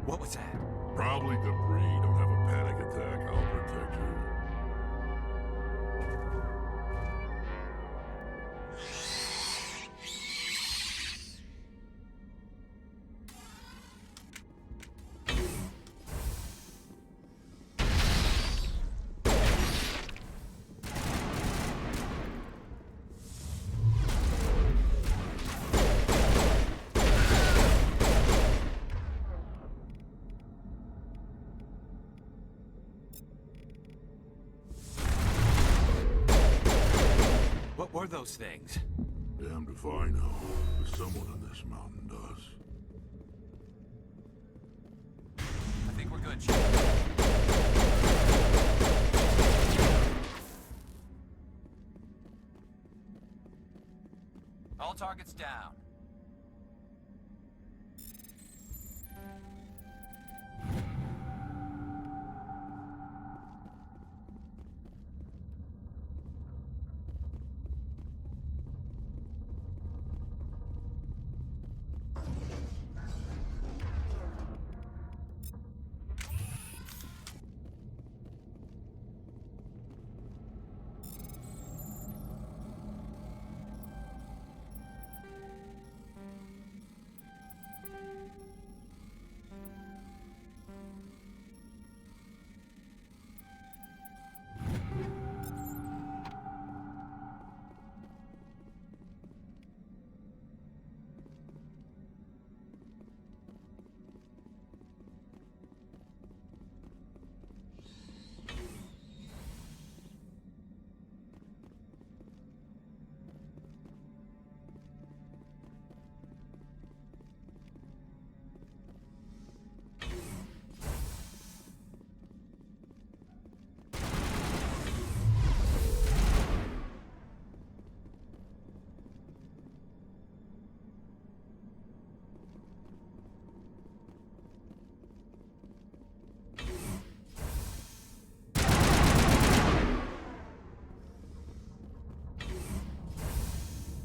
What was that? Probably debris. Don't have a panic attack. I'll protect you. What were those things? Damned if I know. But someone on this mountain does. I think we're good, Chief. All targets down.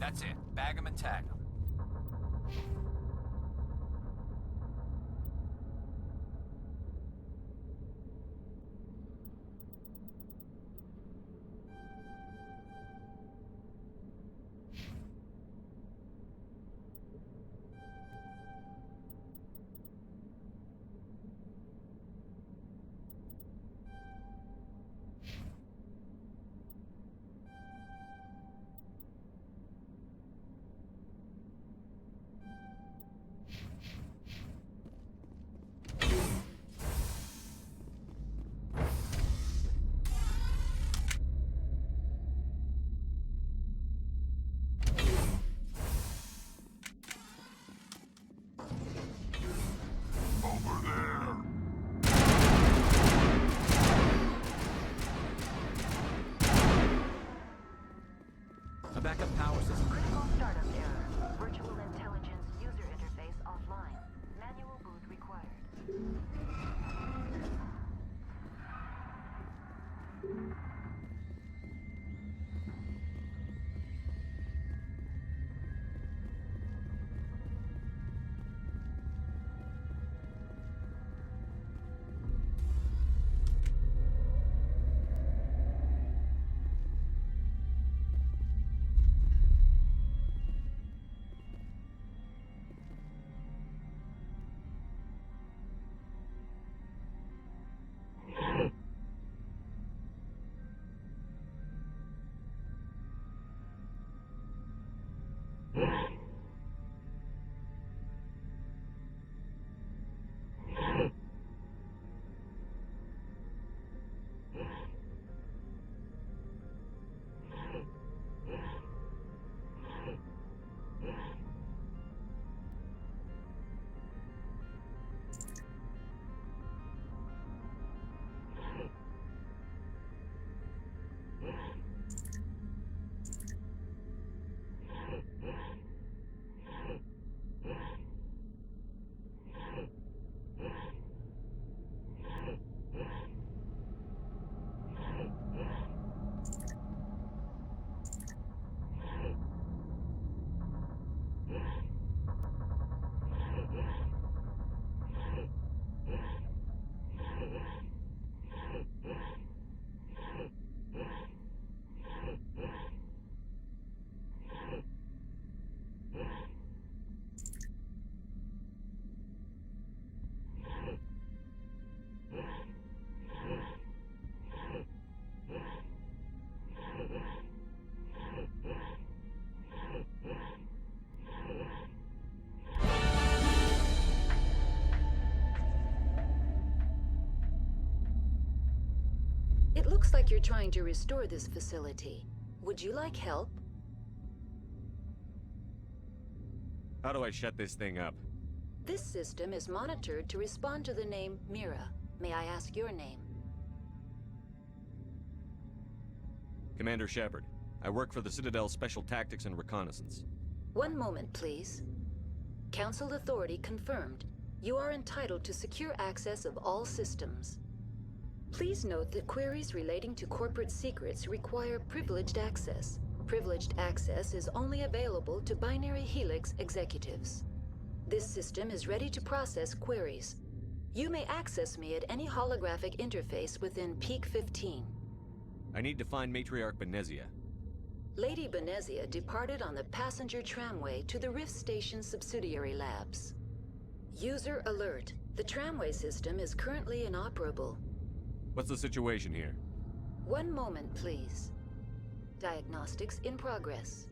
That's it. Bag 'em and tag 'em. Looks like you're trying to restore this facility. Would you like help? How do I shut this thing up? This system is monitored to respond to the name Mira. May I ask your name? Commander Shepard. I work for the Citadel's Special Tactics and Reconnaissance. One moment, please. Council authority confirmed. You are entitled to secure access of all systems. Please note that queries relating to corporate secrets require privileged access. Privileged access is only available to Binary Helix executives. This system is ready to process queries. You may access me at any holographic interface within Peak 15. I need to find Matriarch Benezia. Lady Benezia departed on the passenger tramway to the Rift Station subsidiary labs. User alert. The tramway system is currently inoperable. What's the situation here? One moment, please. Diagnostics in progress.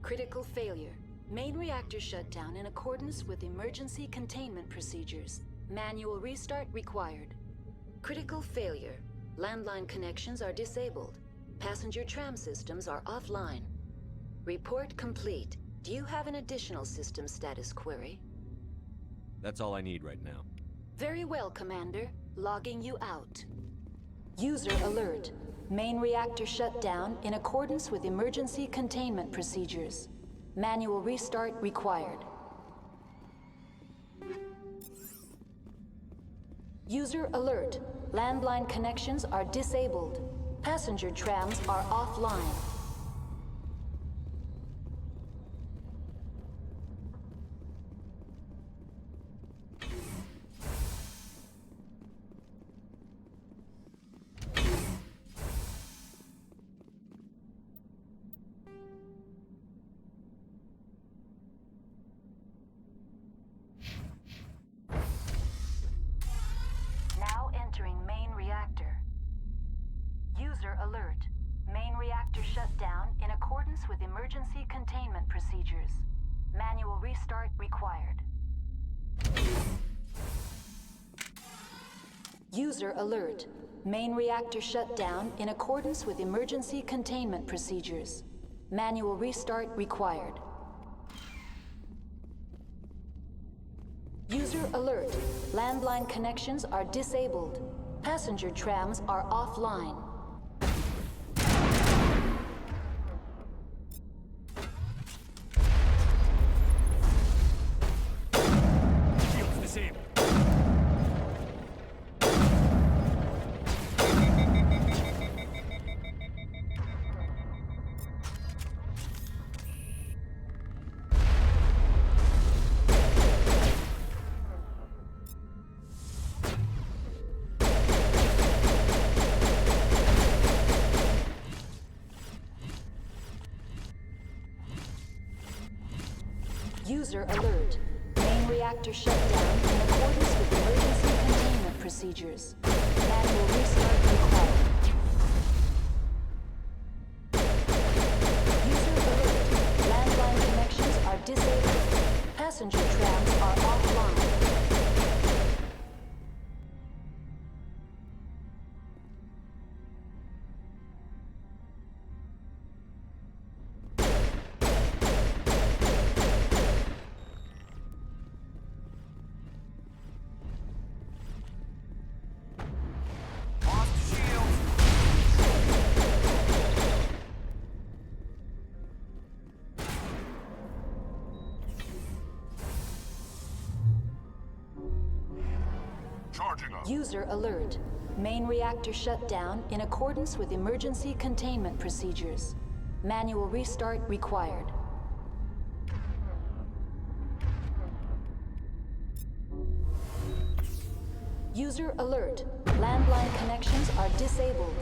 Critical failure. Main reactor shutdown in accordance with emergency containment procedures. Manual restart required. Critical failure. Landline connections are disabled. Passenger tram systems are offline. Report complete. Do you have an additional system status query? That's all I need right now. Very well, Commander. Logging you out. User alert. Main reactor shut down in accordance with emergency containment procedures. Manual restart required. User alert. Landline connections are disabled. Passenger trams are offline. Now entering main reactor. User alert. Main reactor shut down in accordance with emergency containment procedures. Manual restart required. User alert. Main reactor shut down in accordance with emergency containment procedures. Manual restart required. User alert. Landline connections are disabled. Passenger trams are offline. Shields disabled. User alert. Main reactor shut down in accordance with emergency containment procedures. Manual restart required. User alert. Landline connections are disabled. Passenger trams are offline. Lost shield. Charging up. User alert. Main reactor shut down in accordance with emergency containment procedures. Manual restart required. User alert. Landline connections are disabled.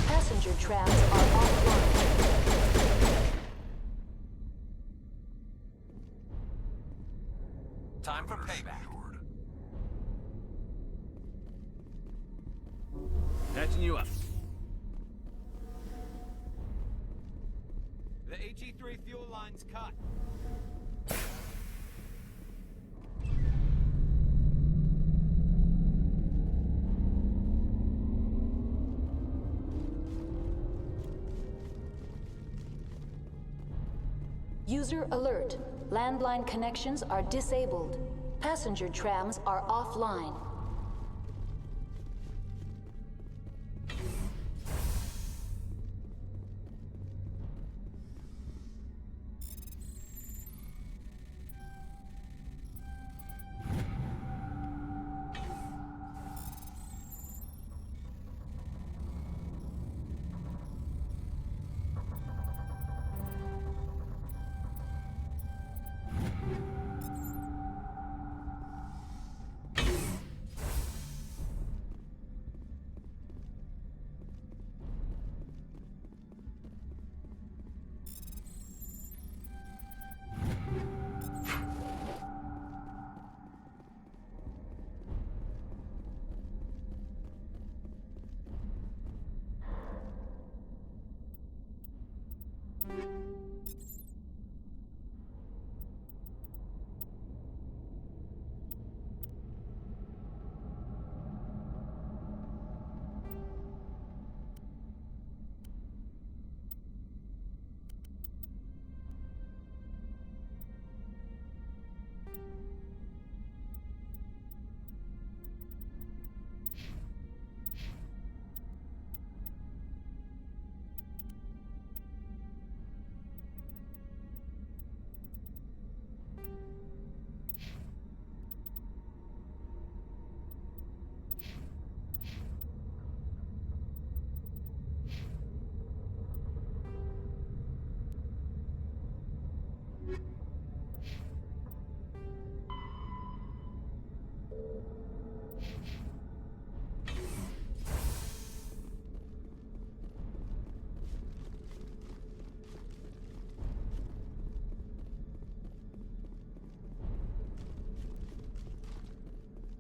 Passenger trams are offline. Time for payback. Assured. Patching you up. The HE3 fuel line's cut. User alert. Landline connections are disabled. Passenger trams are offline.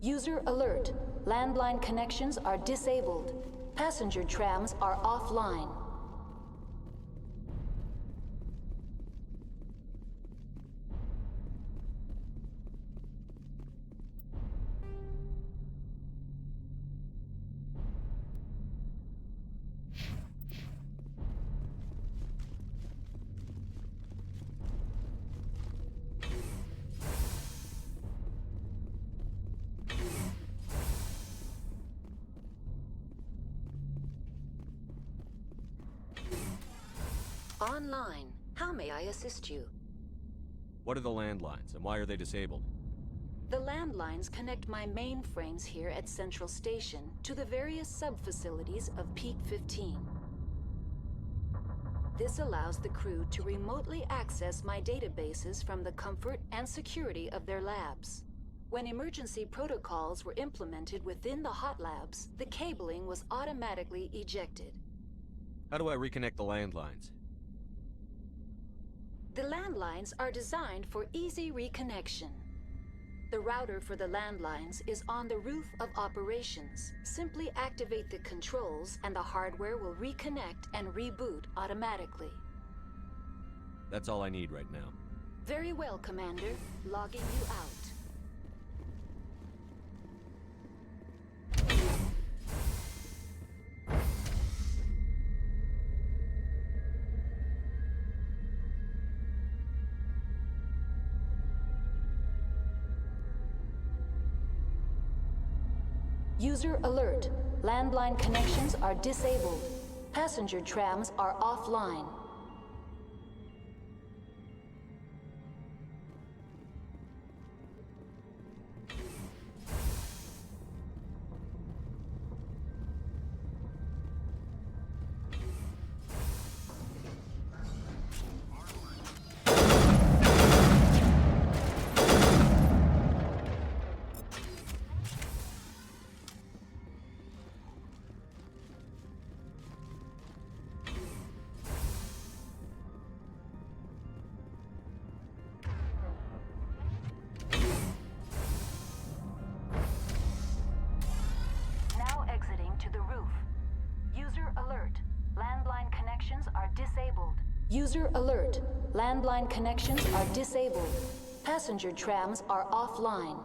User alert. Landline connections are disabled. Passenger trams are offline. Online. How may I assist you? What are the landlines, and why are they disabled? The landlines connect my mainframes here at Central Station to the various sub-facilities of Peak 15. This allows the crew to remotely access my databases from the comfort and security of their labs. When emergency protocols were implemented within the hot labs, the cabling was automatically ejected. How do I reconnect the landlines? The landlines are designed for easy reconnection. The router for the landlines is on the roof of operations. Simply activate the controls and the hardware will reconnect and reboot automatically. That's all I need right now. Very well, Commander. Logging you out. User alert. Landline connections are disabled. Passenger trams are offline. User alert. Landline connections are disabled. Passenger trams are offline.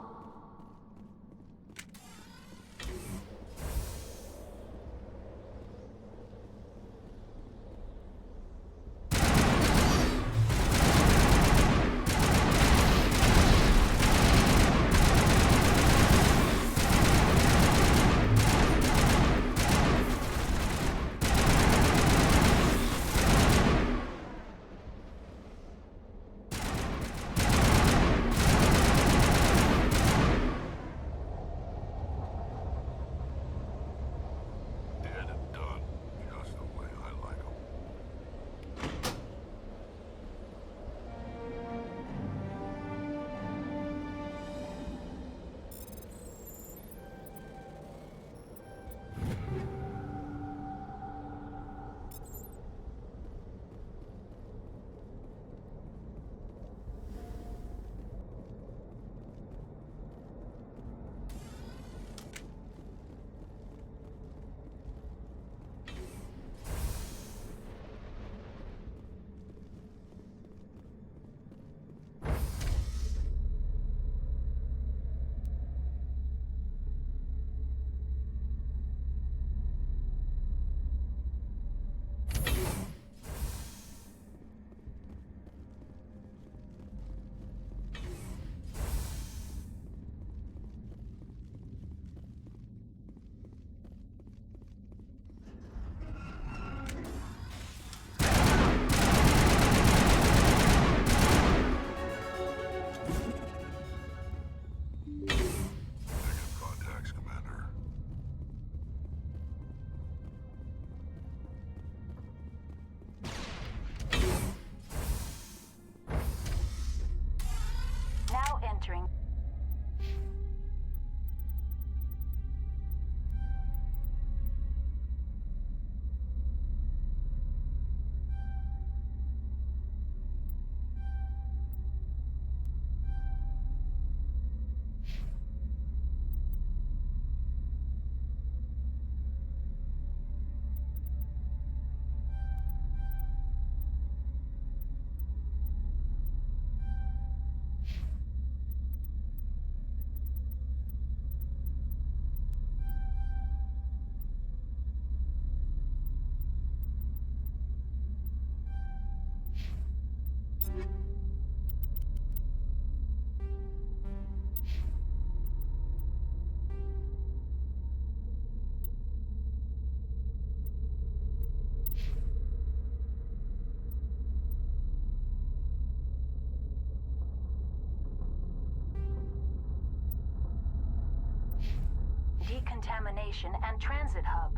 decontamination and transit hub.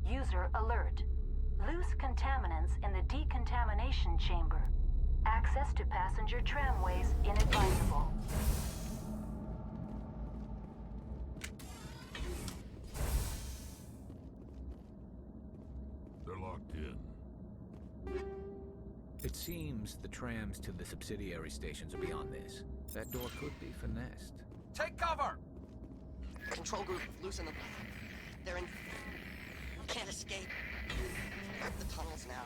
User alert. Loose contaminants in the decontamination chamber. Access to passenger tramways inadvisable. They're locked in. It seems the trams to the subsidiary stations are beyond this. That door could be finessed. Take cover! Control group, loosen them. They're in... We can't escape. The tunnels now.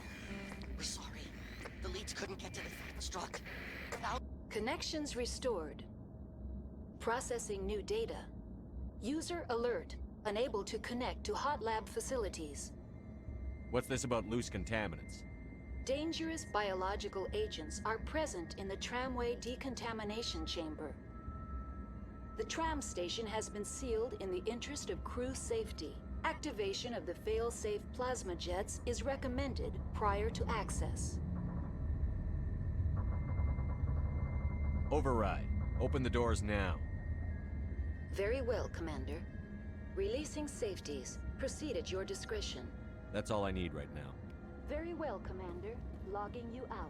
We're sorry. The leads couldn't get to the struck. Now... Connections restored. Processing new data. User alert. Unable to connect to hot lab facilities. What's this about loose contaminants? Dangerous biological agents are present in the tramway decontamination chamber. The tram station has been sealed in the interest of crew safety. Activation of the fail-safe plasma jets is recommended prior to access. Override. Open the doors now. Very well, Commander. Releasing safeties. Proceed at your discretion. That's all I need right now. Very well, Commander. Logging you out.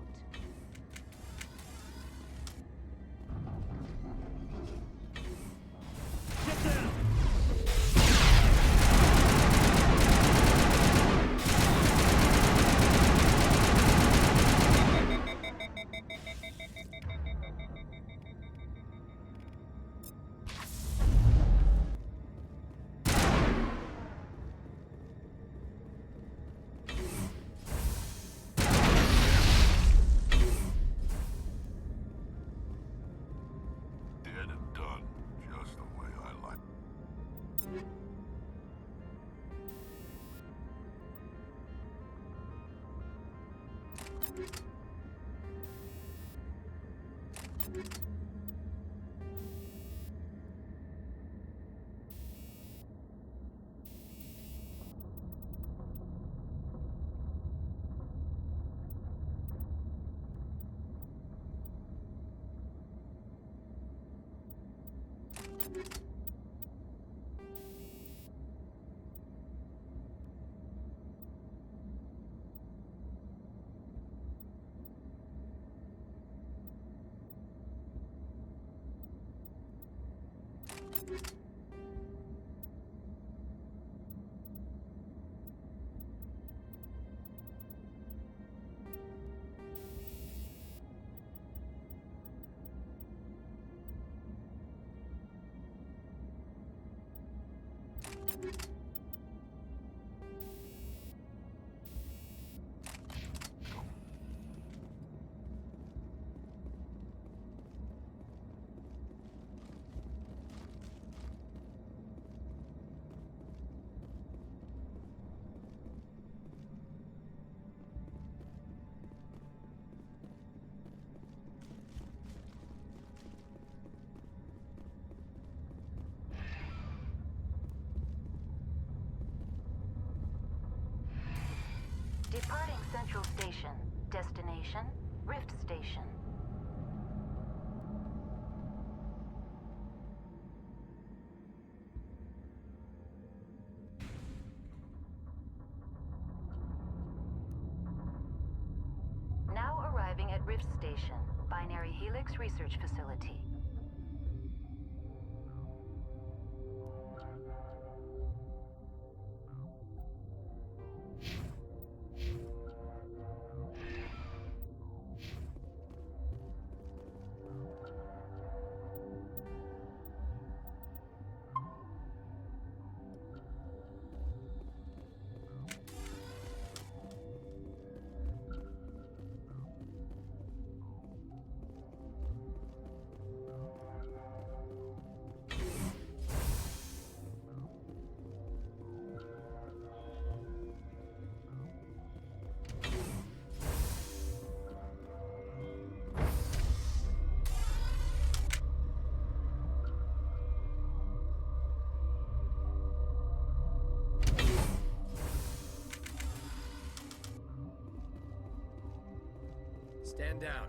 Dead and done, just the way I like. Departing Central Station. Destination, Rift Station. Now arriving at Rift Station, Binary Helix Research Facility. Stand down.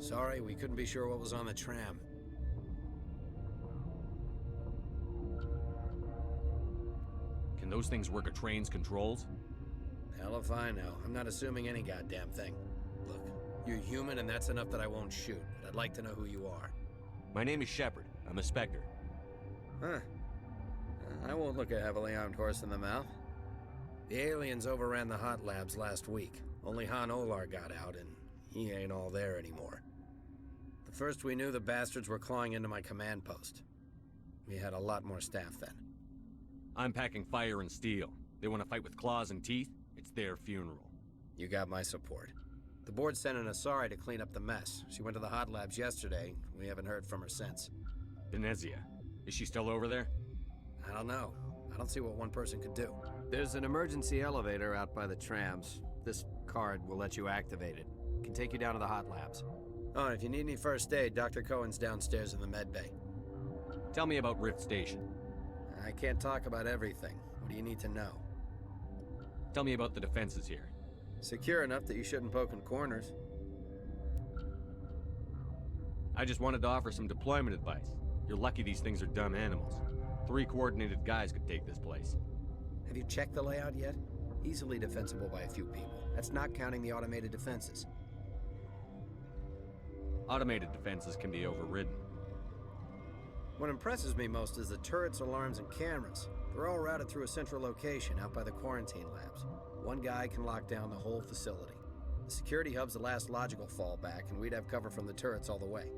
Sorry, we couldn't be sure what was on the tram. Can those things work a train's controls? Hell if I know. I'm not assuming any goddamn thing. Look, you're human and that's enough that I won't shoot, but I'd like to know who you are. My name is Shepard. I'm a Spectre. Huh. I won't look a heavily armed horse in the mouth. The aliens overran the hot labs last week. Only Han Olar got out, and he ain't all there anymore. The first we knew, the bastards were clawing into my command post. We had a lot more staff then. I'm packing fire and steel. They want to fight with claws and teeth? It's their funeral. You got my support. The board sent an Asari to clean up the mess. She went to the hot labs yesterday. We haven't heard from her since. Venezia. Is she still over there? I don't know. I don't see what one person could do. There's an emergency elevator out by the trams. This card will let you activate it. Can take you down to the hot labs. Oh, and if you need any first aid, Dr. Cohen's downstairs in the med bay. Tell me about Rift Station. I can't talk about everything. What do you need to know? Tell me about the defenses here. Secure enough that you shouldn't poke in corners. I just wanted to offer some deployment advice. You're lucky these things are dumb animals. 3 coordinated guys could take this place. Have you checked the layout yet? Easily defensible by a few people. That's not counting the automated defenses. Automated defenses can be overridden. What impresses me most is the turrets, alarms, and cameras. They're all routed through a central location out by the quarantine labs. One guy can lock down the whole facility. The security hub's the last logical fallback, and we'd have cover from the turrets all the way.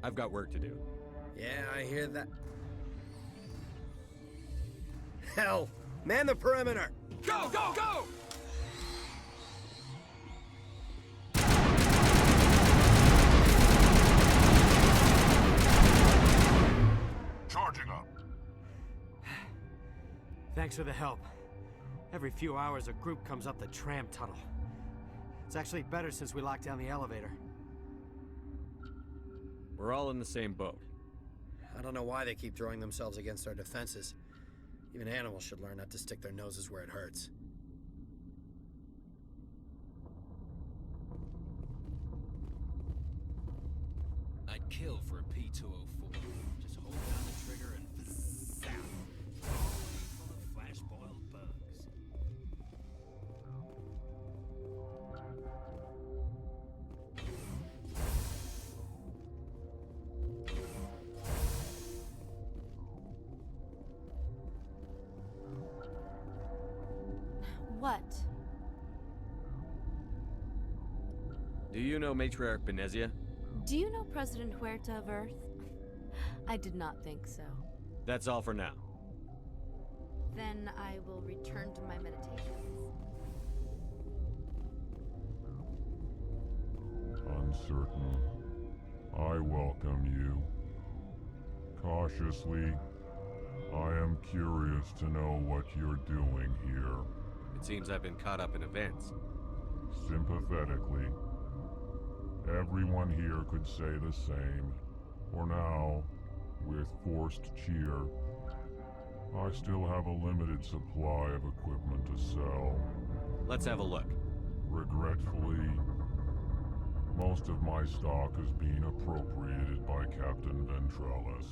I've got work to do. Yeah, I hear that. Hell! Man the perimeter! Go, go, go! Charging up. Thanks for the help. Every few hours, a group comes up the tram tunnel. It's actually better since we locked down the elevator. We're all in the same boat. I don't know why they keep throwing themselves against our defenses. Even animals should learn not to stick their noses where it hurts. I'd kill for a P-204. Just hold down the trigger and zap. Always full of flash-boiled bugs. What? Do you know Matriarch Venezia? Do you know President Huerta of Earth? I did not think so. That's all for now. Then I will return to my meditations. Uncertain. I welcome you. Cautiously, I am curious to know what you're doing here. It seems I've been caught up in events. Sympathetically. Everyone here could say the same. For now, with forced cheer, I still have a limited supply of equipment to sell. Let's have a look. Regretfully, most of my stock is being appropriated by Captain Ventrellis.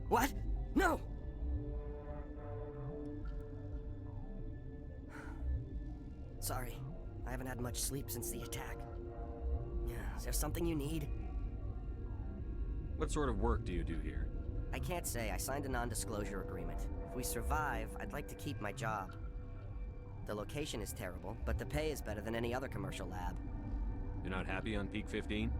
What? No! Sorry, I haven't had much sleep since the attack. Yeah, is there something you need? What sort of work do you do here? I can't say. I signed a non-disclosure agreement. If we survive, I'd like to keep my job. The location is terrible, but the pay is better than any other commercial lab. You're not happy on Peak 15?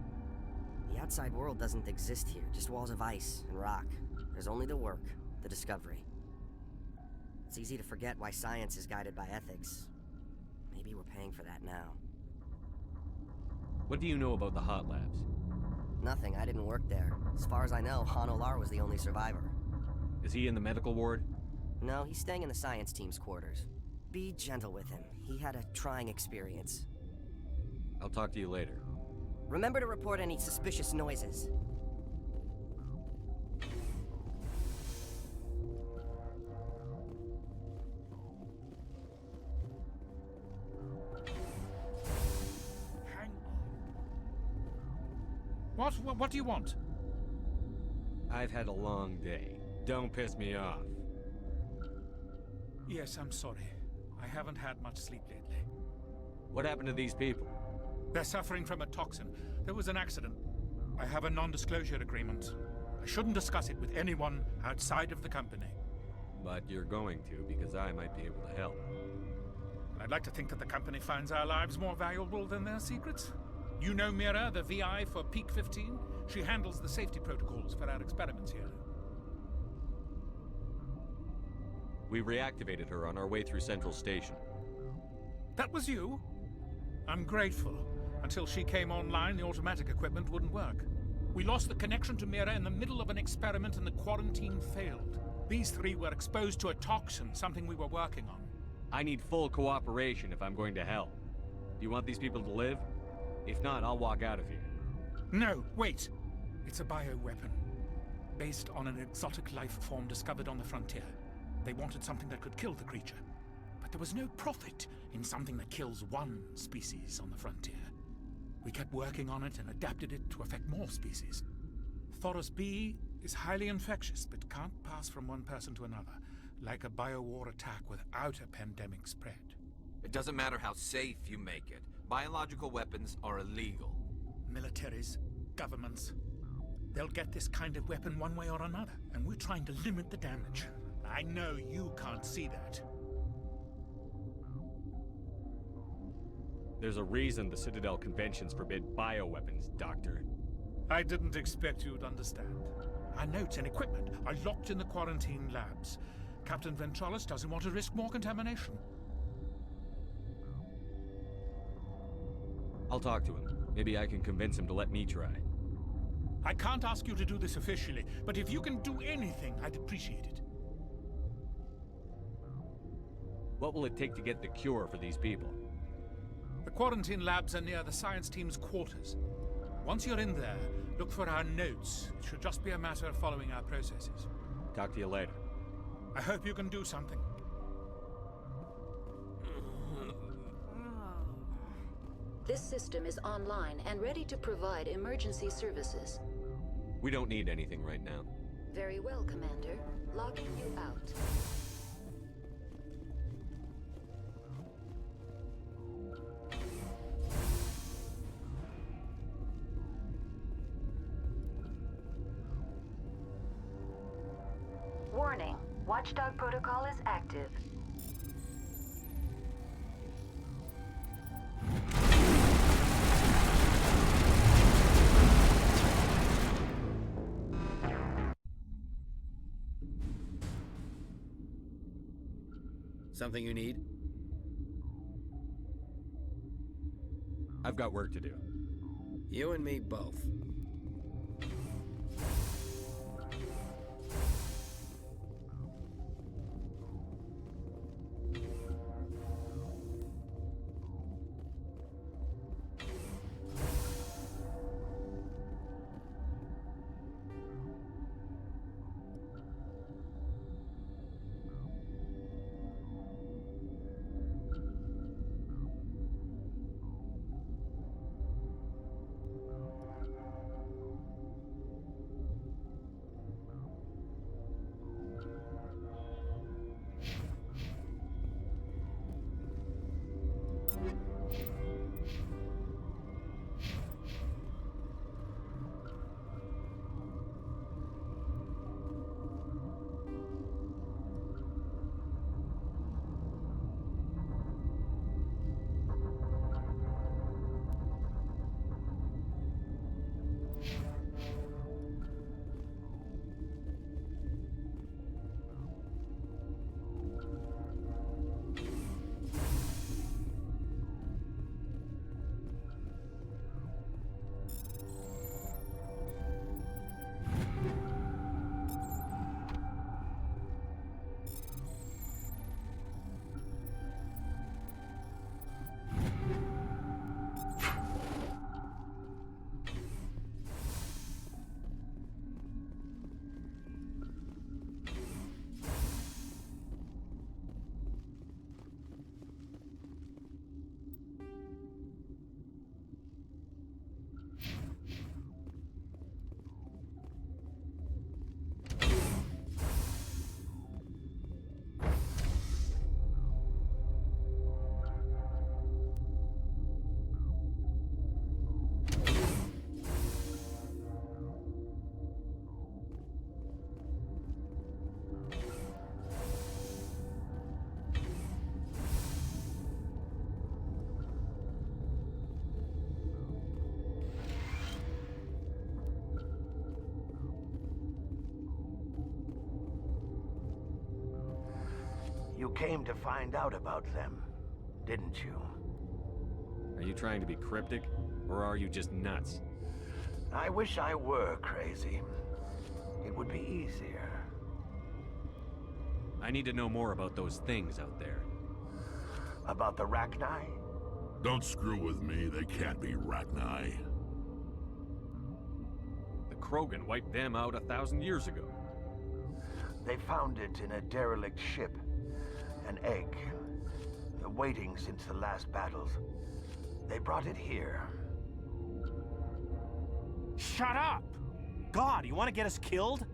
The outside world doesn't exist here, just walls of ice and rock. There's only the work, the discovery. It's easy to forget why science is guided by ethics. Maybe we're paying for that now. What do you know about the hot labs? Nothing, I didn't work there. As far as I know, Han Olar was the only survivor. Is he in the medical ward? No, he's staying in the science team's quarters. Be gentle with him. He had a trying experience. I'll talk to you later. Remember to report any suspicious noises. Hang on. What do you want? I've had a long day. Don't piss me off. Yes, I'm sorry. I haven't had much sleep lately. What happened to these people? They're suffering from a toxin. There was an accident. I have a non-disclosure agreement. I shouldn't discuss it with anyone outside of the company. But you're going to, because I might be able to help. I'd like to think that the company finds our lives more valuable than their secrets. You know Mira, the VI for Peak 15? She handles the safety protocols for our experiments here. We reactivated her on our way through Central Station. That was you? I'm grateful. Until she came online, the automatic equipment wouldn't work. We lost the connection to Mira in the middle of an experiment and the quarantine failed. These three were exposed to a toxin, something we were working on. I need full cooperation if I'm going to help. Do you want these people to live? If not, I'll walk out of here. No, wait. It's a bioweapon. Based on an exotic life form discovered on the frontier. They wanted something that could kill the creature. But there was no profit in something that kills one species on the frontier. We kept working on it and adapted it to affect more species. Thoros B is highly infectious, but can't pass from one person to another, like a biowar attack without a pandemic spread. It doesn't matter how safe you make it. Biological weapons are illegal. Militaries, governments, they'll get this kind of weapon one way or another, and we're trying to limit the damage. I know you can't see that. There's a reason the Citadel conventions forbid bioweapons, Doctor. I didn't expect you'd understand. Our notes and equipment are locked in the quarantine labs. Captain Ventralis doesn't want to risk more contamination. I'll talk to him. Maybe I can convince him to let me try. I can't ask you to do this officially, but if you can do anything, I'd appreciate it. What will it take to get the cure for these people? The quarantine labs are near the science team's quarters. Once you're in there, look for our notes. It should just be a matter of following our processes. Talk to you later. I hope you can do something. This system is online and ready to provide emergency services. We don't need anything right now. Very well, Commander. Logging you out. Warning. Watchdog protocol is active. Something you need? I've got work to do. You and me both. You came to find out about them, didn't you? Are you trying to be cryptic, or are you just nuts? I wish I were crazy. It would be easier. I need to know more about those things out there. About the Rachni? Don't screw with me, they can't be Rachni. The Krogan wiped them out 1,000 years ago. They found it in a derelict ship. An egg. Waiting since the last battles. They brought it here. Shut up! God, you want to get us killed?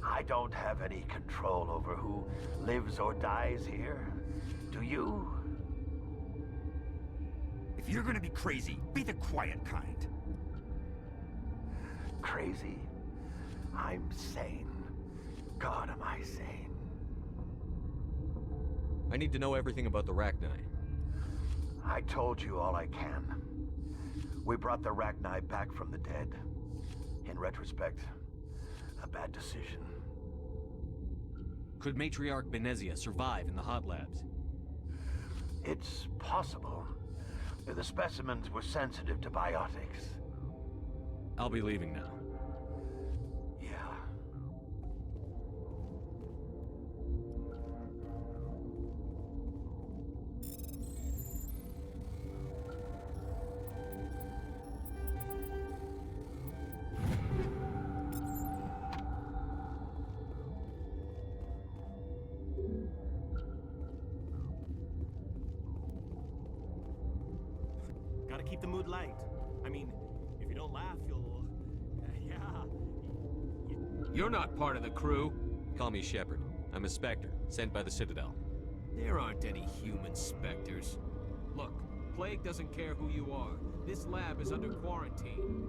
I don't have any control over who lives or dies here. Do you? If you're gonna be crazy, be the quiet kind. Crazy? I'm sane. God, am I sane. I need to know everything about the Rachni. I told you all I can. We brought the Rachni back from the dead. In retrospect, a bad decision. Could Matriarch Benezia survive in the hot labs? It's possible. The specimens were sensitive to biotics. I'll be leaving now. Yeah. Gotta keep the mood light. I mean, if you don't laugh, you'll... yeah. You're not part of the crew. Call me Shepard. I'm a Spectre, sent by the Citadel. There aren't any human specters. Look, Plague doesn't care who you are. This lab is under quarantine.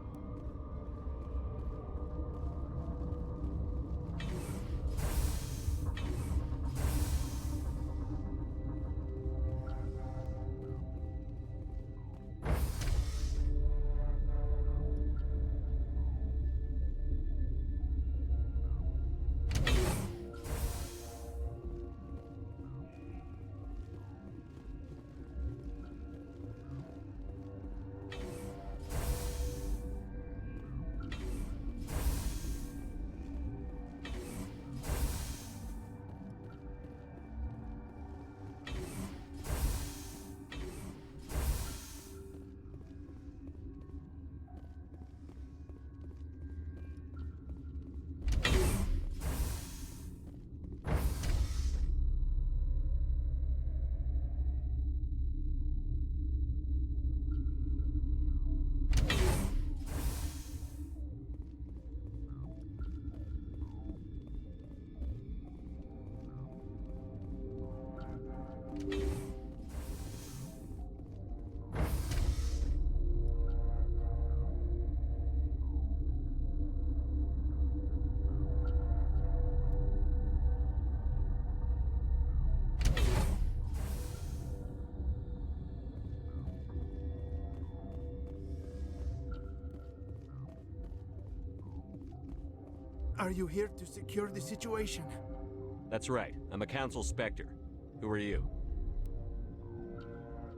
Are you here to secure the situation? That's right. I'm a Council Spectre. Who are you?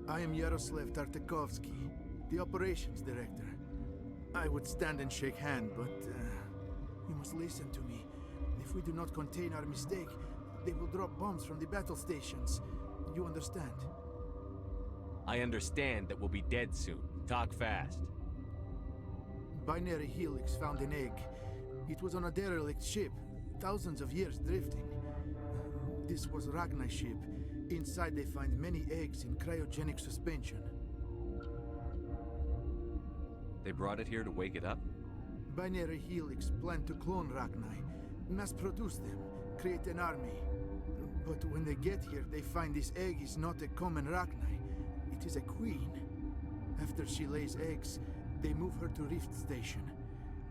I am Yaroslav Tartakovsky, the operations director. I would stand and shake hand, but you must listen to me. If we do not contain our mistake, they will drop bombs from the battle stations. You understand? I understand that we'll be dead soon. Talk fast. Binary Helix found an egg. It was on a derelict ship, thousands of years drifting. This was Rachni ship. Inside they find many eggs in cryogenic suspension. They brought it here to wake it up? Binary Helix planned to clone Rachni, mass-produce them, create an army. But when they get here, they find this egg is not a common Rachni. It is a queen. After she lays eggs, they move her to Rift Station.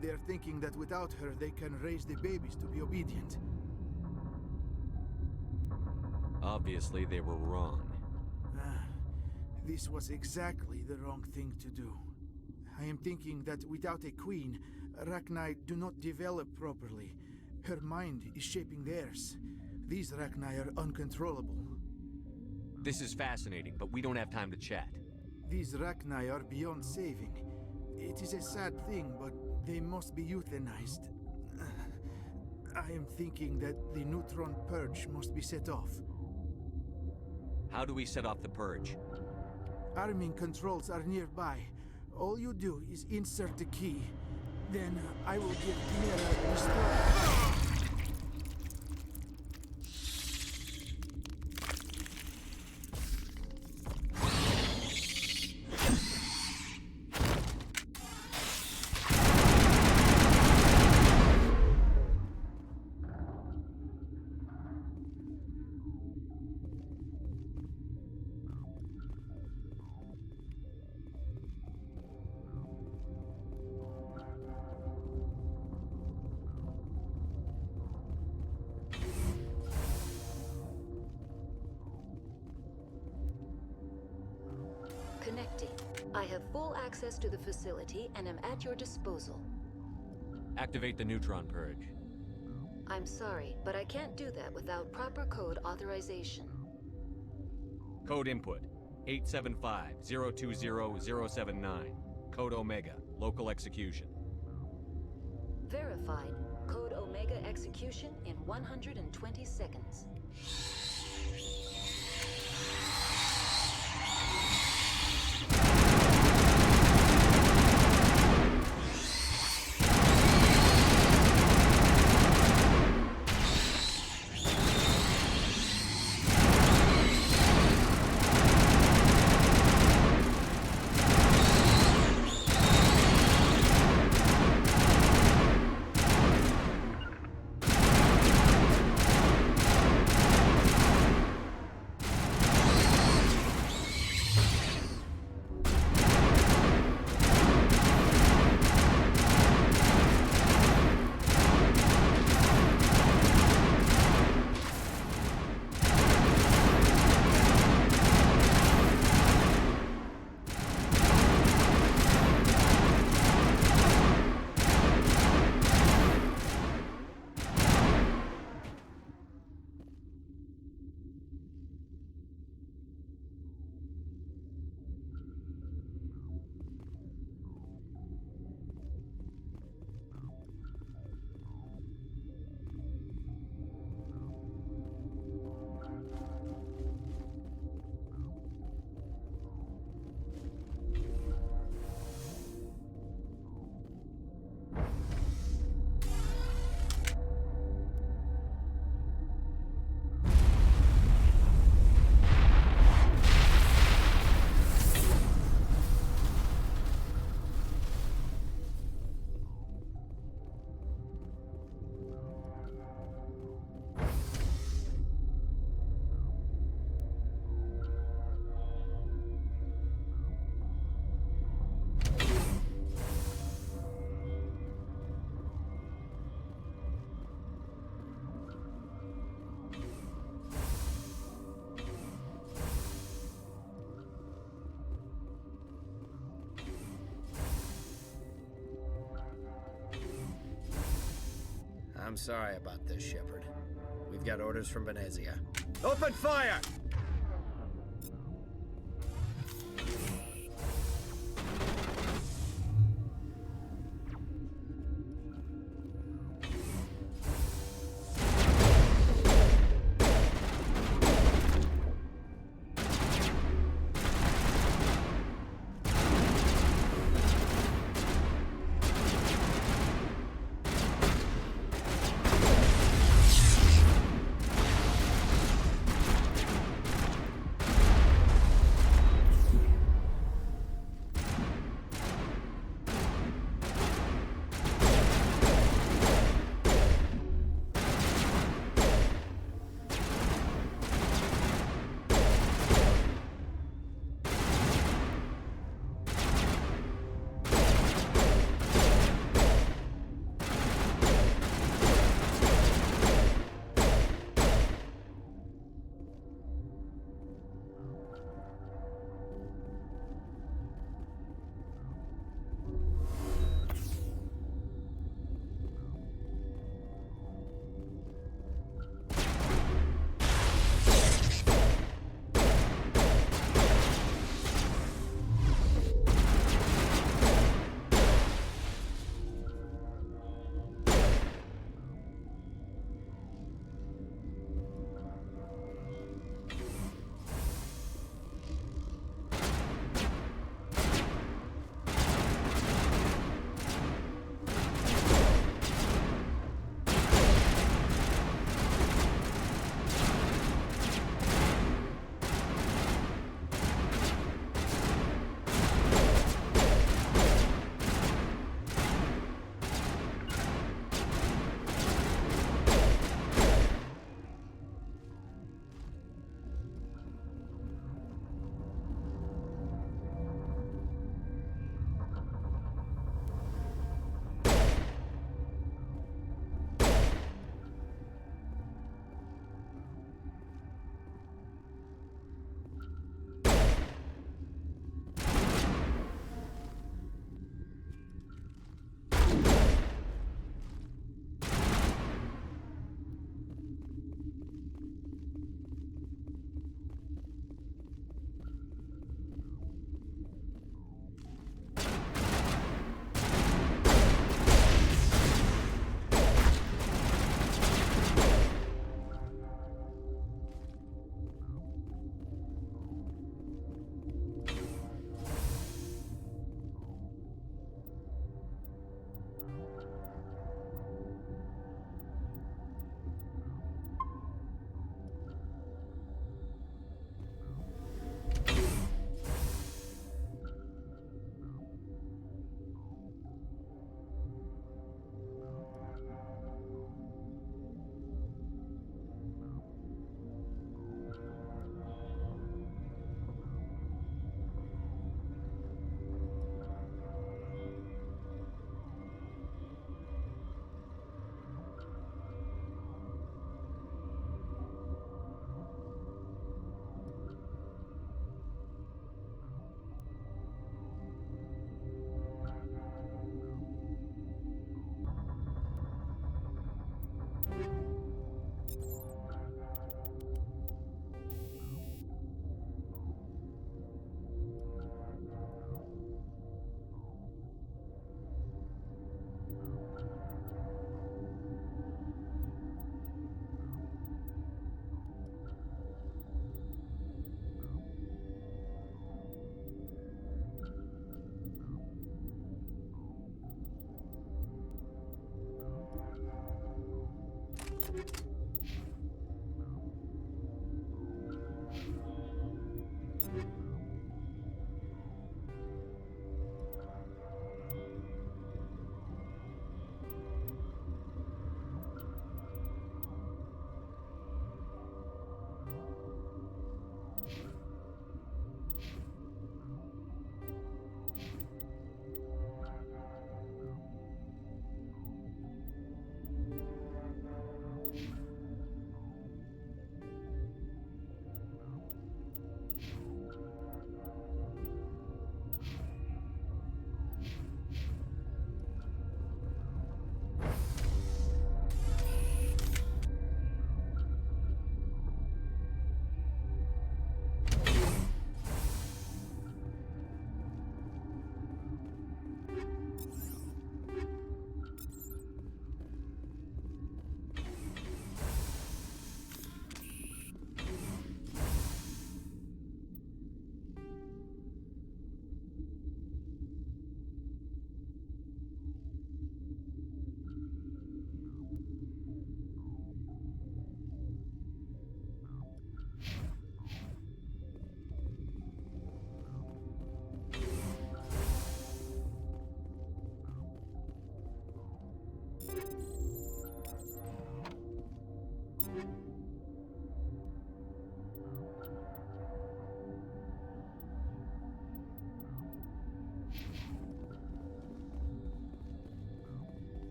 They are thinking that without her, they can raise the babies to be obedient. Obviously, they were wrong. This was exactly the wrong thing to do. I am thinking that without a queen, Rachni do not develop properly. Her mind is shaping theirs. These Rachni are uncontrollable. This is fascinating, but we don't have time to chat. These Rachni are beyond saving. It is a sad thing, but they must be euthanized. I am thinking that the neutron purge must be set off. How do we set off the purge? Arming controls are nearby. All you do is insert the key. Then I will give Liara the start. Connecting. I have full access to the facility and am at your disposal. Activate the neutron purge. I'm sorry, but I can't do that without proper code authorization. Code input 875-020-079. Code Omega. Local execution. Verified. Code Omega execution in 120 seconds. I'm sorry about this, Shepard. We've got orders from Venezia. Open fire!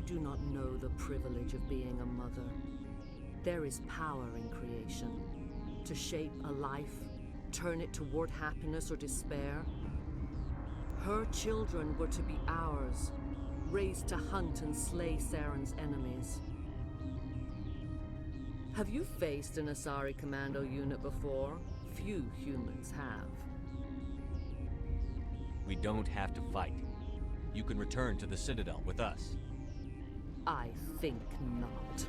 do not know the privilege of being a mother. There is power in creation. To shape a life, turn it toward happiness or despair. Her children were to be ours, raised to hunt and slay Saren's enemies. Have you faced an Asari commando unit before? Few humans have. We don't have to fight. You can return to the Citadel with us. I think not.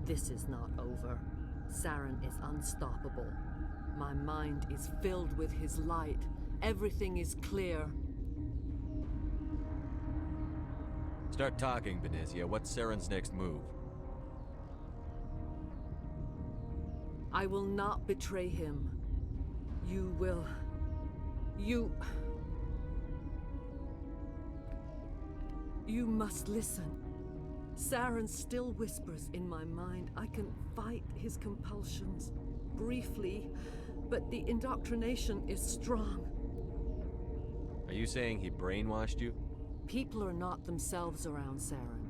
This is not over. Saren is unstoppable. My mind is filled with his light. Everything is clear. Start talking, Benezia. What's Saren's next move? I will not betray him. You will... You must listen. Saren still whispers in my mind. I can fight his compulsions, briefly, but the indoctrination is strong. Are you saying he brainwashed you? People are not themselves around Saren.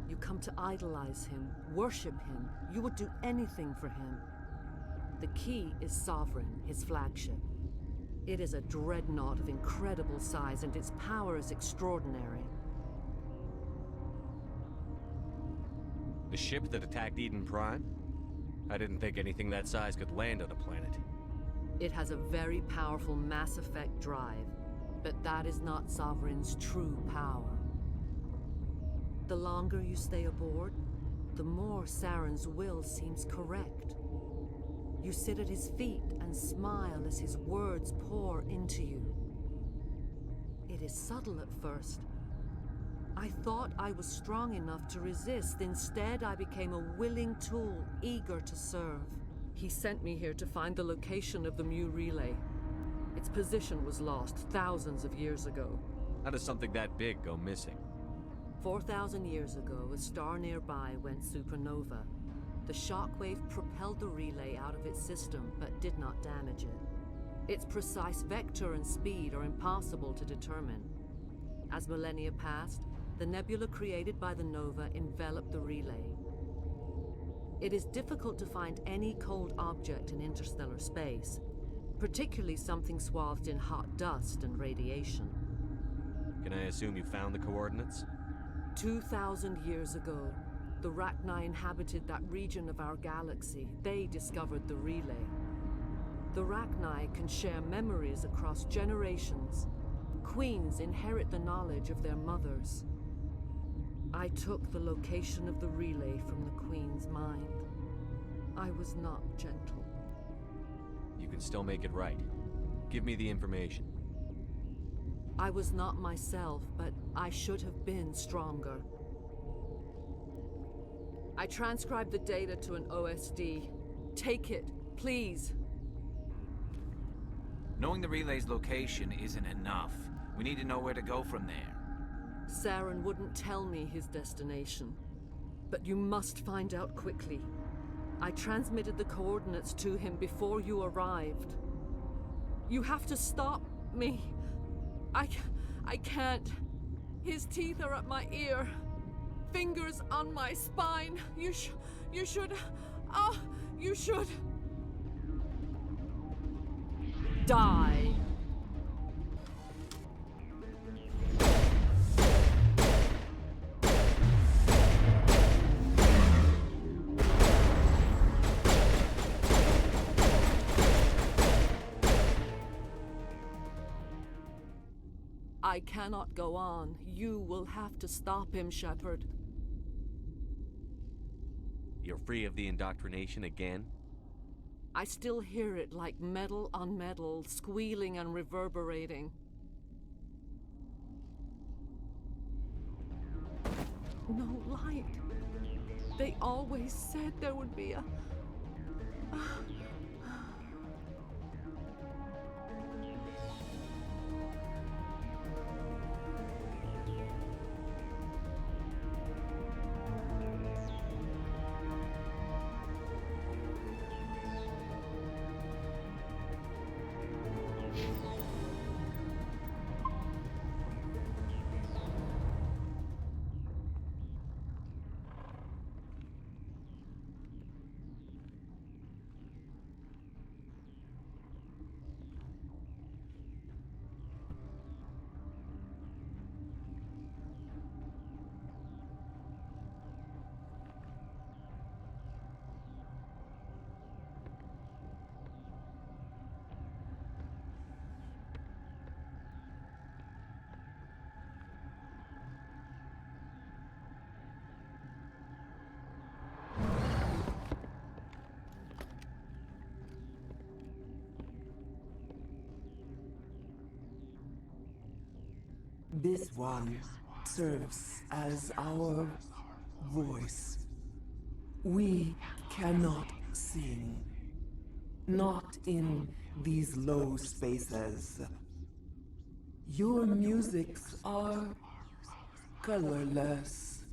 You come to idolize him, worship him. You would do anything for him. The key is Sovereign, his flagship. It is a dreadnought of incredible size, and its power is extraordinary. The ship that attacked Eden Prime? I didn't think anything that size could land on a planet. It has a very powerful Mass Effect drive, but that is not Sovereign's true power. The longer you stay aboard, the more Saren's will seems correct. You sit at his feet and smile as his words pour into you. It is subtle at first, I thought I was strong enough to resist. Instead, I became a willing tool, eager to serve. He sent me here to find the location of the Mu relay. Its position was lost thousands of years ago. How does something that big go missing? 4,000 years ago, a star nearby went supernova. The shockwave propelled the relay out of its system, but did not damage it. Its precise vector and speed are impossible to determine. As millennia passed, the nebula created by the nova enveloped the relay. It is difficult to find any cold object in interstellar space, particularly something swathed in hot dust and radiation. Can I assume you found the coordinates? 2,000 years ago, the Rachni inhabited that region of our galaxy. They discovered the relay. The Rachni can share memories across generations. Queens inherit the knowledge of their mothers. I took the location of the relay from the Queen's mind. I was not gentle. You can still make it right. Give me the information. I was not myself, but I should have been stronger. I transcribed the data to an OSD. Take it, please. Knowing the relay's location isn't enough. We need to know where to go from there. Saren wouldn't tell me his destination. But you must find out quickly. I transmitted the coordinates to him before you arrived. You have to stop me. I can't. His teeth are at my ear. Fingers on my spine. You should... Oh, you should... Die. I cannot go on. You will have to stop him, Shepard. You're free of the indoctrination again? I still hear it like metal on metal, squealing and reverberating. No light. They always said there would be a... This one serves as our voice. We cannot sing. Not in these low spaces. Your musics are colorless.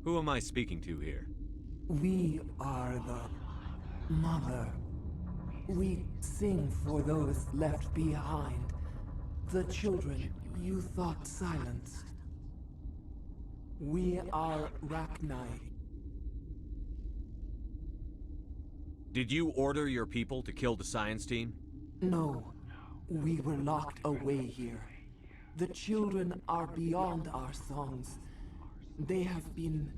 Who am I speaking to here? We are the mother. We sing for those left behind. The children you thought silenced. We are Rachni. Did you order your people to kill the science team? No. We were locked away here. The children are beyond our songs. They have been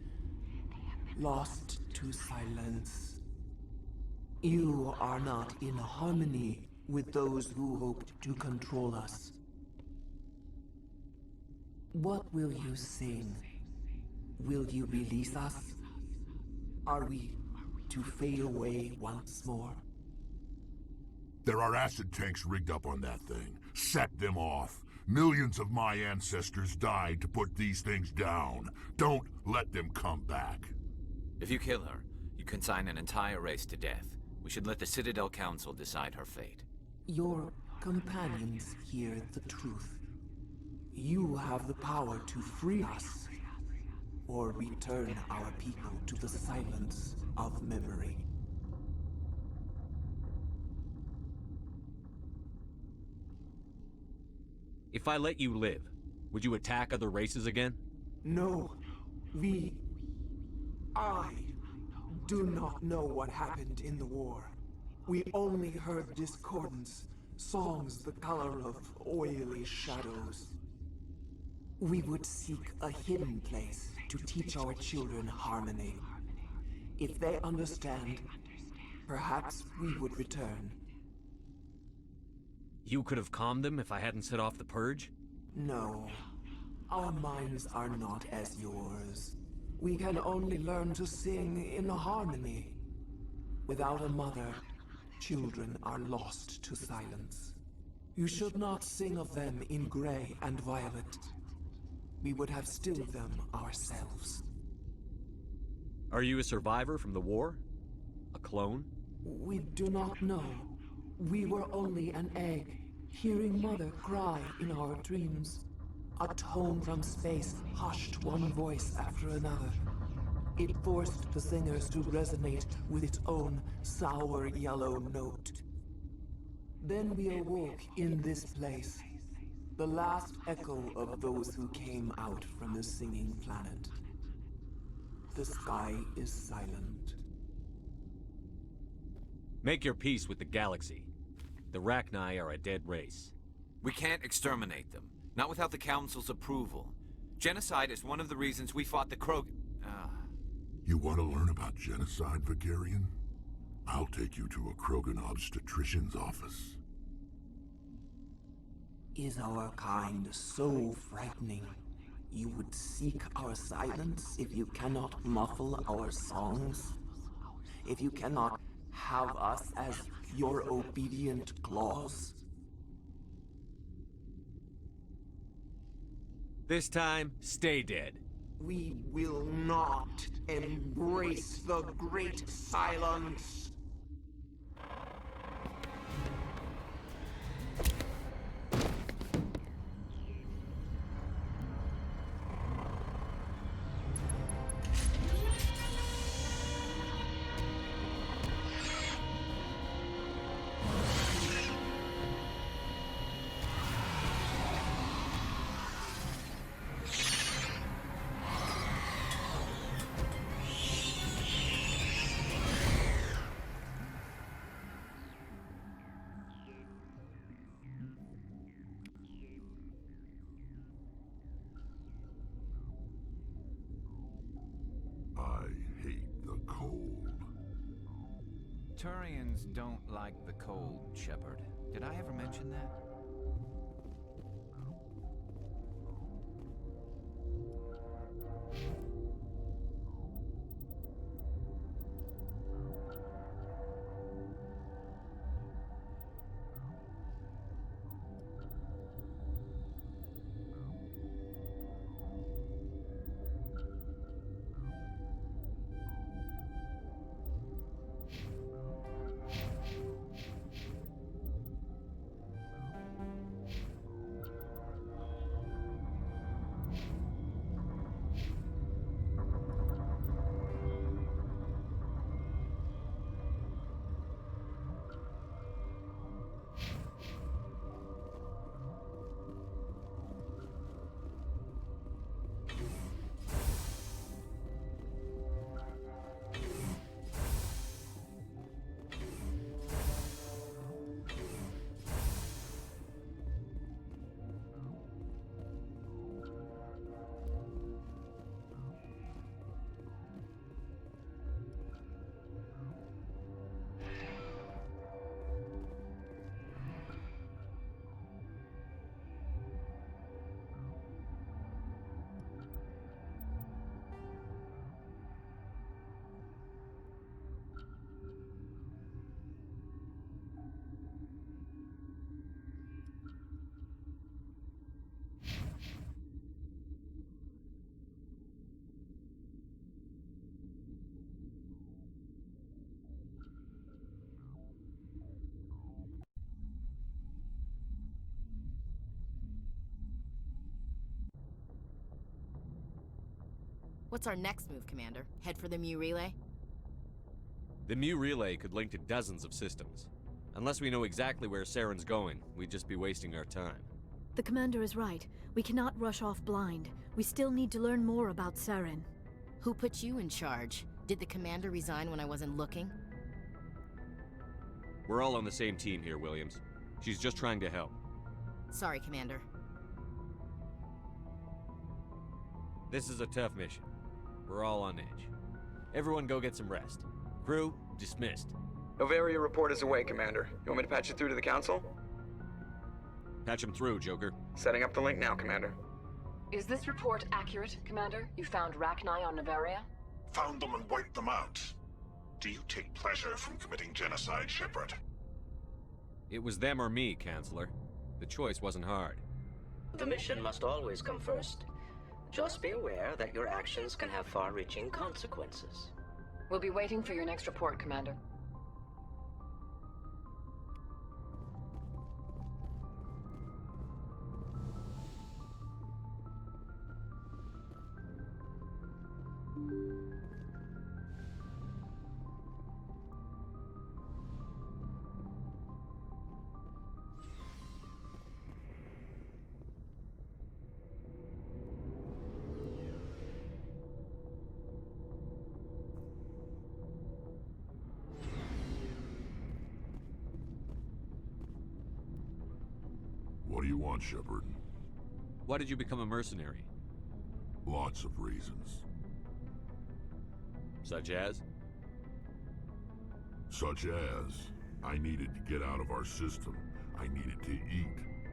lost to silence. You are not in harmony with those who hoped to control us. What will you sing? Will you release us? Are we to fade away once more? There are acid tanks rigged up on that thing. Set them off. Millions of my ancestors died to put these things down. Don't let them come back. If you kill her, you consign an entire race to death. We should let the Citadel Council decide her fate. Your companions hear the truth. You have the power to free us, or return our people to the silence of memory. If I let you live, would you attack other races again? No, I do not know what happened in the war. We only heard discordance, songs the color of oily shadows. We would seek a hidden place to teach our children harmony. If they understand, perhaps we would return. You could have calmed them if I hadn't set off the purge? No. Our minds are not as yours. We can only learn to sing in harmony. Without a mother, children are lost to silence. You should not sing of them in gray and violet. We would have stilled them ourselves. Are you a survivor from the war? A clone? We do not know. We were only an egg, hearing Mother cry in our dreams. A tone from space hushed one voice after another. It forced the singers to resonate with its own sour yellow note. Then we awoke in this place, the last echo of those who came out from the singing planet. The sky is silent. Make your peace with the galaxy. The Rachni are a dead race. We can't exterminate them, not without the Council's approval. Genocide is one of the reasons we fought the Krog... You want to learn about genocide, Vigarian? I'll take you to a Krogan obstetrician's office. Is our kind so frightening? You would seek our silence if you cannot muffle our songs? If you cannot have us as your obedient claws? This time, stay dead. We will not embrace the great silence. Turians don't like the cold, Shepard. Did I ever mention that? What's our next move, Commander? Head for the Mu Relay? The Mu Relay could link to dozens of systems. Unless we know exactly where Saren's going, we'd just be wasting our time. The Commander is right. We cannot rush off blind. We still need to learn more about Saren. Who put you in charge? Did the Commander resign when I wasn't looking? We're all on the same team here, Williams. She's just trying to help. Sorry, Commander. This is a tough mission. We're all on edge. Everyone go get some rest. Crew, dismissed. Novaria report is away, Commander. You want me to patch it through to the Council? Patch him through, Joker. Setting up the link now, Commander. Is this report accurate, Commander? You found Rachni on Novaria? Found them and wiped them out. Do you take pleasure from committing genocide, Shepard? It was them or me, Counselor. The choice wasn't hard. The mission must always come first. Just be aware that your actions can have far-reaching consequences. We'll be waiting for your next report, Commander. What do you want, Shepard? Why did you become a mercenary? Lots of reasons. Such as? Such as, I needed to get out of our system. I needed to eat.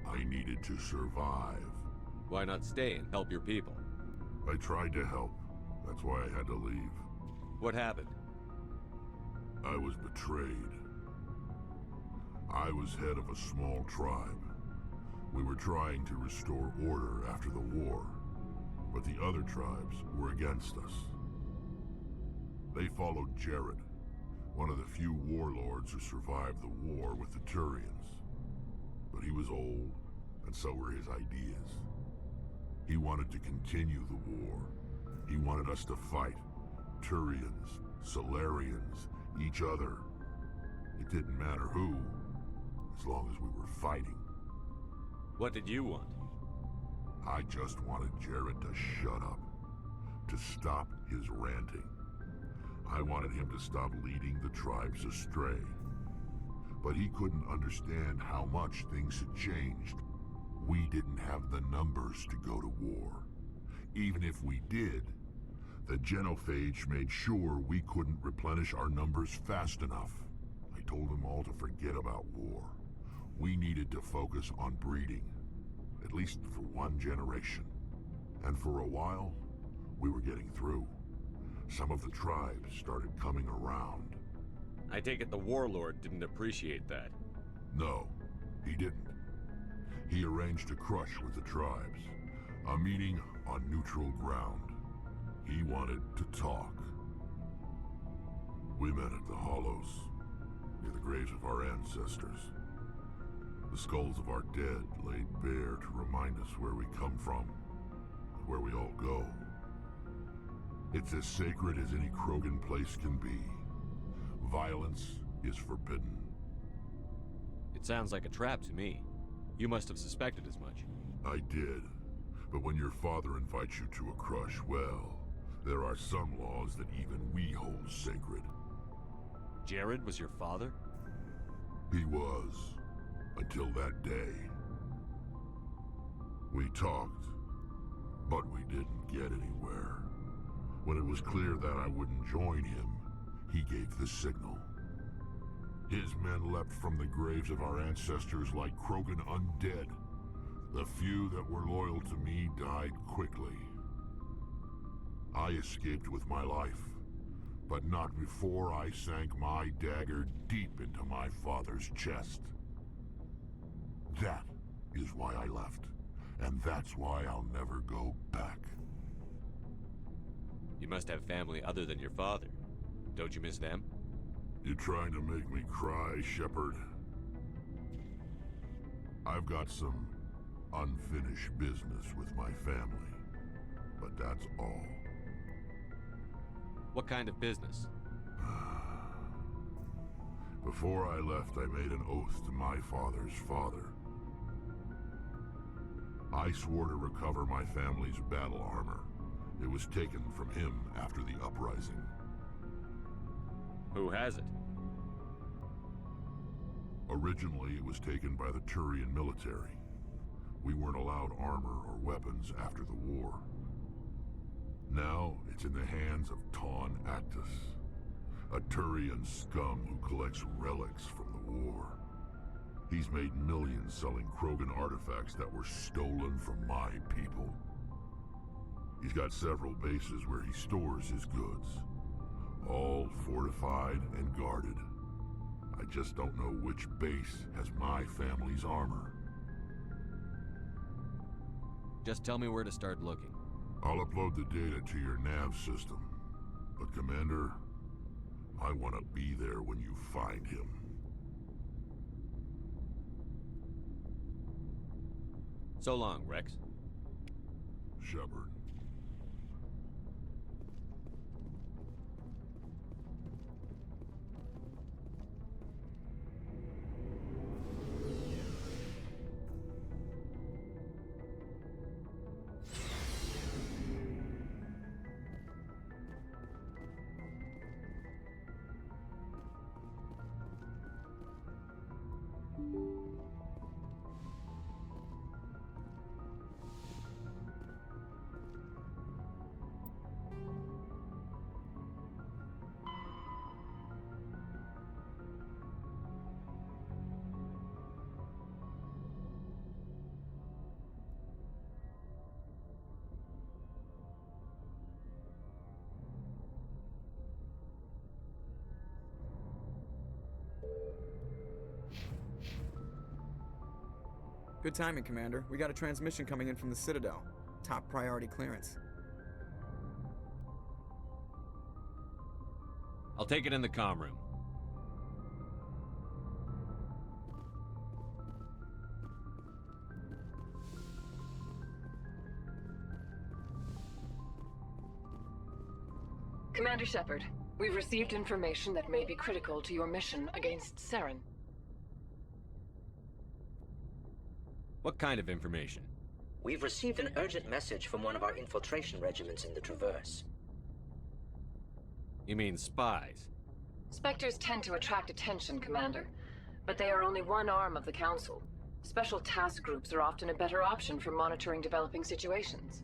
I needed to survive. Why not stay and help your people? I tried to help. That's why I had to leave. What happened? I was betrayed. I was head of a small tribe. We were trying to restore order after the war, but the other tribes were against us. They followed Jared, one of the few warlords who survived the war with the Turians. But he was old, and so were his ideas. He wanted to continue the war. He wanted us to fight. Turians, Solarians, each other. It didn't matter who, as long as we were fighting. What did you want? I just wanted Jared to shut up, to stop his ranting. I wanted him to stop leading the tribes astray. But he couldn't understand how much things had changed. We didn't have the numbers to go to war. Even if we did, the genophage made sure we couldn't replenish our numbers fast enough. I told them all to forget about war. We needed to focus on breeding, at least for one generation. And for a while, we were getting through. Some of the tribes started coming around. I take it the warlord didn't appreciate that. No, he didn't. He arranged a crush with the tribes, a meeting on neutral ground. He wanted to talk. We met at the Hollows, near the graves of our ancestors. The skulls of our dead laid bare to remind us where we come from, and where we all go. It's as sacred as any Krogan place can be. Violence is forbidden. It sounds like a trap to me. You must have suspected as much. I did. But when your father invites you to a crush, well, there are some laws that even we hold sacred. Jared was your father? He was. Until that day. We talked, but we didn't get anywhere. When it was clear that I wouldn't join him, he gave the signal. His men leapt from the graves of our ancestors like Krogan undead. The few that were loyal to me died quickly. I escaped with my life, but not before I sank my dagger deep into my father's chest. That is why I left, and that's why I'll never go back. You must have family other than your father. Don't you miss them? You trying to make me cry, Shepard? I've got some unfinished business with my family, but that's all. What kind of business? Before I left, I made an oath to my father's father. I swore to recover my family's battle armor. It was taken from him after the uprising. Who has it? Originally, it was taken by the Turian military. We weren't allowed armor or weapons after the war. Now, it's in the hands of Taun Actus, a Turian scum who collects relics from the war. He's made millions selling Krogan artifacts that were stolen from my people. He's got several bases where he stores his goods, all fortified and guarded. I just don't know which base has my family's armor. Just tell me where to start looking. I'll upload the data to your nav system. But Commander, I want to be there when you find him. So long, Wrex. Shepard. Good timing, Commander. We got a transmission coming in from the Citadel. Top priority clearance. I'll take it in the comm room. Commander Shepard, we've received information that may be critical to your mission against Saren. What kind of information? We've received an urgent message from one of our infiltration regiments in the Traverse. You mean spies? Spectres tend to attract attention, Commander, but they are only one arm of the Council. Special task groups are often a better option for monitoring developing situations.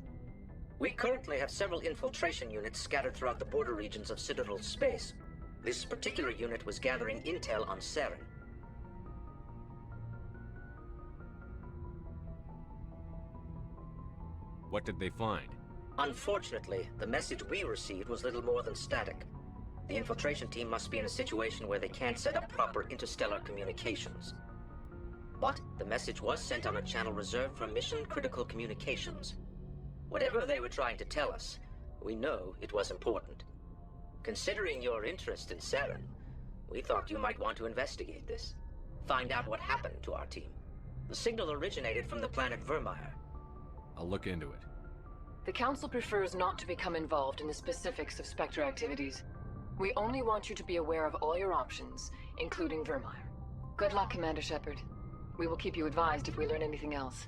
We currently have several infiltration units scattered throughout the border regions of Citadel space. This particular unit was gathering intel on Saren. What did they find? Unfortunately, the message we received was little more than static. The infiltration team must be in a situation where they can't set up proper interstellar communications. But the message was sent on a channel reserved for mission-critical communications. Whatever they were trying to tell us, we know it was important. Considering your interest in Saren, we thought you might want to investigate this. Find out what happened to our team. The signal originated from the planet Vermeer. I'll look into it. The Council prefers not to become involved in the specifics of Spectre activities. We only want you to be aware of all your options, including Vermeer. Good luck, Commander Shepard. We will keep you advised if we learn anything else.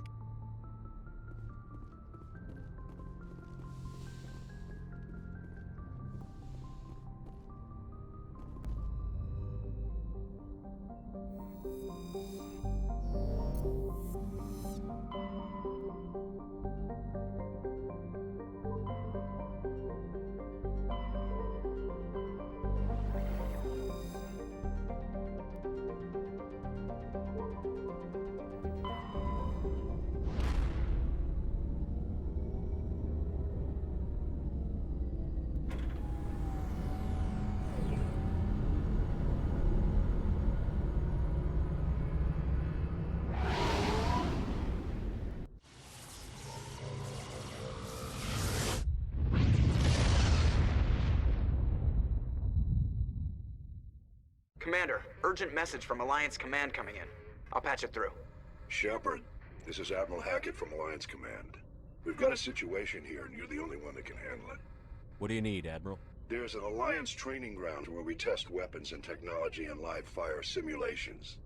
Commander, urgent message from Alliance Command coming in. I'll patch it through. Shepard, this is Admiral Hackett from Alliance Command. We've got a situation here, and you're the only one that can handle it. What do you need, Admiral? There's an Alliance training ground where we test weapons and technology in live fire simulations.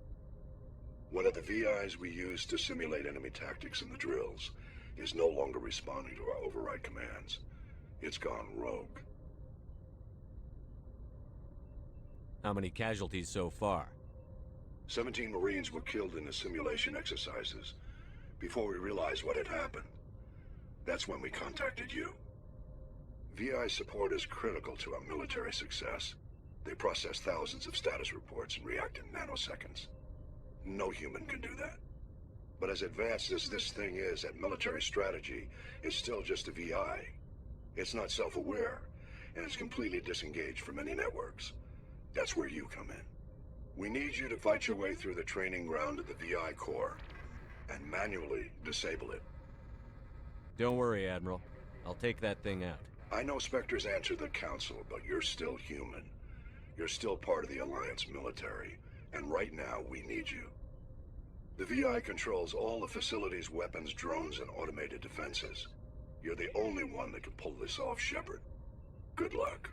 One of the VIs we use to simulate enemy tactics in the drills is no longer responding to our override commands. It's gone rogue. How many casualties so far? 17 Marines were killed in the simulation exercises before we realized what had happened. That's when we contacted you. VI support is critical to our military success. They process thousands of status reports and react in nanoseconds. No human can do that. But as advanced as this thing is at military strategy, it's still just a VI. It's not self-aware, and it's completely disengaged from any networks. That's where you come in. We need you to fight your way through the training ground of the VI core, and manually disable it. Don't worry, Admiral. I'll take that thing out. I know Spectres answer the Council, but you're still human. You're still part of the Alliance military, and right now we need you. The VI controls all the facility's weapons, drones, and automated defenses. You're the only one that can pull this off, Shepard. Good luck.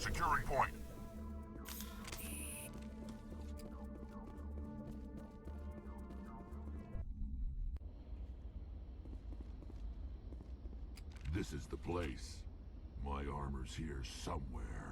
Securing point. This is the place. My armor's here somewhere.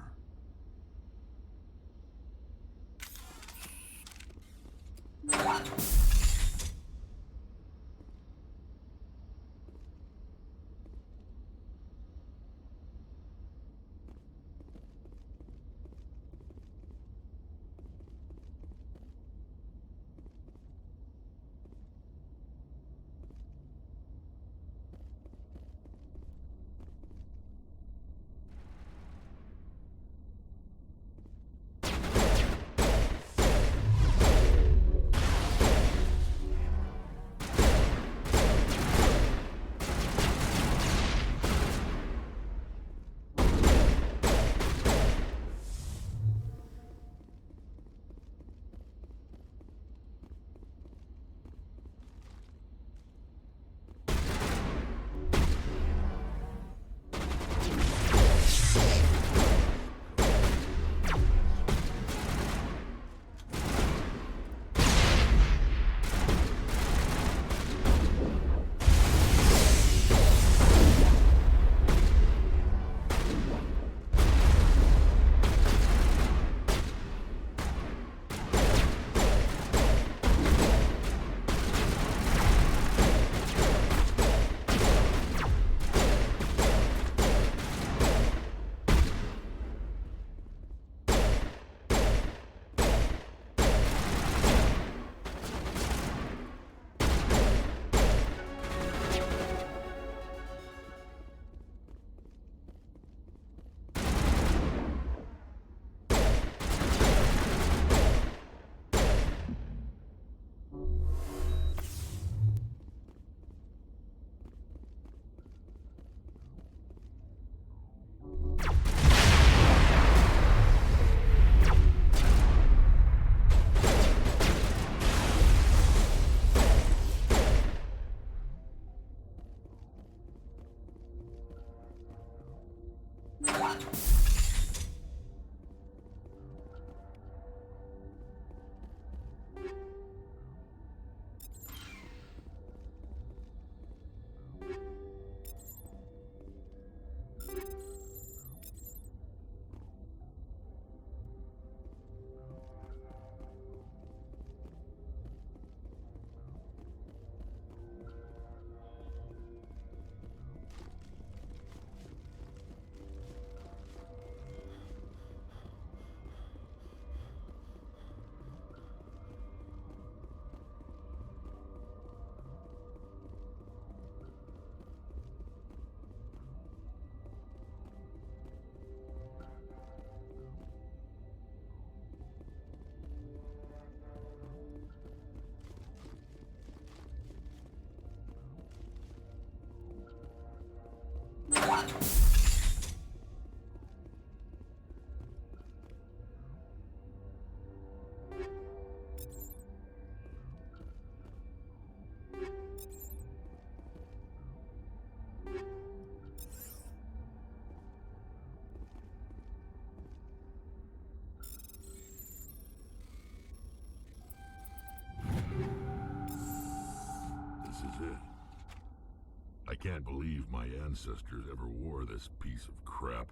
I can't believe my ancestors ever wore this piece of crap.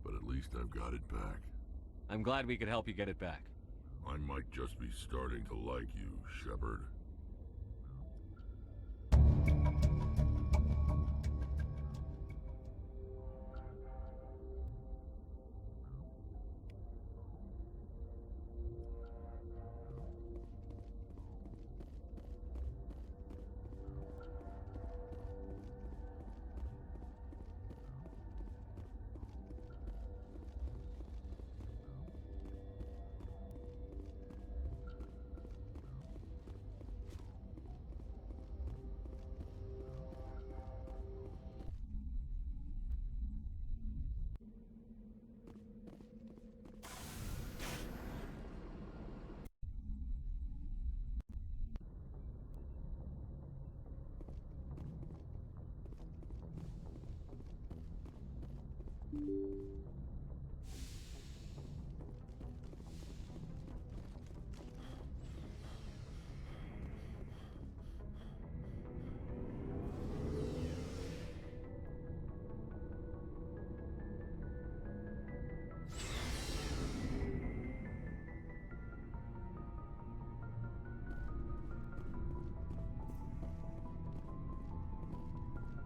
But at least I've got it back. I'm glad we could help you get it back. I might just be starting to like you, Shepard.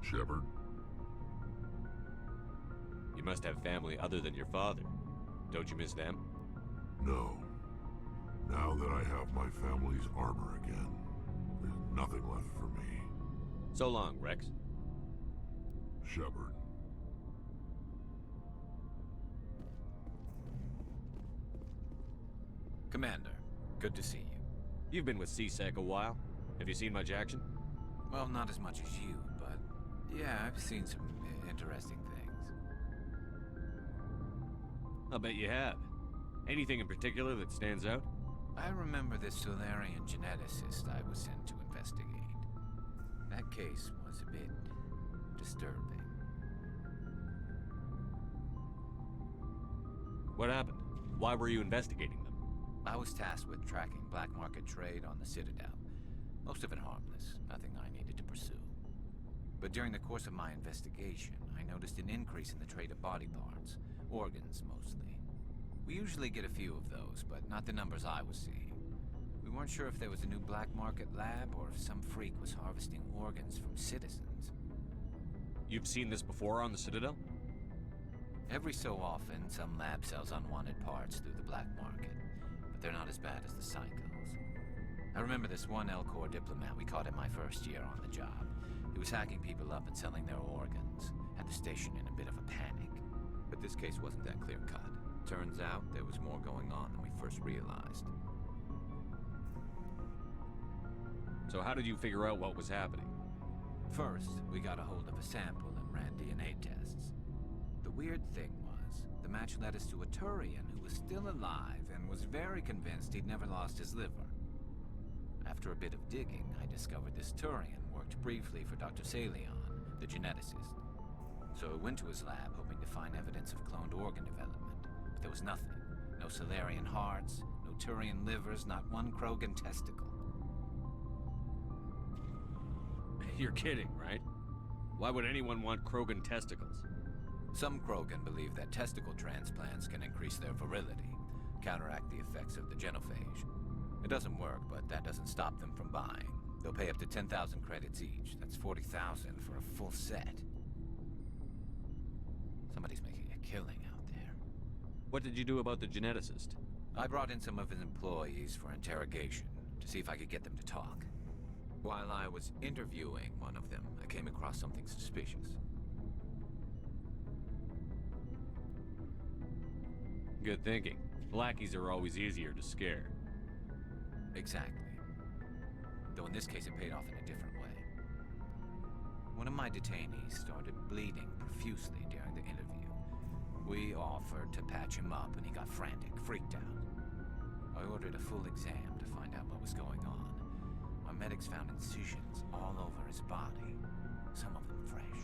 Shepard? You must have family other than your father. Don't you miss them? No. Now that I have my family's armor again, there's nothing left for me. So long, Wrex. Shepard. Commander, good to see you. You've been with C-Sec a while. Have you seen much action? Well, not as much as you, but yeah, I've seen some interesting things. I'll bet you have. Anything in particular that stands out? I remember this Solarian geneticist I was sent to investigate. That case was a bit disturbing. What happened? Why were you investigating them? I was tasked with tracking black market trade on the Citadel. Most of it harmless, nothing I needed to pursue. But during the course of my investigation, I noticed an increase in the trade of body parts, organs mostly. We usually get a few of those, but not the numbers I was seeing. We weren't sure if there was a new black market lab or if some freak was harvesting organs from citizens. You've seen this before on the Citadel? Every so often, some lab sells unwanted parts through the black market, but they're not as bad as the psychos. I remember this one L-Corps diplomat we caught in my first year on the job. He was hacking people up and selling their organs, had the station in a bit of a panic. But this case wasn't that clear-cut. Turns out there was more going on than we first realized. So how did you figure out what was happening? First, we got a hold of a sample and ran DNA tests. The weird thing was, the match led us to a Turian who was still alive and was very convinced he'd never lost his liver. After a bit of digging, I discovered this Turian worked briefly for Dr. Salion, the geneticist. So I went to his lab hoping to find evidence of cloned organ development. But there was nothing. No Solarian hearts, no Turian livers, not one Krogan testicle. You're kidding, right? Why would anyone want Krogan testicles? Some Krogan believe that testicle transplants can increase their virility, counteract the effects of the genophage. It doesn't work, but that doesn't stop them from buying. They'll pay up to 10,000 credits each. That's 40,000 for a full set. Somebody's making a killing out there. What did you do about the geneticist? I brought in some of his employees for interrogation, to see if I could get them to talk. While I was interviewing one of them, I came across something suspicious. Good thinking. Lackeys are always easier to scare. Exactly. Though in this case it paid off in a different way. One of my detainees started bleeding profusely during the interview. We offered to patch him up and he got frantic, freaked out. I ordered a full exam to find out what was going on. Our medics found incisions all over his body, some of them fresh.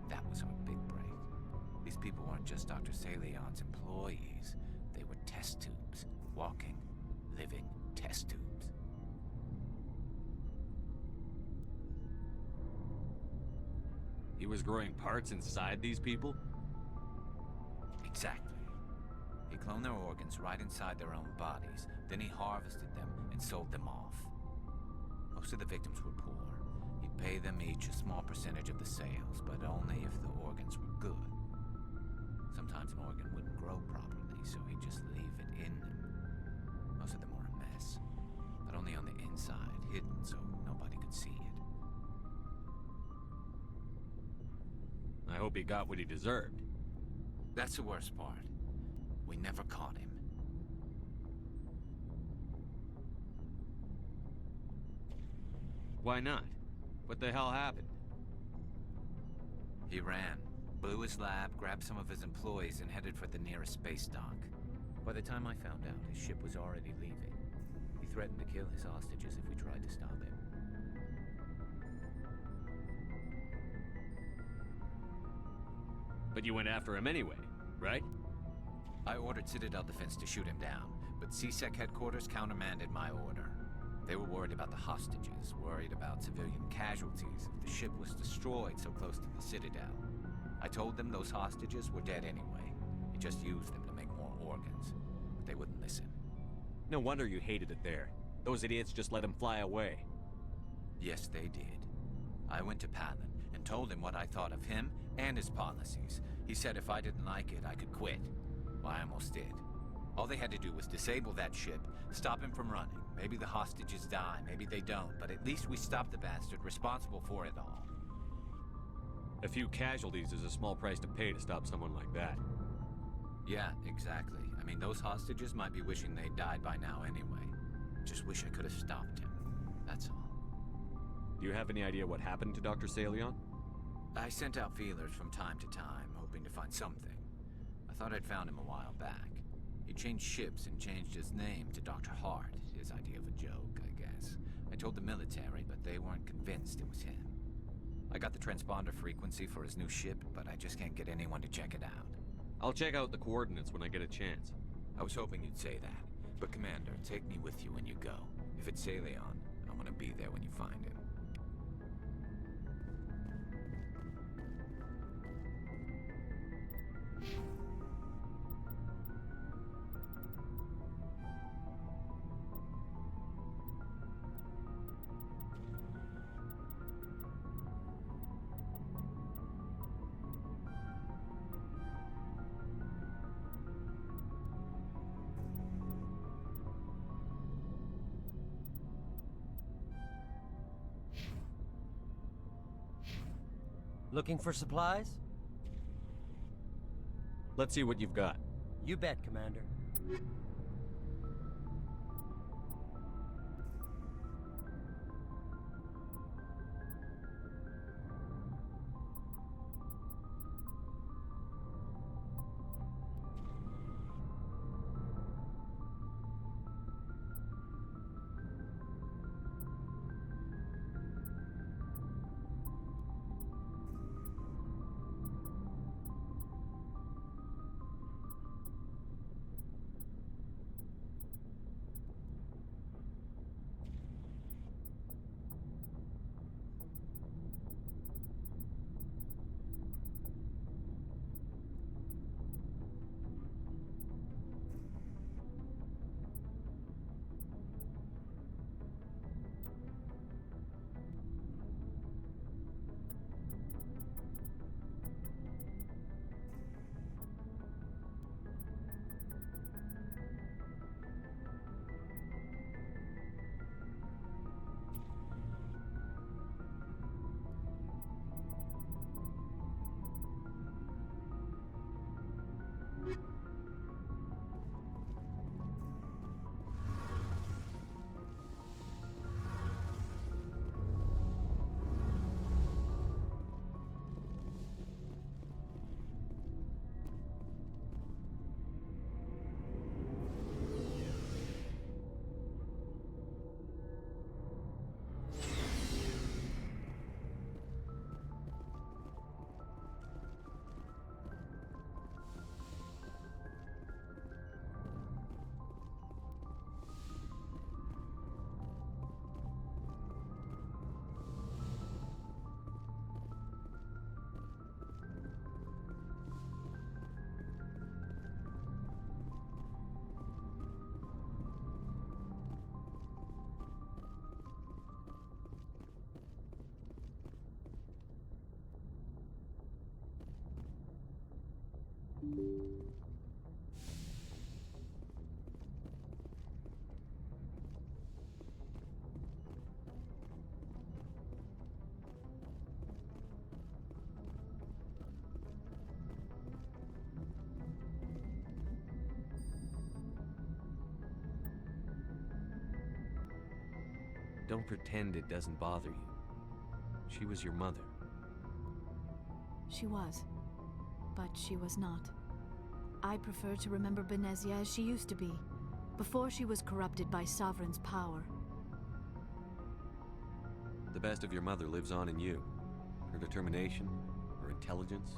That was our big break. These people weren't just Dr. Salion's employees. They were test tubes, walking, living test tubes. He was growing parts inside these people? Exactly. He cloned their organs right inside their own bodies, then he harvested them and sold them off. Most of the victims were poor. He'd pay them each a small percentage of the sales, but only if the organs were good. Sometimes an organ wouldn't grow properly, so he'd just leave it in them. Most of them were a mess, but only on the inside, hidden so nobody could see it. I hope he got what he deserved. That's the worst part. We never caught him. Why not? What the hell happened? He ran, blew his lab, grabbed some of his employees, and headed for the nearest space dock. By the time I found out, his ship was already leaving. He threatened to kill his hostages if we tried to stop him. But you went after him anyway, right? I ordered Citadel Defense to shoot him down, but C-Sec headquarters countermanded my order. They were worried about the hostages, worried about civilian casualties if the ship was destroyed so close to the Citadel. I told them those hostages were dead anyway. He just used them to make more organs, but they wouldn't listen. No wonder you hated it there. Those idiots just let him fly away. Yes, they did. I went to Palin and and told him what I thought of him and his policies. He said if I didn't like it, I could quit. Well, I almost did. All they had to do was disable that ship, stop him from running. Maybe the hostages die, maybe they don't, but at least we stopped the bastard responsible for it all. A few casualties is a small price to pay to stop someone like that. Yeah, exactly. I mean, those hostages might be wishing they'd died by now anyway. Just wish I could have stopped him. That's all. Do you have any idea what happened to Dr. Salion? I sent out feelers from time to time, hoping to find something. I thought I'd found him a while back. He changed ships and changed his name to Dr. Hart, his idea of a joke, I guess. I told the military, but they weren't convinced it was him. I got the transponder frequency for his new ship, but I just can't get anyone to check it out. I'll check out the coordinates when I get a chance. I was hoping you'd say that. But Commander, take me with you when you go. If it's Salion, I want to be there when you find him. Looking for supplies? Let's see what you've got. You bet, Commander. Don't pretend it doesn't bother you. She was your mother. She was. But she was not. I prefer to remember Benezia as she used to be, before she was corrupted by Sovereign's power. The best of your mother lives on in you. Her determination, her intelligence,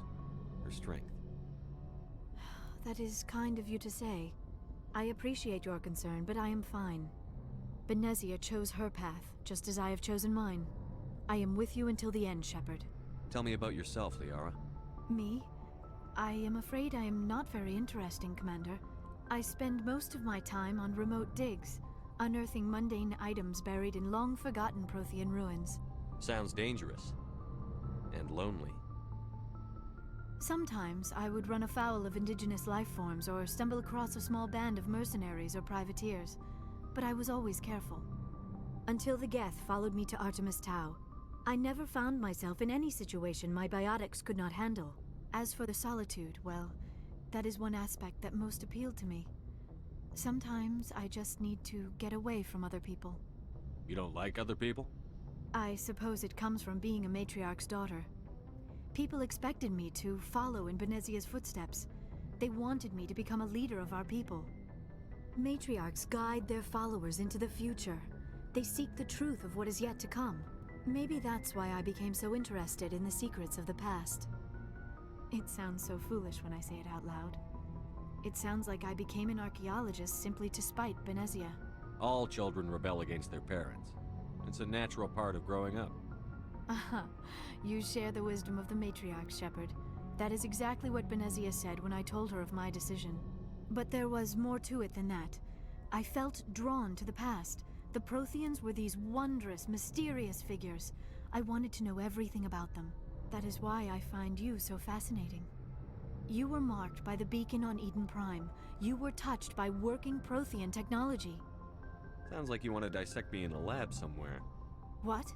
her strength. That is kind of you to say. I appreciate your concern, but I am fine. Benezia chose her path, just as I have chosen mine. I am with you until the end, Shepard. Tell me about yourself, Liara. Me? I am afraid I am not very interesting, Commander. I spend most of my time on remote digs, unearthing mundane items buried in long-forgotten Prothean ruins. Sounds dangerous. And lonely. Sometimes I would run afoul of indigenous life forms or stumble across a small band of mercenaries or privateers, but I was always careful. Until the Geth followed me to Artemis Tau, I never found myself in any situation my biotics could not handle. As for the solitude, well, that is one aspect that most appealed to me. Sometimes I just need to get away from other people. You don't like other people? I suppose it comes from being a matriarch's daughter. People expected me to follow in Benezia's footsteps. They wanted me to become a leader of our people. Matriarchs guide their followers into the future. They seek the truth of what is yet to come. Maybe that's why I became so interested in the secrets of the past. It sounds so foolish when I say it out loud. It sounds like I became an archaeologist simply to spite Benezia. All children rebel against their parents. It's a natural part of growing up. Aha, you share the wisdom of the matriarch, Shepard. That is exactly what Benezia said when I told her of my decision. But there was more to it than that. I felt drawn to the past. The Protheans were these wondrous, mysterious figures. I wanted to know everything about them. That is why I find you so fascinating. You were marked by the beacon on Eden Prime. You were touched by working Prothean technology. Sounds like you want to dissect me in a lab somewhere. What?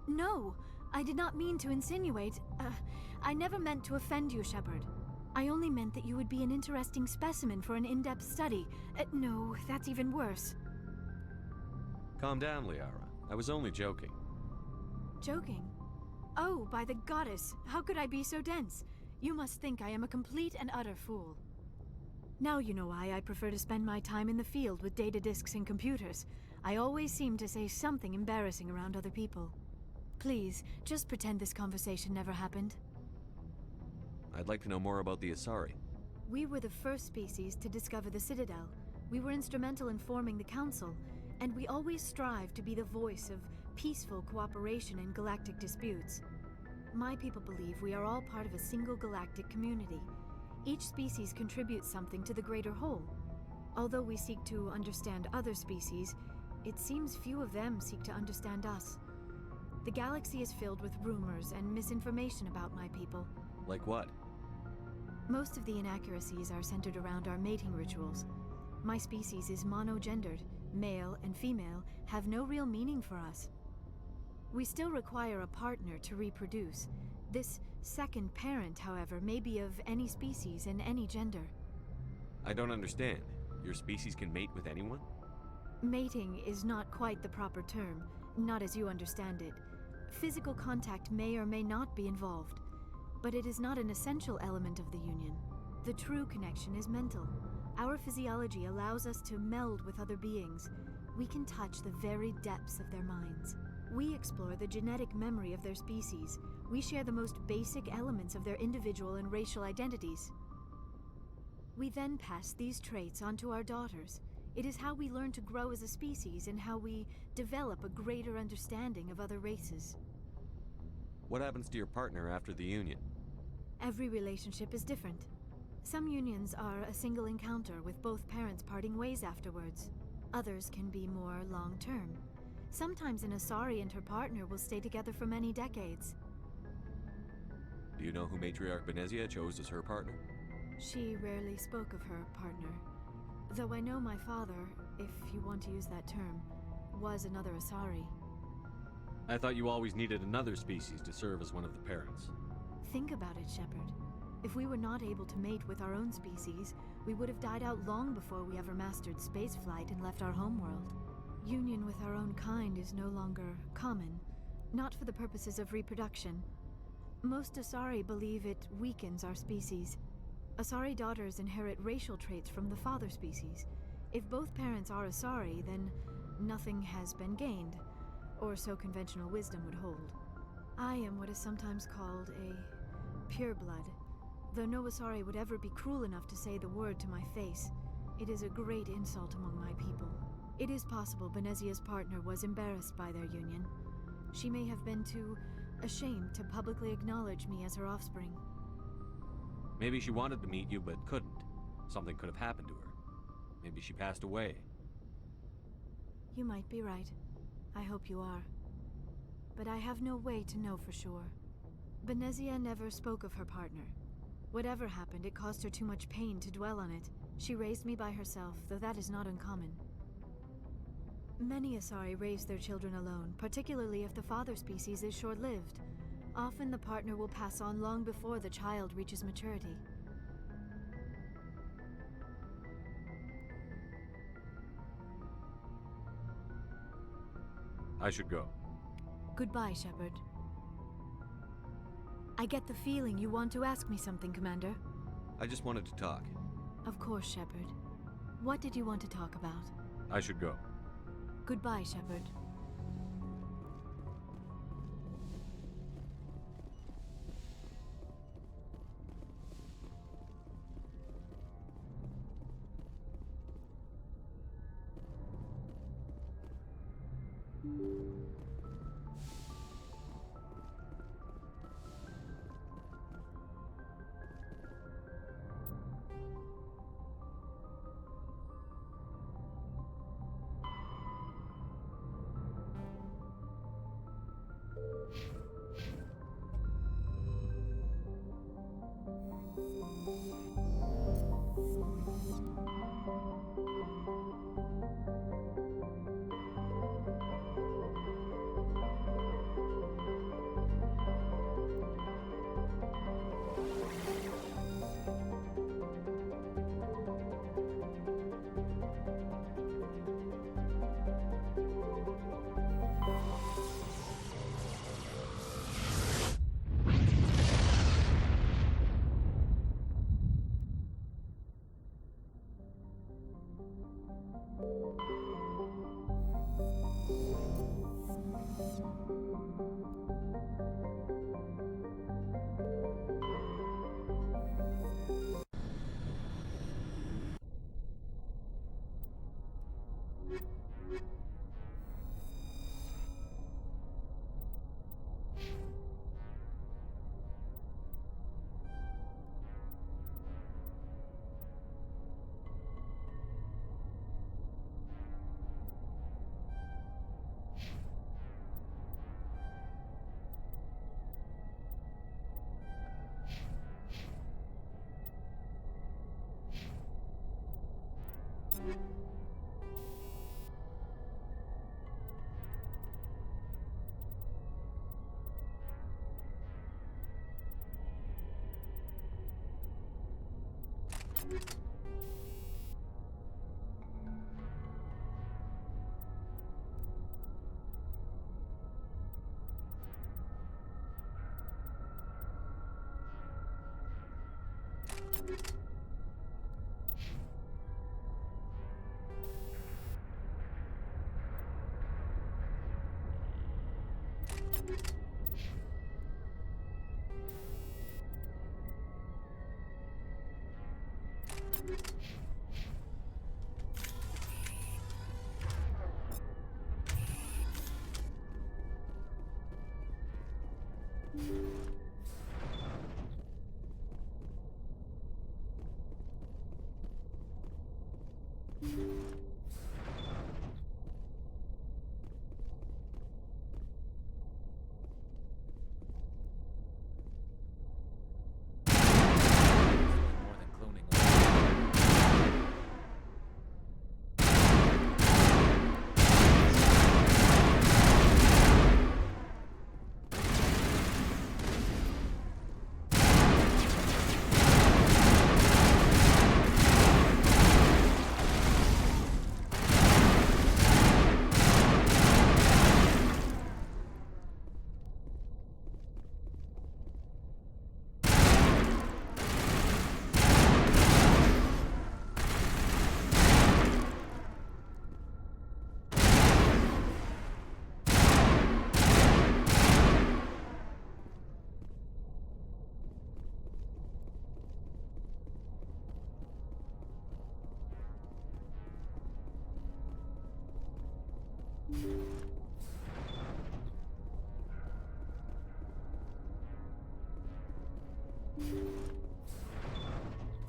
No, I did not mean to insinuate. I never meant to offend you, Shepard. I only meant that you would be an interesting specimen for an in-depth study. No, that's even worse. Calm down, Liara. I was only joking. Joking? Oh, by the goddess, how could I be so dense? You must think I am a complete and utter fool. Now you know why I prefer to spend my time in the field with data disks and computers. I always seem to say something embarrassing around other people. Please, just pretend this conversation never happened. I'd like to know more about the Asari. We were the first species to discover the Citadel. We were instrumental in forming the Council, and we always strive to be the voice of peaceful cooperation in galactic disputes. My people believe we are all part of a single galactic community. Each species contributes something to the greater whole. Although we seek to understand other species, it seems few of them seek to understand us. The galaxy is filled with rumors and misinformation about my people. Like what? Most of the inaccuracies are centered around our mating rituals. My species is monogendered. Male and female have no real meaning for us. We still require a partner to reproduce. This second parent, however, may be of any species and any gender. I don't understand. Your species can mate with anyone? Mating is not quite the proper term, not as you understand it. Physical contact may or may not be involved, but it is not an essential element of the union. The true connection is mental. Our physiology allows us to meld with other beings. We can touch the very depths of their minds. We explore the genetic memory of their species. We share the most basic elements of their individual and racial identities. We then pass these traits on to our daughters. It is how we learn to grow as a species and how we develop a greater understanding of other races. What happens to your partner after the union? Every relationship is different. Some unions are a single encounter with both parents parting ways afterwards. Others can be more long-term. Sometimes an Asari and her partner will stay together for many decades. Do you know who Matriarch Benezia chose as her partner? She rarely spoke of her partner. Though I know my father, if you want to use that term, was another Asari. I thought you always needed another species to serve as one of the parents. Think about it, Shepard. If we were not able to mate with our own species, we would have died out long before we ever mastered spaceflight and left our homeworld. Union with our own kind is no longer common, not for the purposes of reproduction. Most Asari believe it weakens our species. Asari daughters inherit racial traits from the father species. If both parents are Asari, then nothing has been gained, or so conventional wisdom would hold. I am what is sometimes called a pureblood. Though no Asari would ever be cruel enough to say the word to my face, it is a great insult among my people. It is possible Benezia's partner was embarrassed by their union. She may have been too ashamed to publicly acknowledge me as her offspring. Maybe she wanted to meet you, but couldn't. Something could have happened to her. Maybe she passed away. You might be right. I hope you are. But I have no way to know for sure. Benezia never spoke of her partner. Whatever happened, it caused her too much pain to dwell on it. She raised me by herself, though that is not uncommon. Many Asari raise their children alone, particularly if the father species is short-lived. Often the partner will pass on long before the child reaches maturity. I should go. Goodbye, Shepard. I get the feeling you want to ask me something, Commander. I just wanted to talk. Of course, Shepard. What did you want to talk about? I should go. Goodbye, Shepard.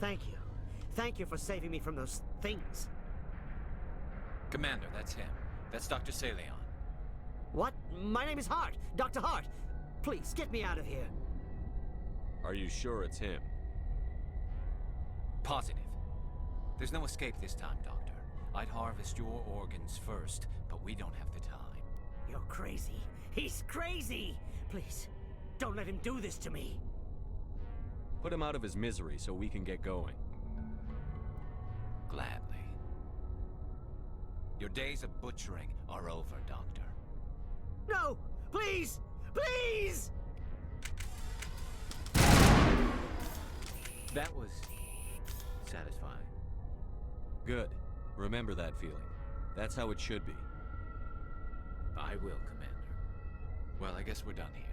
Thank you. Thank you for saving me from those things. Commander, that's him. That's Dr. Saleon. What? My name is Hart. Dr. Hart. Please, get me out of here. Are you sure it's him? Positive. There's no escape this time, Doctor. I'd harvest your organs first, but we don't have the time. You're crazy. He's crazy! Please, don't let him do this to me. Put him out of his misery so we can get going. Gladly. Your days of butchering are over, Doctor. No! Please! Please! That was satisfying. Good. Remember that feeling. That's how it should be. I will, Commander. Well, I guess we're done here.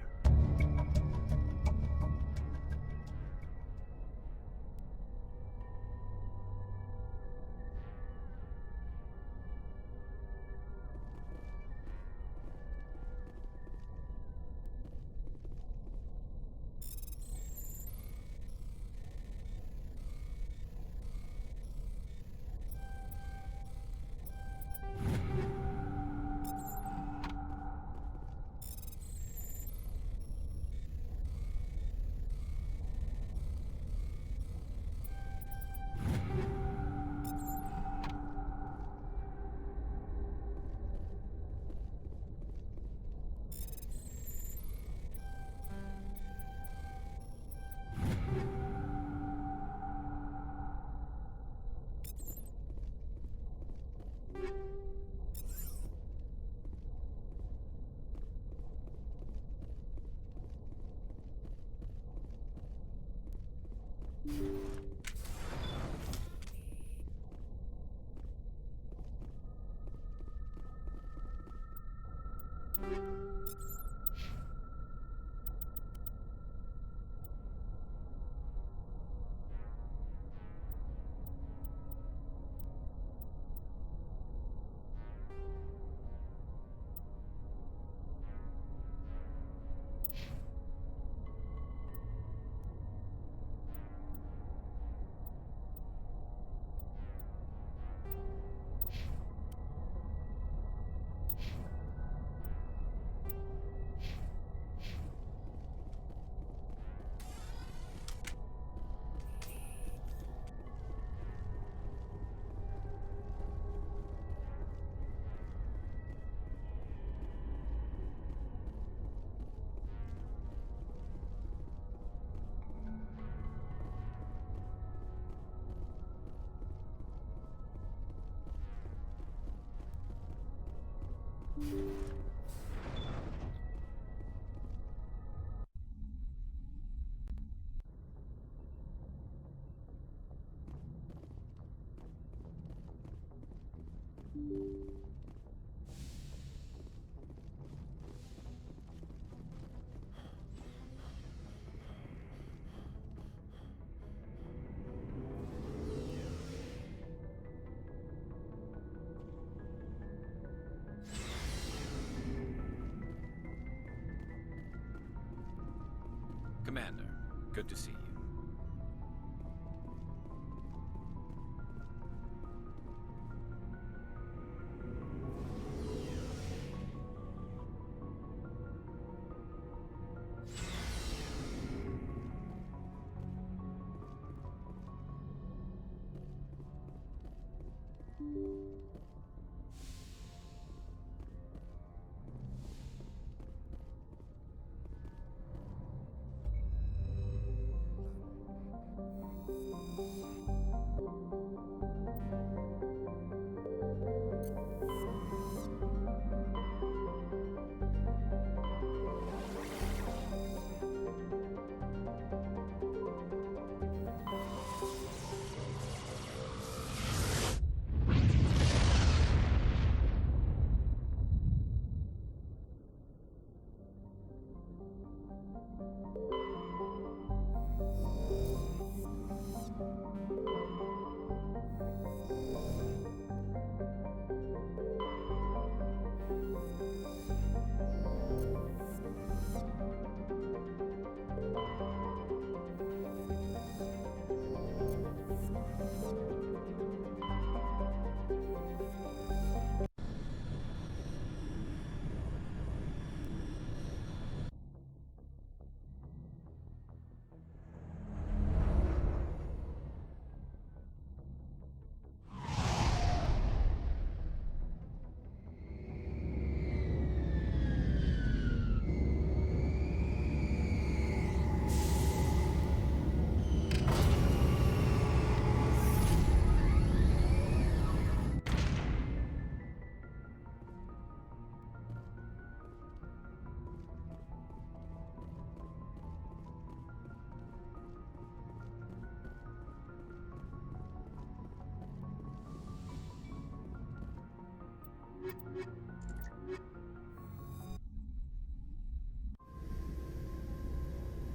Commander, good to see you.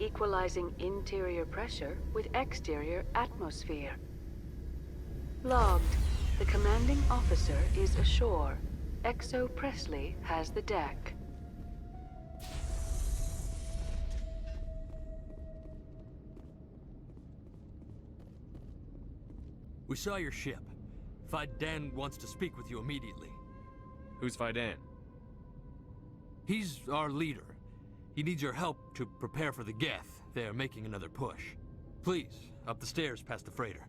equalizing interior pressure with exterior atmosphere. Logged. The commanding officer is ashore. Exo Presley has the deck. We saw your ship. Fidan wants to speak with you immediately. Who's Fidan? He's our leader. He needs your help to prepare for the Geth. They're making another push. Please, up the stairs past the freighter.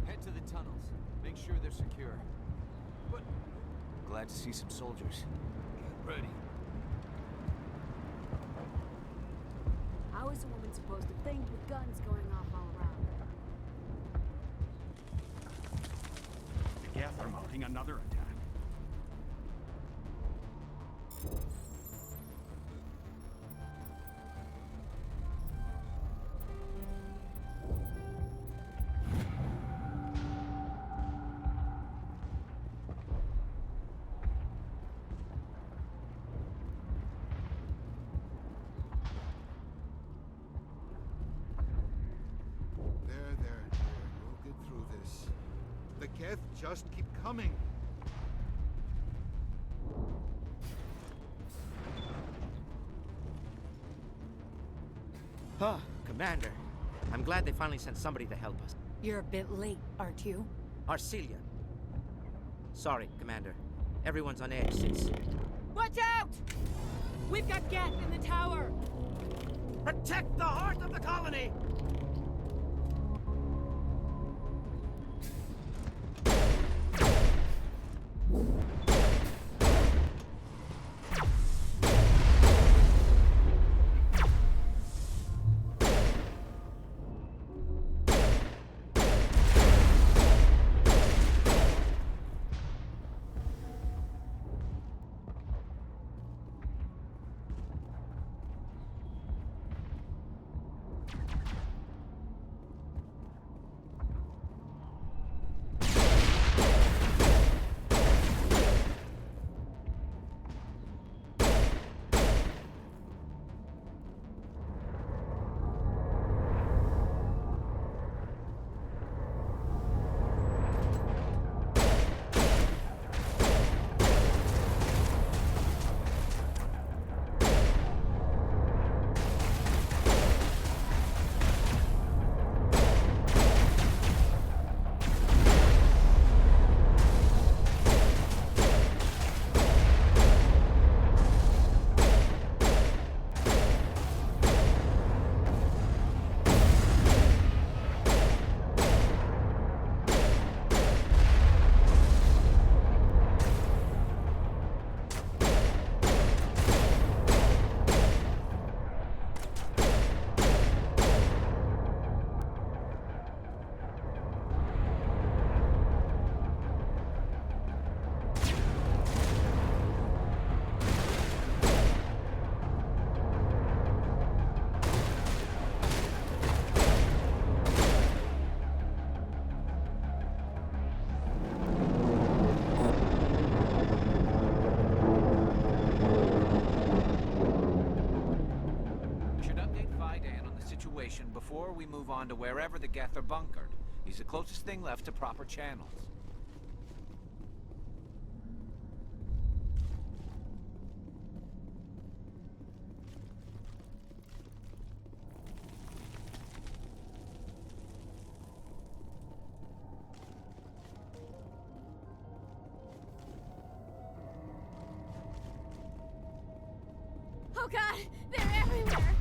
Head to the tunnels. Make sure they're secure. But glad to see some soldiers. Get ready. How is a woman supposed to think with guns going off all around? The Geth are mounting another attack. Just keep coming. Huh, Commander. I'm glad they finally sent somebody to help us. You're a bit late, aren't you? Arcelia. Sorry, Commander. Everyone's on edge since... Watch out! We've got Geth in the tower! Protect the heart of the colony! information before we move on to wherever the Geth are bunkered. He's the closest thing left to proper channels. Oh god, they're everywhere!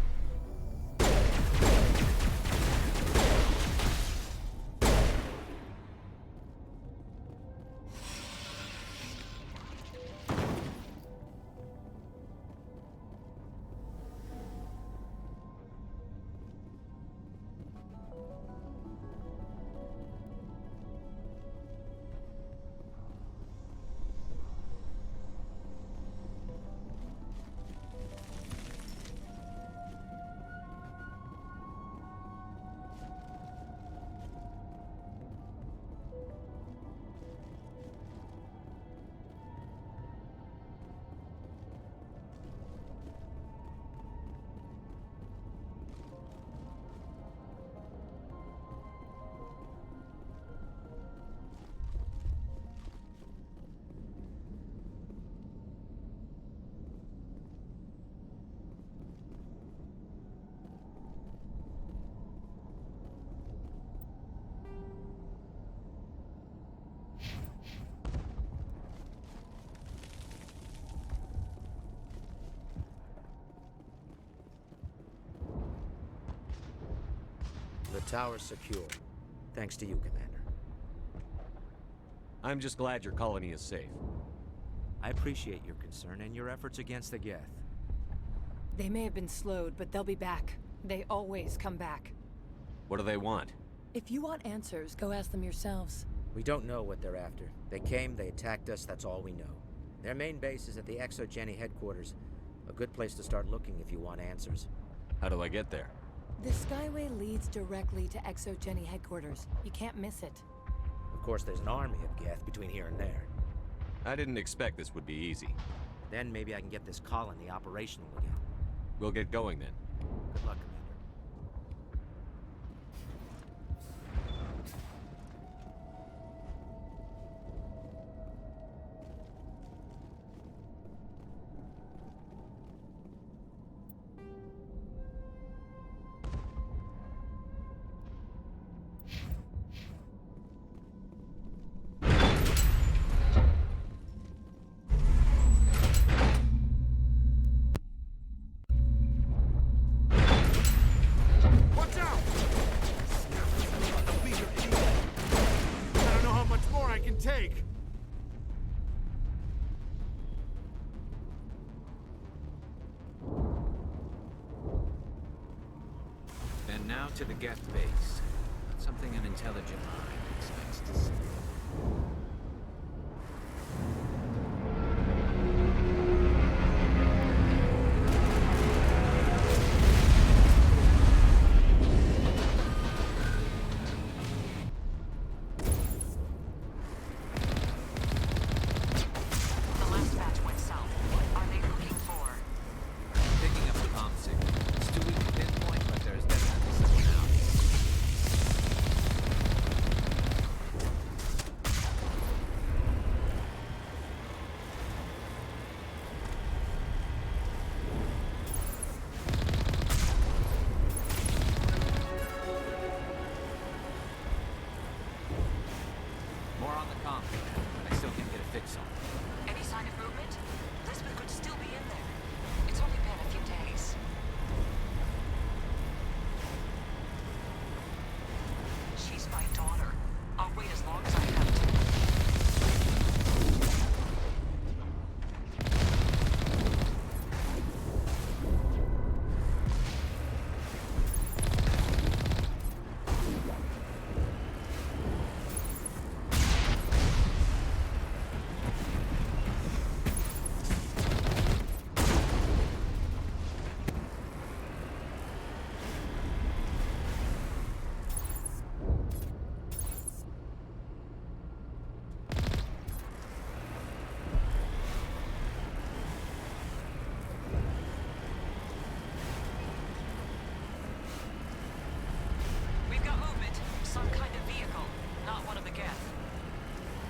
The tower's secure. Thanks to you, Commander. I'm just glad your colony is safe. I appreciate your concern and your efforts against the Geth. They may have been slowed, but they'll be back. They always come back. What do they want? If you want answers, go ask them yourselves. We don't know what they're after. They came, they attacked us, that's all we know. Their main base is at the ExoGeni headquarters. A good place to start looking if you want answers. How do I get there? The Skyway leads directly to ExoGeni headquarters. You can't miss it. Of course, there's an army of Geth between here and there. I didn't expect this would be easy. Then maybe I can get this colony operational again. We'll get going then. Good luck, Commander. Take. And now to the Geth base. Something an intelligent mind expects to see.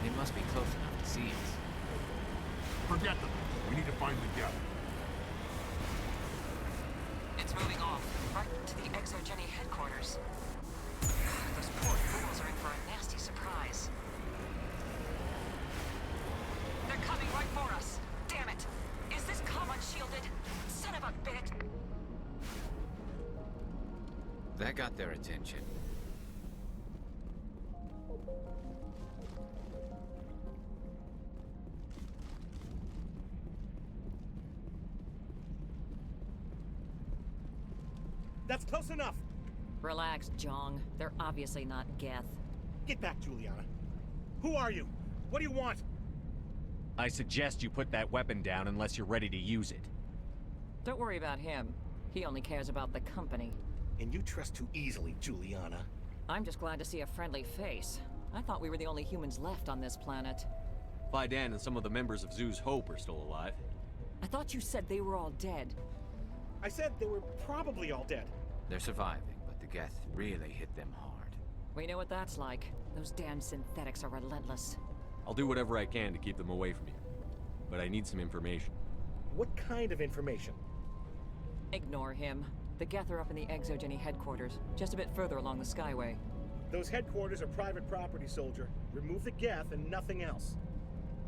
They must be close enough to see us. Forget them. We need to find the gap. It's moving off, right to the Exogeny headquarters. Those poor fools are in for a nasty surprise. They're coming right for us! Damn it! Is this comm unshielded? Son of a bitch! That got their attention. That's close enough! Relax, Jong. They're obviously not Geth. Get back, Juliana. Who are you? What do you want? I suggest you put that weapon down unless you're ready to use it. Don't worry about him. He only cares about the company. And you trust too easily, Juliana. I'm just glad to see a friendly face. I thought we were the only humans left on this planet. Fidan and some of the members of Zoo's Hope are still alive. I thought you said they were all dead. I said they were probably all dead. They're surviving, but the Geth really hit them hard. We know what that's like. Those damn synthetics are relentless. I'll do whatever I can to keep them away from you. But I need some information. What kind of information? Ignore him. The Geth are up in the Exogeny headquarters, just a bit further along the Skyway. Those headquarters are private property, soldier. Remove the Geth and nothing else.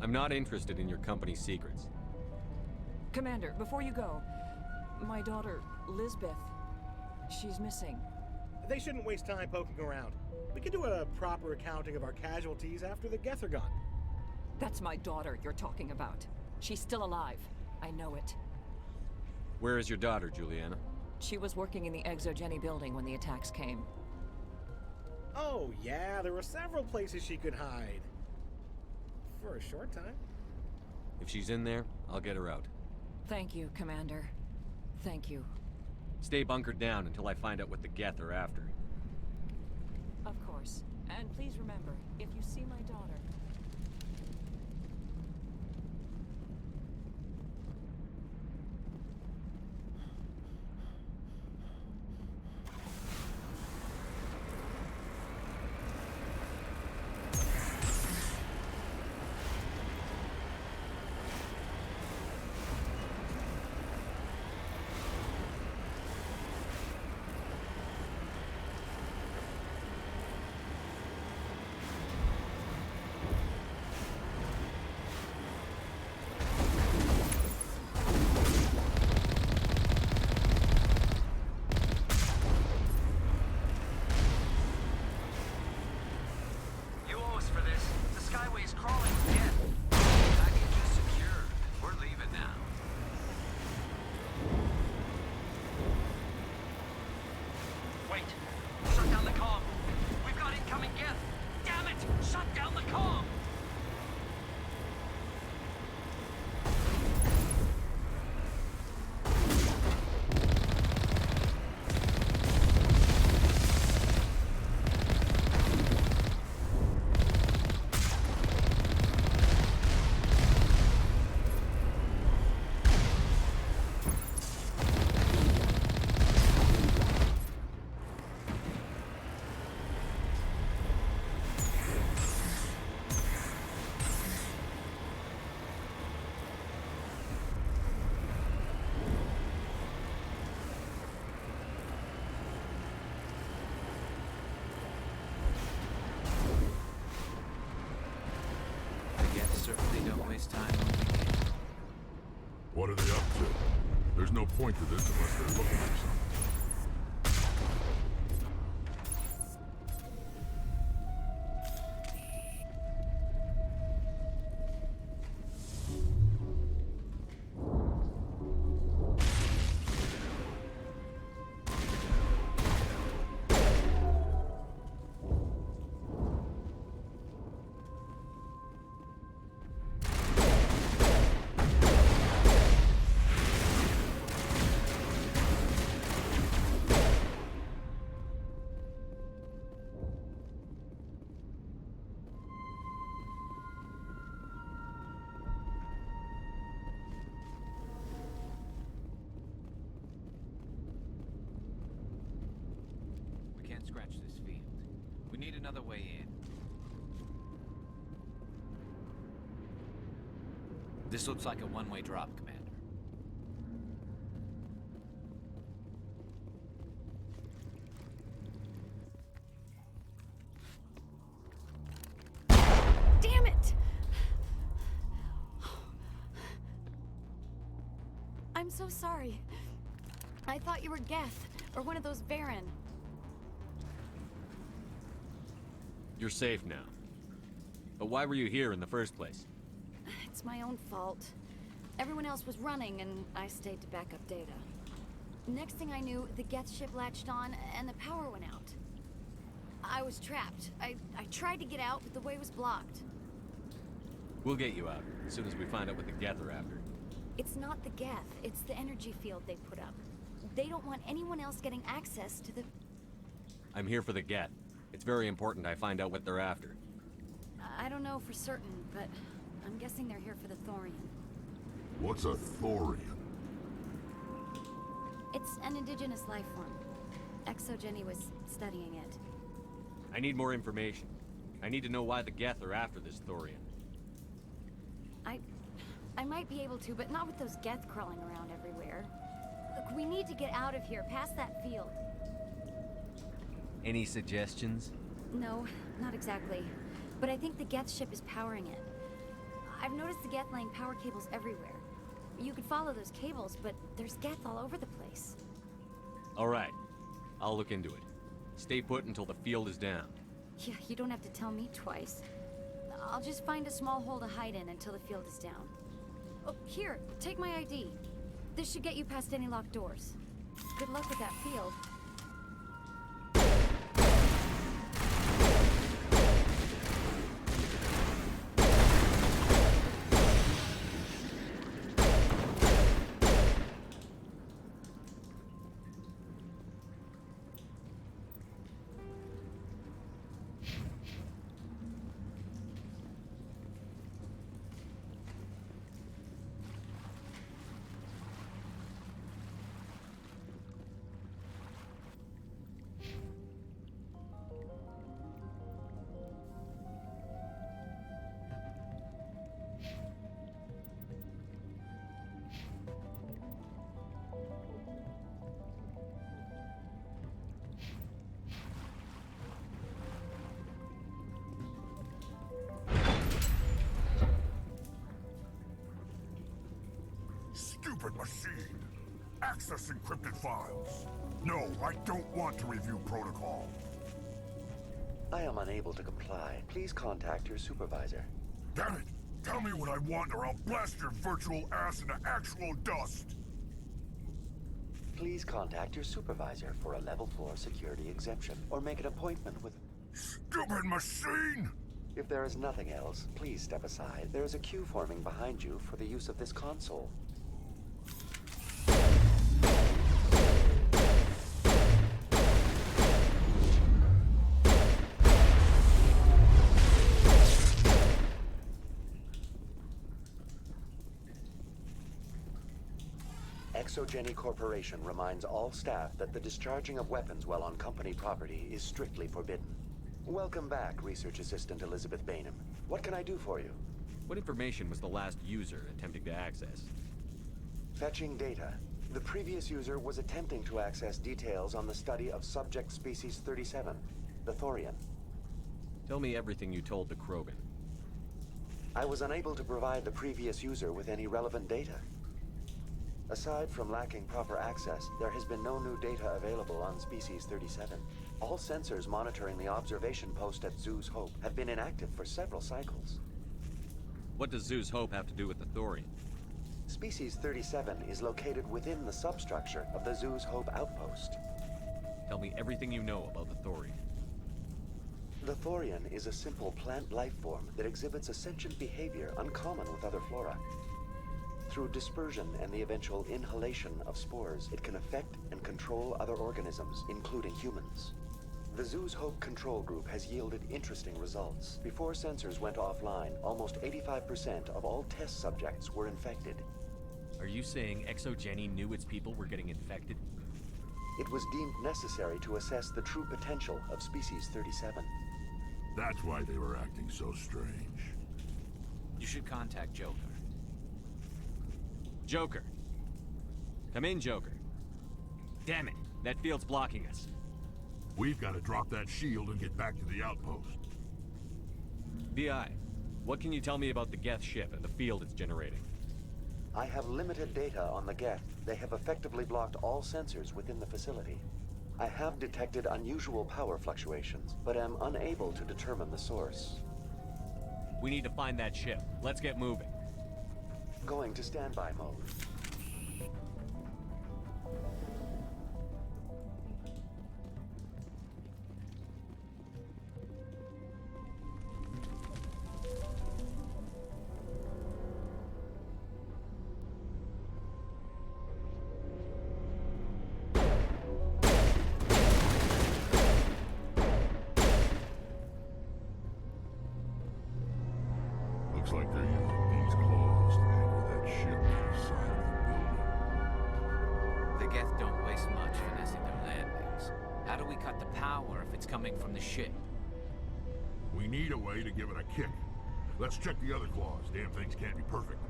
I'm not interested in your company's secrets. Commander, before you go, my daughter, Lisbeth, she's missing. They shouldn't waste time poking around. We can do a proper accounting of our casualties after the Geth are gone. That's my daughter you're talking about. She's still alive. I know it. Where is your daughter, Juliana? She was working in the Exogeny building when the attacks came. Oh, yeah, there were several places she could hide. For a short time. If she's in there, I'll get her out. Thank you, Commander. Thank you. Stay bunkered down until I find out what the Geth are after. Of course. And please remember, if you see my daughter... What are they up to? There's no point to this unless they're looking for something. Scratch this field. We need another way in. This looks like a one-way drop, Commander. Damn it! I'm so sorry. I thought you were Geth, or one of those Baron. You're safe now. But why were you here in the first place? It's my own fault. Everyone else was running, and I stayed to back up data. Next thing I knew, the Geth ship latched on, and the power went out. I was trapped. I tried to get out, but the way was blocked. We'll get you out, as soon as we find out what the Geth are after. It's not the Geth, it's the energy field they put up. They don't want anyone else getting access to the... I'm here for the Geth. It's very important I find out what they're after. I don't know for certain, but I'm guessing they're here for the Thorian. What's a Thorian? It's an indigenous life form. Exogeny was studying it. I need more information. I need to know why the Geth are after this Thorian. I might be able to, but not with those Geth crawling around everywhere. Look, we need to get out of here, past that field. Any suggestions? No, not exactly. But I think the Geth ship is powering it. I've noticed the Geth laying power cables everywhere. You could follow those cables, but there's Geth all over the place. All right. I'll look into it. Stay put until the field is down. Yeah, you don't have to tell me twice. I'll just find a small hole to hide in until the field is down. Oh, here, take my ID. This should get you past any locked doors. Good luck with that field. Stupid machine! Access encrypted files. No, I don't want to review protocol. I am unable to comply. Please contact your supervisor. Damn it! Tell me what I want or I'll blast your virtual ass into actual dust! Please contact your supervisor for a level 4 security exemption, or make an appointment with... Stupid machine! If there is nothing else, please step aside. There is a queue forming behind you for the use of this console. Exogeny Corporation reminds all staff that the discharging of weapons while on company property is strictly forbidden. Welcome back, Research Assistant Elizabeth Bainham. What can I do for you? What information was the last user attempting to access? Fetching data. The previous user was attempting to access details on the study of subject species 37, the Thorian. Tell me everything you told the Krogan. I was unable to provide the previous user with any relevant data. Aside from lacking proper access, there has been no new data available on Species 37. All sensors monitoring the observation post at Zoo's Hope have been inactive for several cycles. What does Zoo's Hope have to do with the Thorian? Species 37 is located within the substructure of the Zoo's Hope outpost. Tell me everything you know about the Thorian. The Thorian is a simple plant life form that exhibits a sentient behavior uncommon with other flora. Through dispersion and the eventual inhalation of spores, it can affect and control other organisms, including humans. The Zoo's Hope control group has yielded interesting results. Before sensors went offline, almost 85% of all test subjects were infected. Are you saying Exogeny knew its people were getting infected? It was deemed necessary to assess the true potential of Species 37. That's why they were acting so strange. You should contact Joker. Joker. Come in, Joker. Damn it, that field's blocking us. We've got to drop that shield and get back to the outpost. VI, what can you tell me about the Geth ship and the field it's generating? I have limited data on the Geth. They have effectively blocked all sensors within the facility. I have detected unusual power fluctuations, but am unable to determine the source. We need to find that ship. Let's get moving. Going to standby mode. Looks like they're using these claws to anchor that ship to the side of the building. The Geth don't waste much finessing their landings. How do we cut the power if it's coming from the ship? We need a way to give it a kick. Let's check the other claws. Damn things can't be perfect.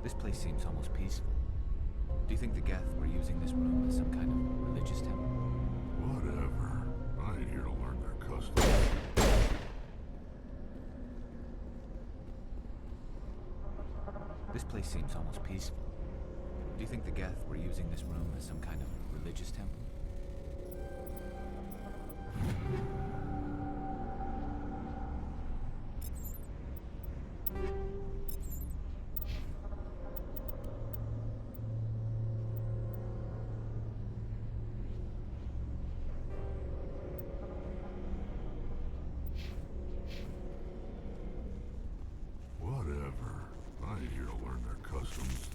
This place seems almost peaceful. Do you think the Geth were using this room as some kind of religious temple? Whatever. I ain't here to learn their customs. This place seems almost peaceful. Do you think the Geth were using this room as some kind of religious temple? Whatever. I ain't here to learn their customs.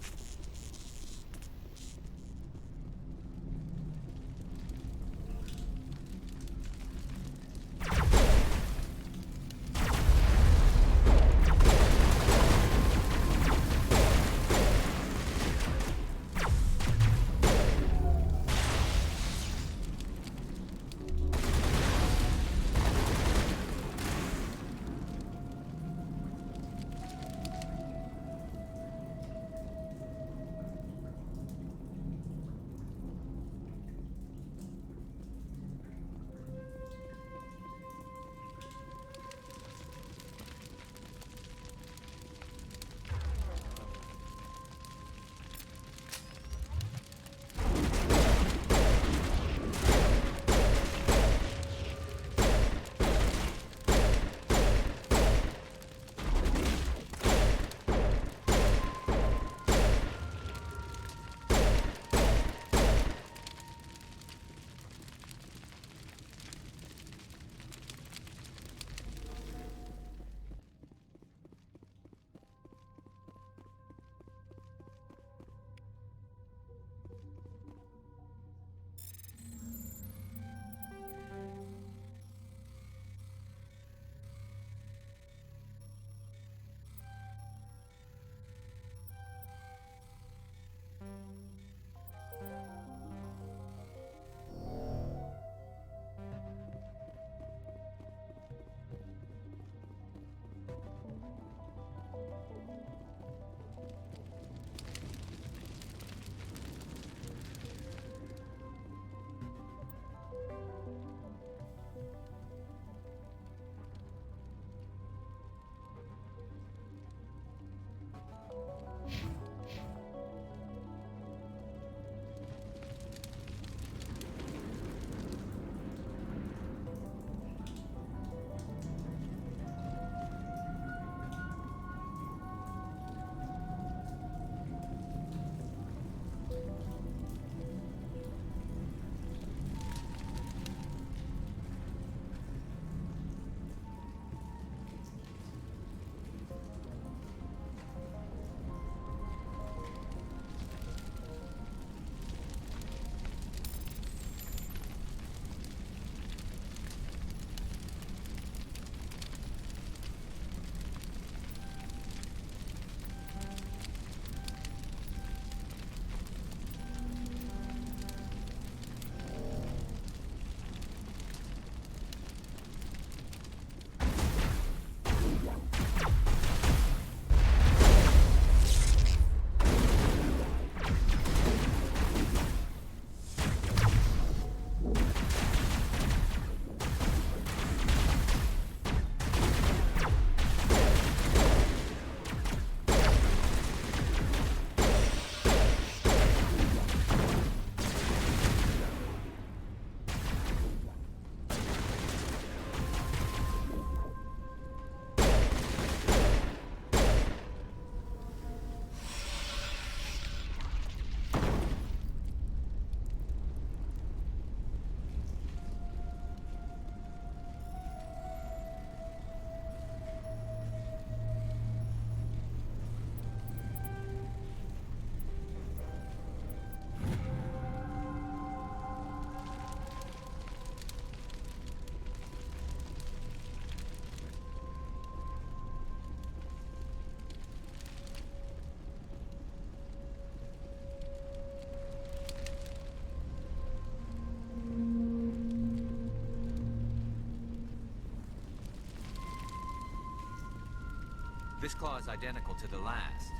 This claw is identical to the last.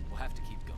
We'll have to keep going.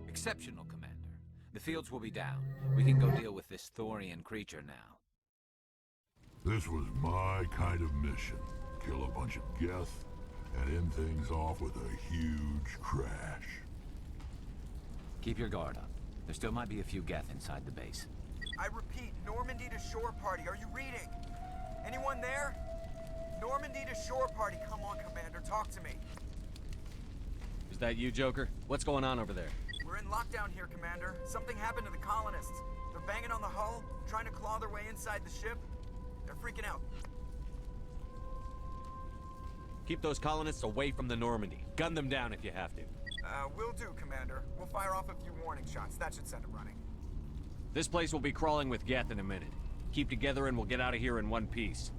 Exceptional, Commander. The fields will be down. We can go deal with this Thorian creature now. This was my kind of mission. Kill a bunch of Geth and end things off with a huge crash. Keep your guard up. There still might be a few Geth inside the base. I repeat, Normandy to shore party. Are you reading? Anyone there? Normandy to shore party. Come on, Commander. Talk to me. Is that you, Joker? What's going on over there? We're in lockdown here, Commander. Something happened to the colonists. They're banging on the hull, trying to claw their way inside the ship. They're freaking out. Keep those colonists away from the Normandy. Gun them down if you have to. Will do, Commander. We'll fire off a few warning shots. That should send them running. This place will be crawling with Geth in a minute. Keep together and we'll get out of here in one piece.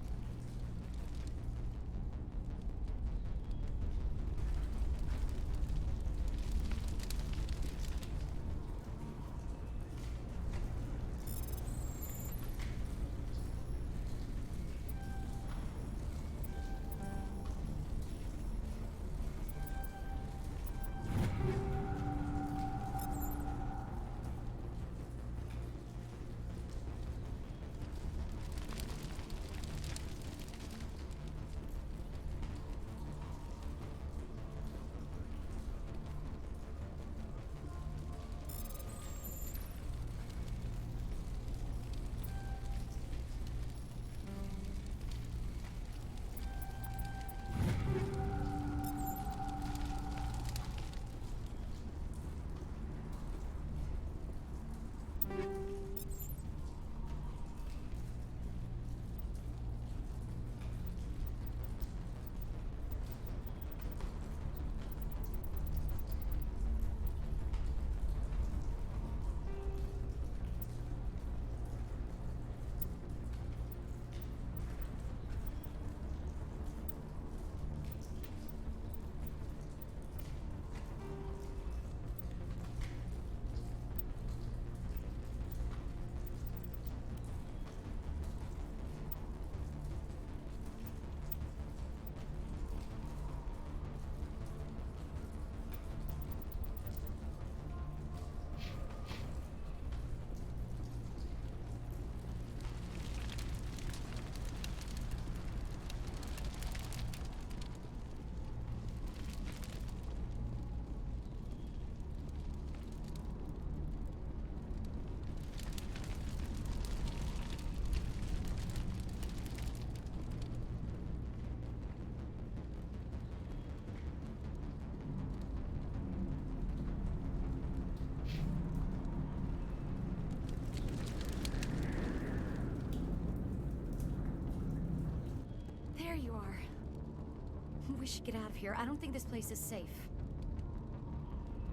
we should get out of here. I don't think this place is safe.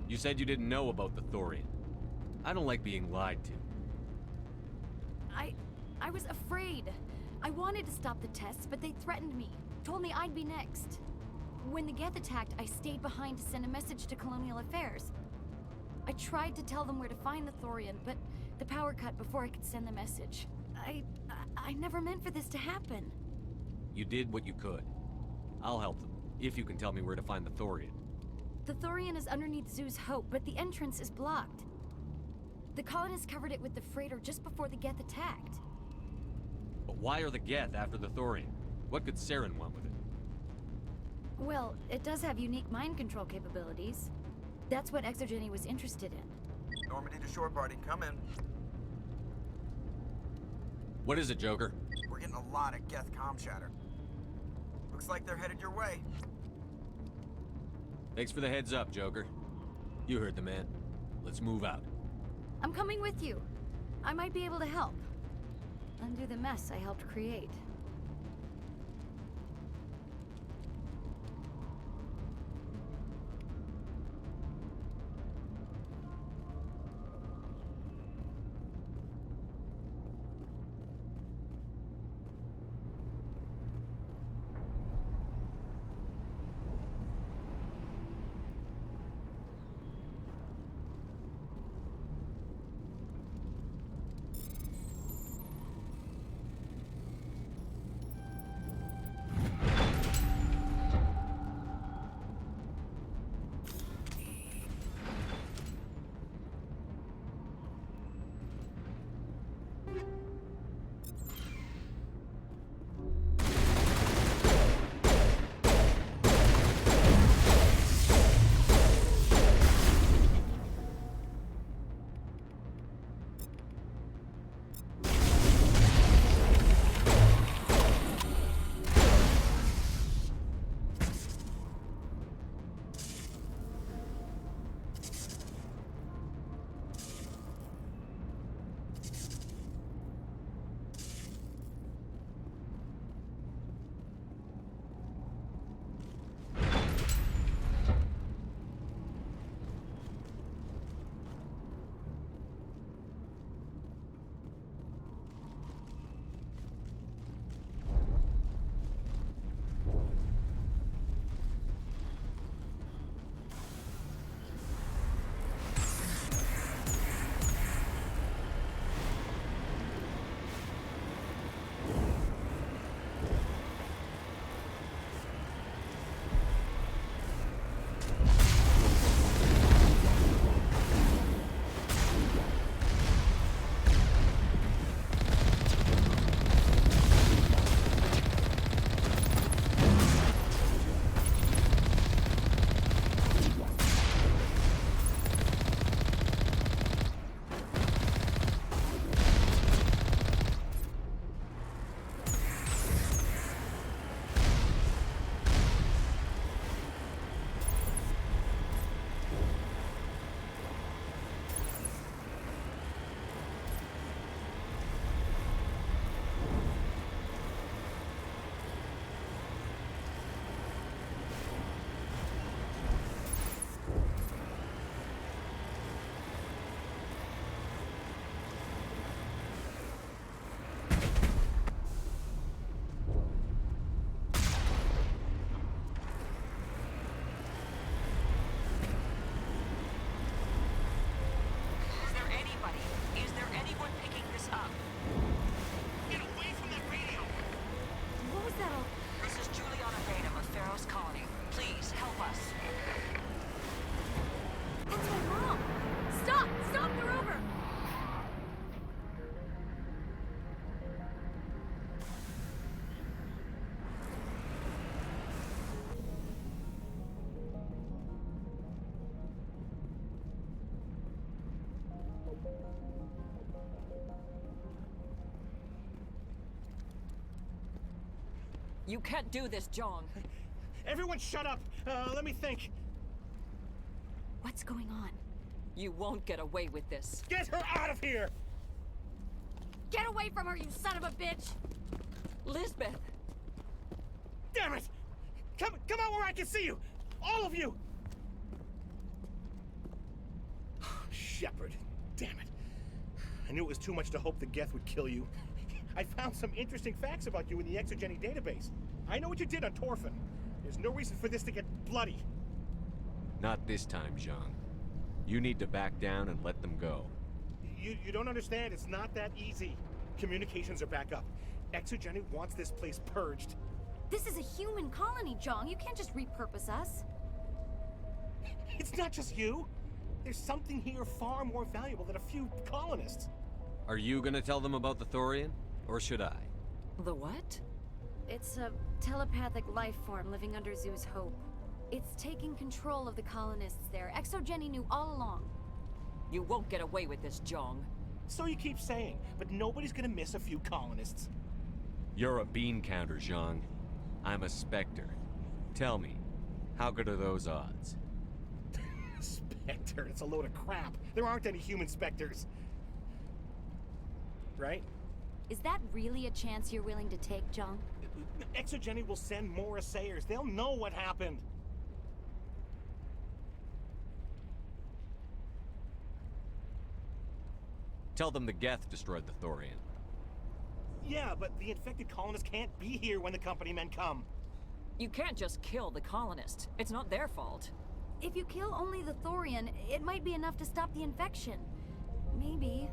You said you didn't know about the Thorian. I don't like being lied to. I was afraid. I wanted to stop the tests, but they threatened me. Told me I'd be next. When the Geth attacked, I stayed behind to send a message to Colonial Affairs. I tried to tell them where to find the Thorian, but the power cut before I could send the message. I never meant for this to happen. You did what you could. I'll help them, if you can tell me where to find the Thorian. The Thorian is underneath Zoo's Hope, but the entrance is blocked. The colonists covered it with the freighter just before the Geth attacked. But why are the Geth after the Thorian? What could Saren want with it? Well, it does have unique mind control capabilities. That's what Exogeny was interested in. Normandy to shore party, come in. What is it, Joker? We're getting a lot of Geth comm chatter. Looks like they're headed your way. Thanks for the heads up, Joker. You heard the man. Let's move out. I'm coming with you. I might be able to help. Undo the mess I helped create. You can't do this, John. Everyone shut up! Let me think. What's going on? You won't get away with this. Get her out of here! Get away from her, you son of a bitch! Lisbeth! Damn it! Come out where I can see you! All of you! Shepard, damn it. I knew it was too much to hope the Geth would kill you. I found some interesting facts about you in the Exogeny database. I know what you did on Torfin. There's no reason for this to get bloody. Not this time, Zhang. You need to back down and let them go. You don't understand. It's not that easy. Communications are back up. Exogeny wants this place purged. This is a human colony, Zhang. You can't just repurpose us. It's not just you. There's something here far more valuable than a few colonists. Are you gonna tell them about the Thorian? Or should I? The what? It's a telepathic life form living under Zoo's hope. It's taking control of the colonists there. Exogeny knew all along. You won't get away with this, Zhang. So you keep saying, but nobody's gonna miss a few colonists. You're a bean counter, Zhang. I'm a Spectre. Tell me, how good are those odds? Spectre? It's a load of crap. There aren't any human Spectres. Right? Is that really a chance you're willing to take, Zhang? Exogeny will send more assayers. They'll know what happened. Tell them the Geth destroyed the Thorian. Yeah, but the infected colonists can't be here when the company men come. You can't just kill the colonists. It's not their fault. If you kill only the Thorian, it might be enough to stop the infection. Maybe.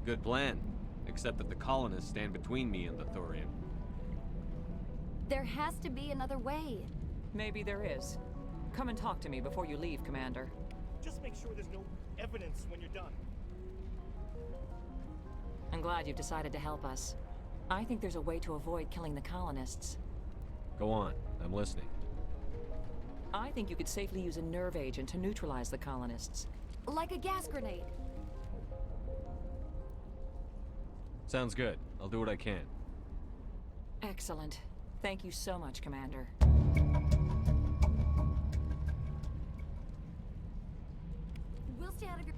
Good plan. Except that the colonists stand between me and the Thorian. There has to be another way. Maybe there is. Come and talk to me before you leave, Commander. Just make sure there's no evidence when you're done. I'm glad you've decided to help us. I think there's a way to avoid killing the colonists. Go on, I'm listening. I think you could safely use a nerve agent to neutralize the colonists. Like a gas grenade. Sounds good. I'll do what I can. Excellent. Thank you so much, Commander. We'll stay out of your...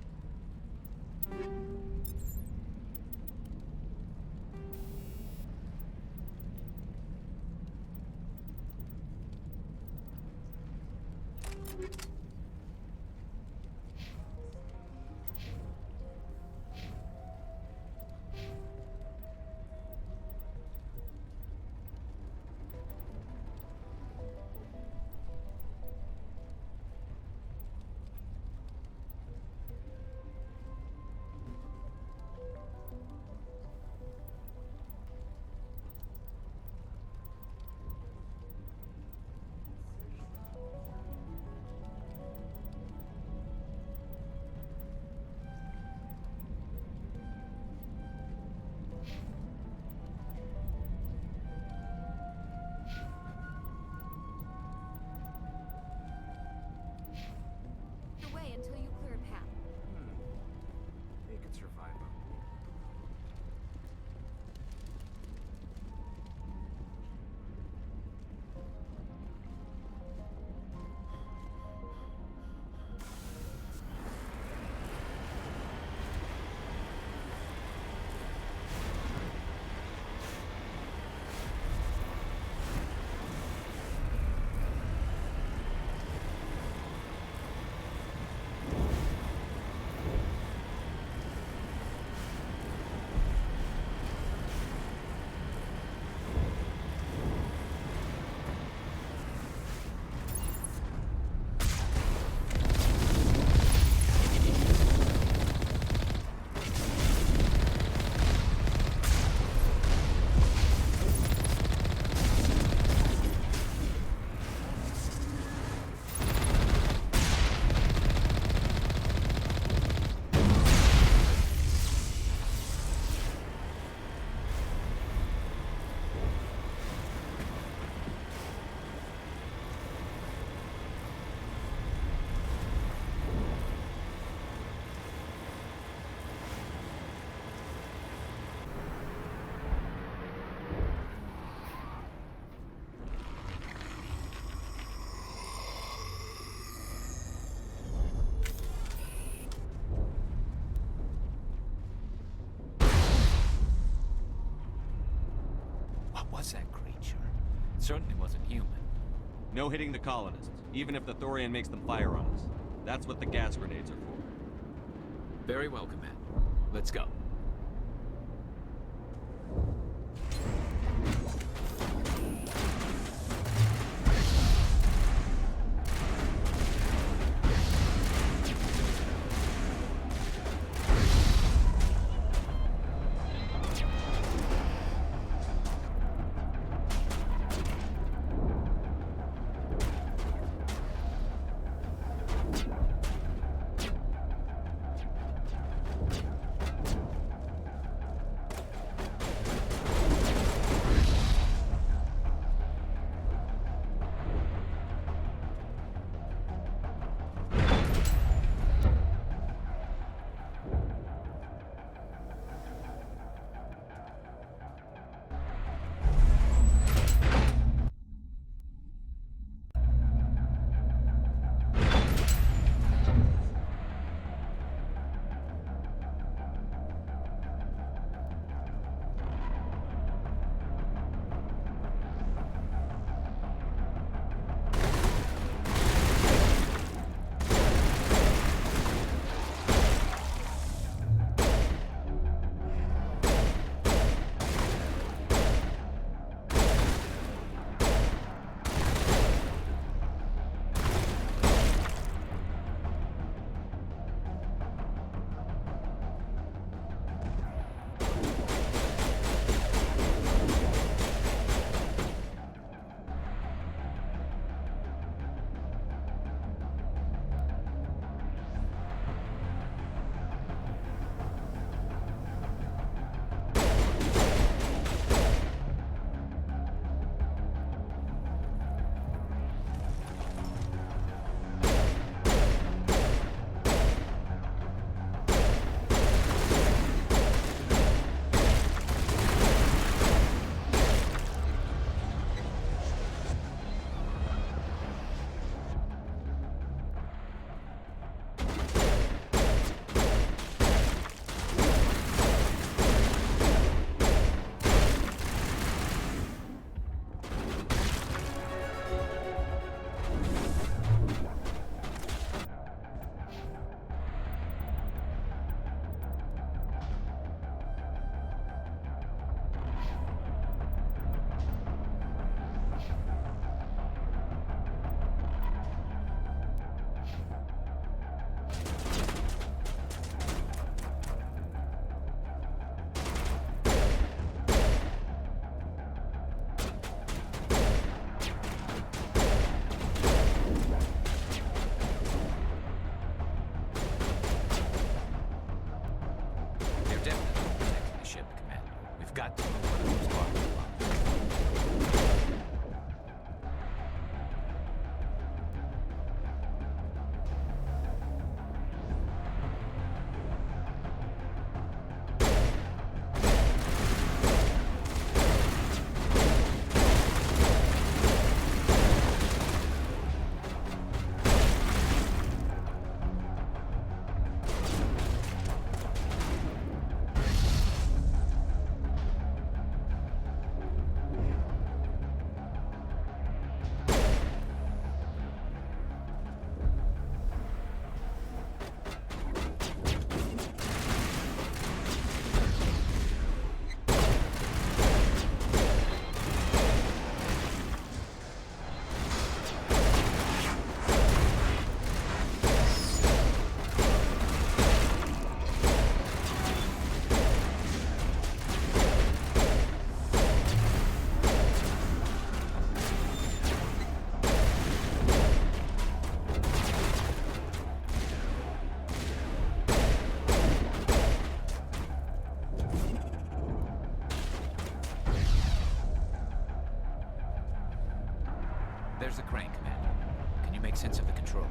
certainly wasn't human. No hitting the colonists, even if the Thorian makes them fire on us. That's what the gas grenades are for. Very well, Commander. Let's go. Got to move one of those parking lots. There's the crane, Commander. Can you make sense of the controls?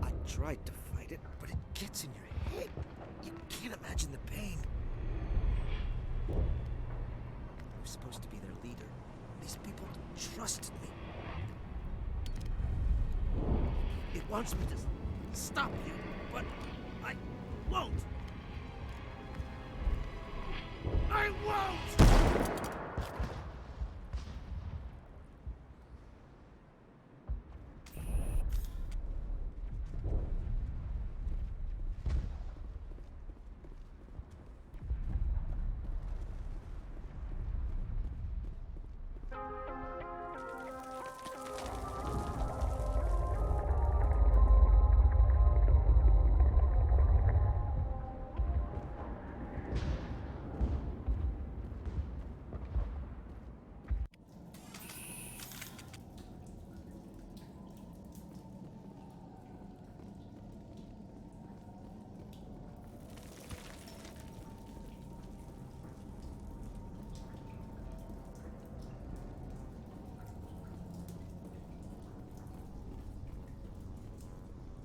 I tried to fight it, but it gets in your head. You can't imagine the pain. I was supposed to be their leader. These people trusted me. It wants me to stop you, but I won't. I won't!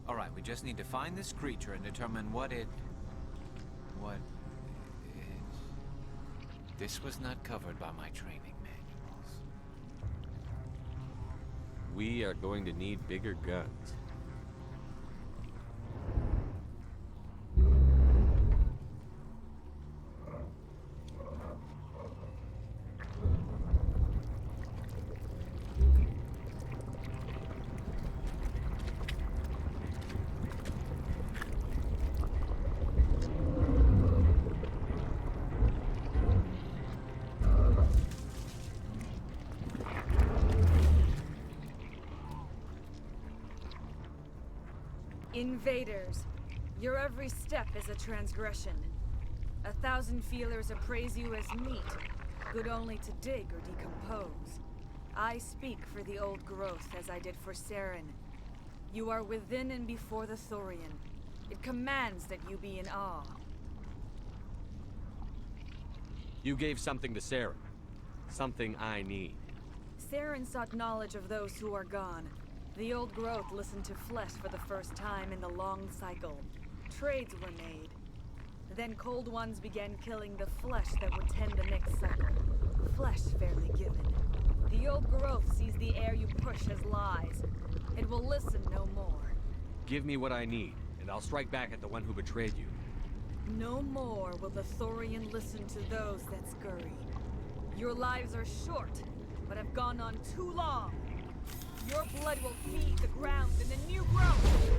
All right, we just need to find this creature and determine what it is. This was not covered by my training manuals. We are going to need bigger guns. Invaders, your every step is a transgression. 1,000 feelers appraise you as meat, good only to dig or decompose. I speak for the old growth as I did for Saren. You are within and before the Thorian. It commands that you be in awe. You gave something to Saren. Something I need. Saren sought knowledge of those who are gone. The old growth listened to flesh for the first time in the long cycle. Trades were made. Then cold ones began killing the flesh that would tend the next cycle. Flesh fairly given. The old growth sees the air you push as lies. It will listen no more. Give me what I need, and I'll strike back at the one who betrayed you. No more will the Thorian listen to those that scurry. Your lives are short, but have gone on too long. Your blood will feed the ground in the new growth!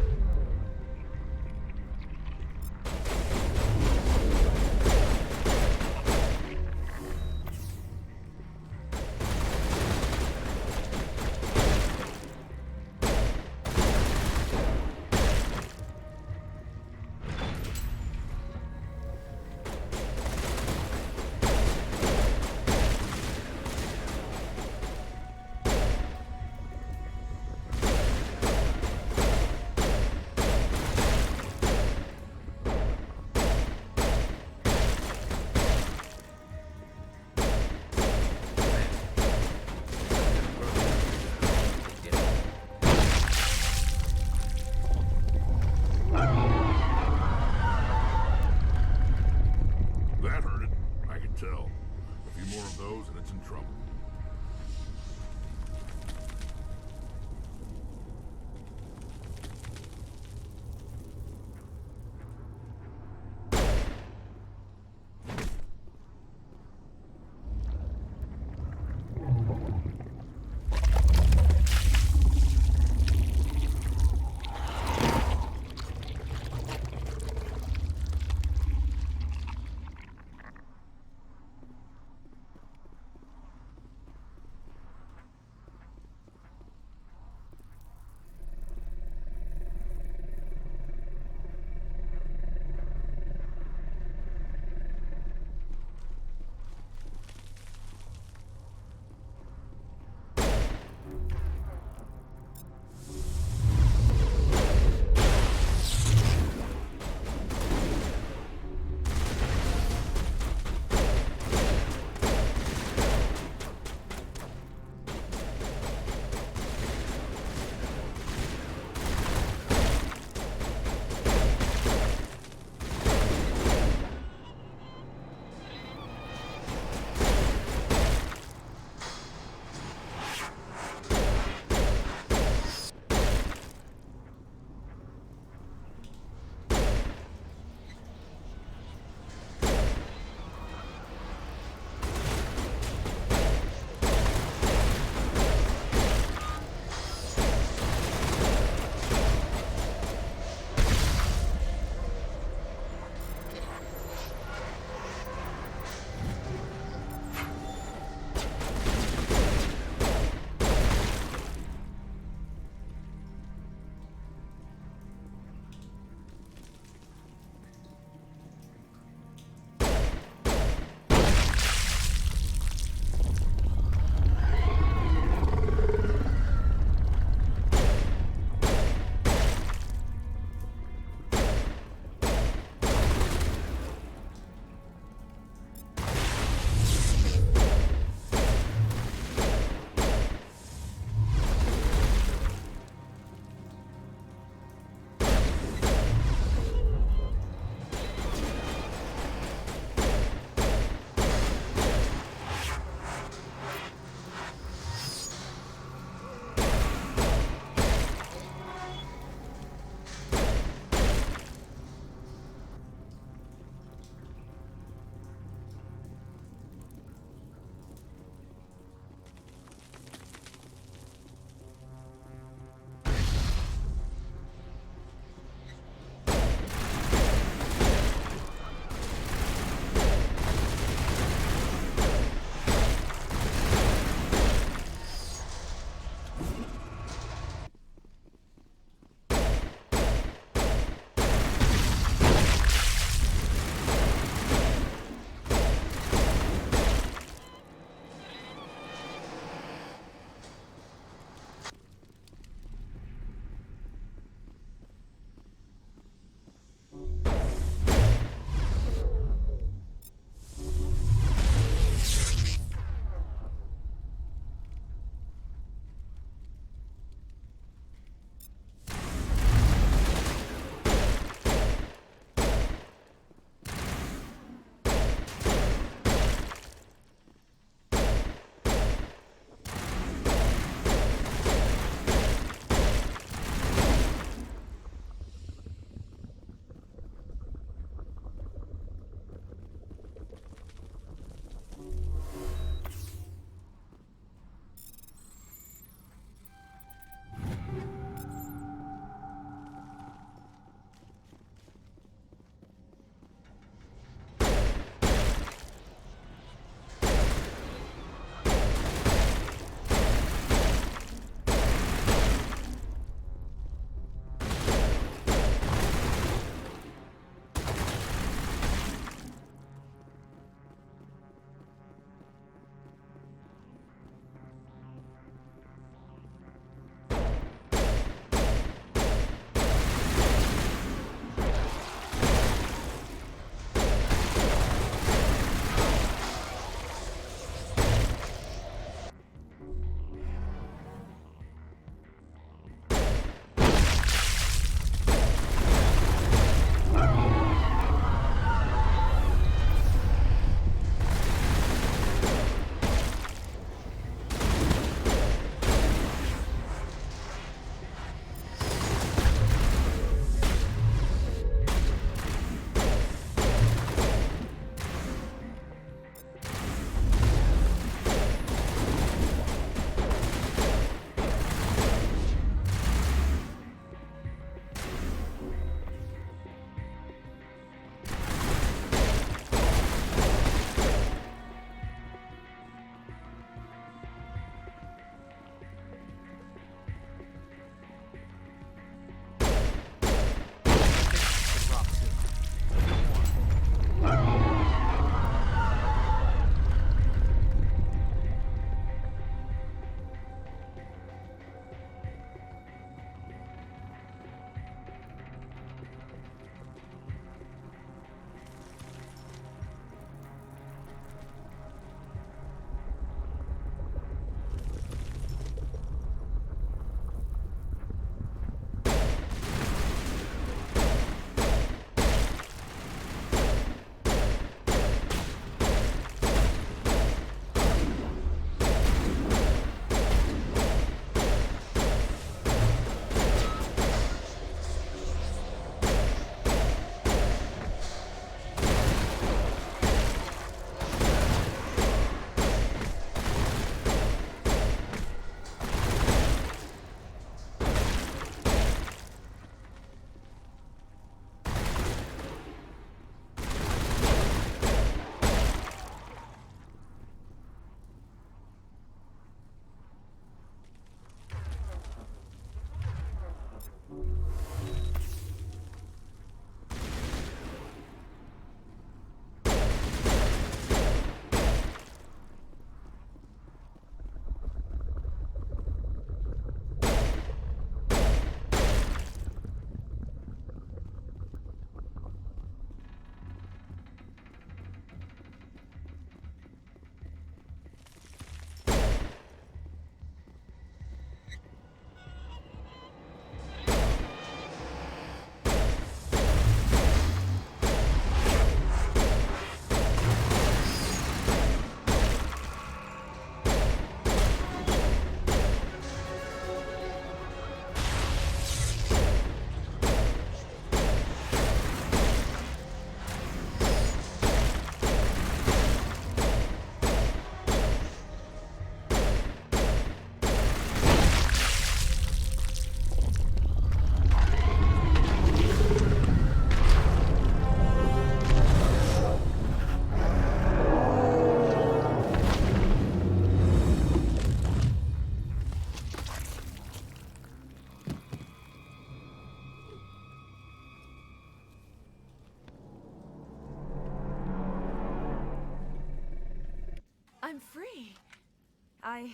I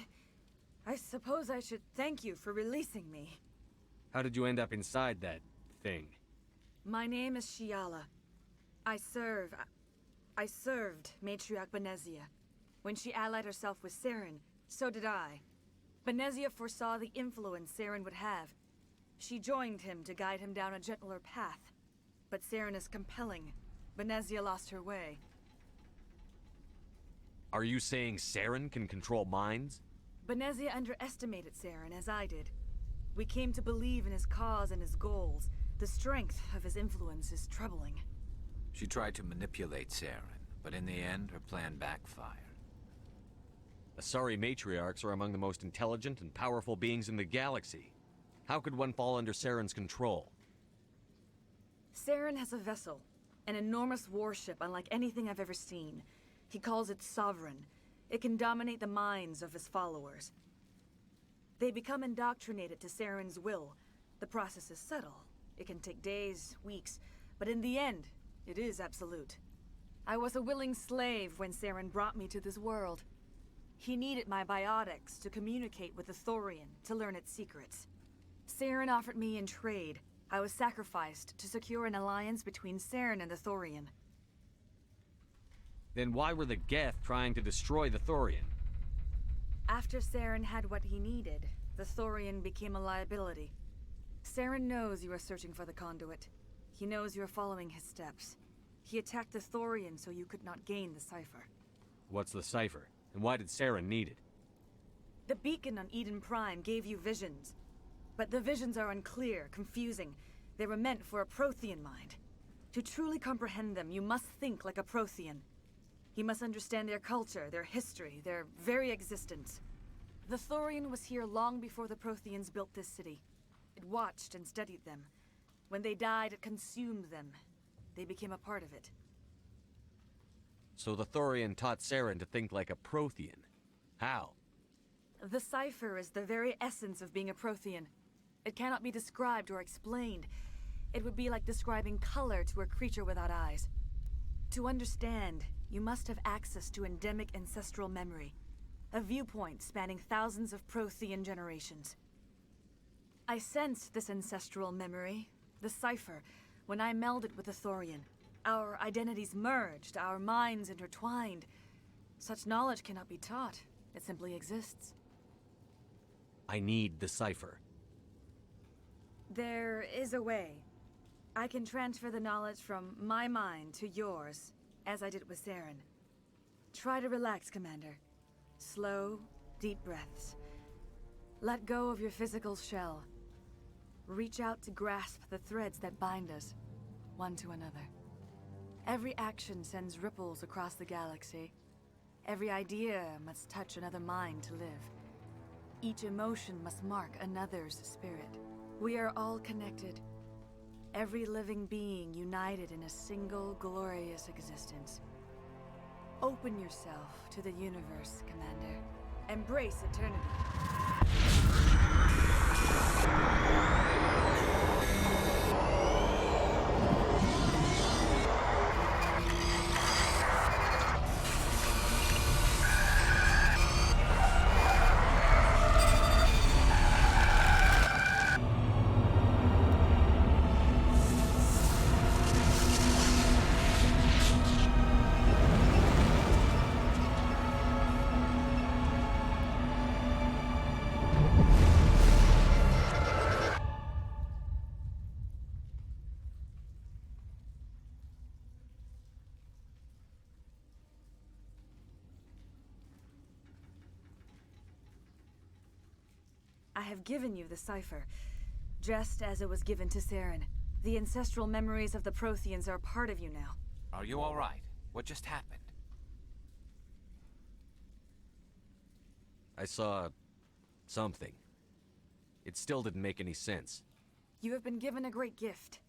suppose I should thank you for releasing me. How did you end up inside that thing? My name is Shiala. I served Matriarch Benezia. When she allied herself with Saren, so did I. Benezia foresaw the influence Saren would have. She joined him to guide him down a gentler path. But Saren is compelling. Benezia lost her way. Are you saying Saren can control minds? Benezia underestimated Saren, as I did. We came to believe in his cause and his goals. The strength of his influence is troubling. She tried to manipulate Saren, but in the end, her plan backfired. Asari matriarchs are among the most intelligent and powerful beings in the galaxy. How could one fall under Saren's control? Saren has a vessel, an enormous warship unlike anything I've ever seen. He calls it Sovereign. It can dominate the minds of his followers. They become indoctrinated to Saren's will. The process is subtle. It can take days, weeks, but in the end, it is absolute. I was a willing slave when Saren brought me to this world. He needed my biotics to communicate with the Thorian, to learn its secrets. Saren offered me in trade. I was sacrificed to secure an alliance between Saren and the Thorian. Then why were the Geth trying to destroy the Thorian? After Saren had what he needed, the Thorian became a liability. Saren knows you are searching for the conduit. He knows you are following his steps. He attacked the Thorian so you could not gain the cipher. What's the cipher? And why did Saren need it? The beacon on Eden Prime gave you visions. But the visions are unclear, confusing. They were meant for a Prothean mind. To truly comprehend them, you must think like a Prothean. You must understand their culture, their history, their very existence. The Thorian was here long before the Protheans built this city. It watched and studied them. When they died, it consumed them. They became a part of it. So the Thorian taught Saren to think like a Prothean. How? The cipher is the very essence of being a Prothean. It cannot be described or explained. It would be like describing color to a creature without eyes. To understand, you must have access to endemic ancestral memory. A viewpoint spanning thousands of Prothean generations. I sensed this ancestral memory, the cipher, when I melded with the Thorian. Our identities merged, our minds intertwined. Such knowledge cannot be taught. It simply exists. I need the cipher. There is a way. I can transfer the knowledge from my mind to yours, as I did with Saren. Try to relax, Commander. Slow, deep breaths. Let go of your physical shell. Reach out to grasp the threads that bind us, one to another. Every action sends ripples across the galaxy. Every idea must touch another mind to live. Each emotion must mark another's spirit. We are all connected. Every living being united in a single glorious existence. Open yourself to the universe, Commander. Embrace eternity. I have given you the cipher, just as it was given to Saren. The ancestral memories of the Protheans are a part of you now. Are you all right? What just happened? I saw... something. It still didn't make any sense. You have been given a great gift.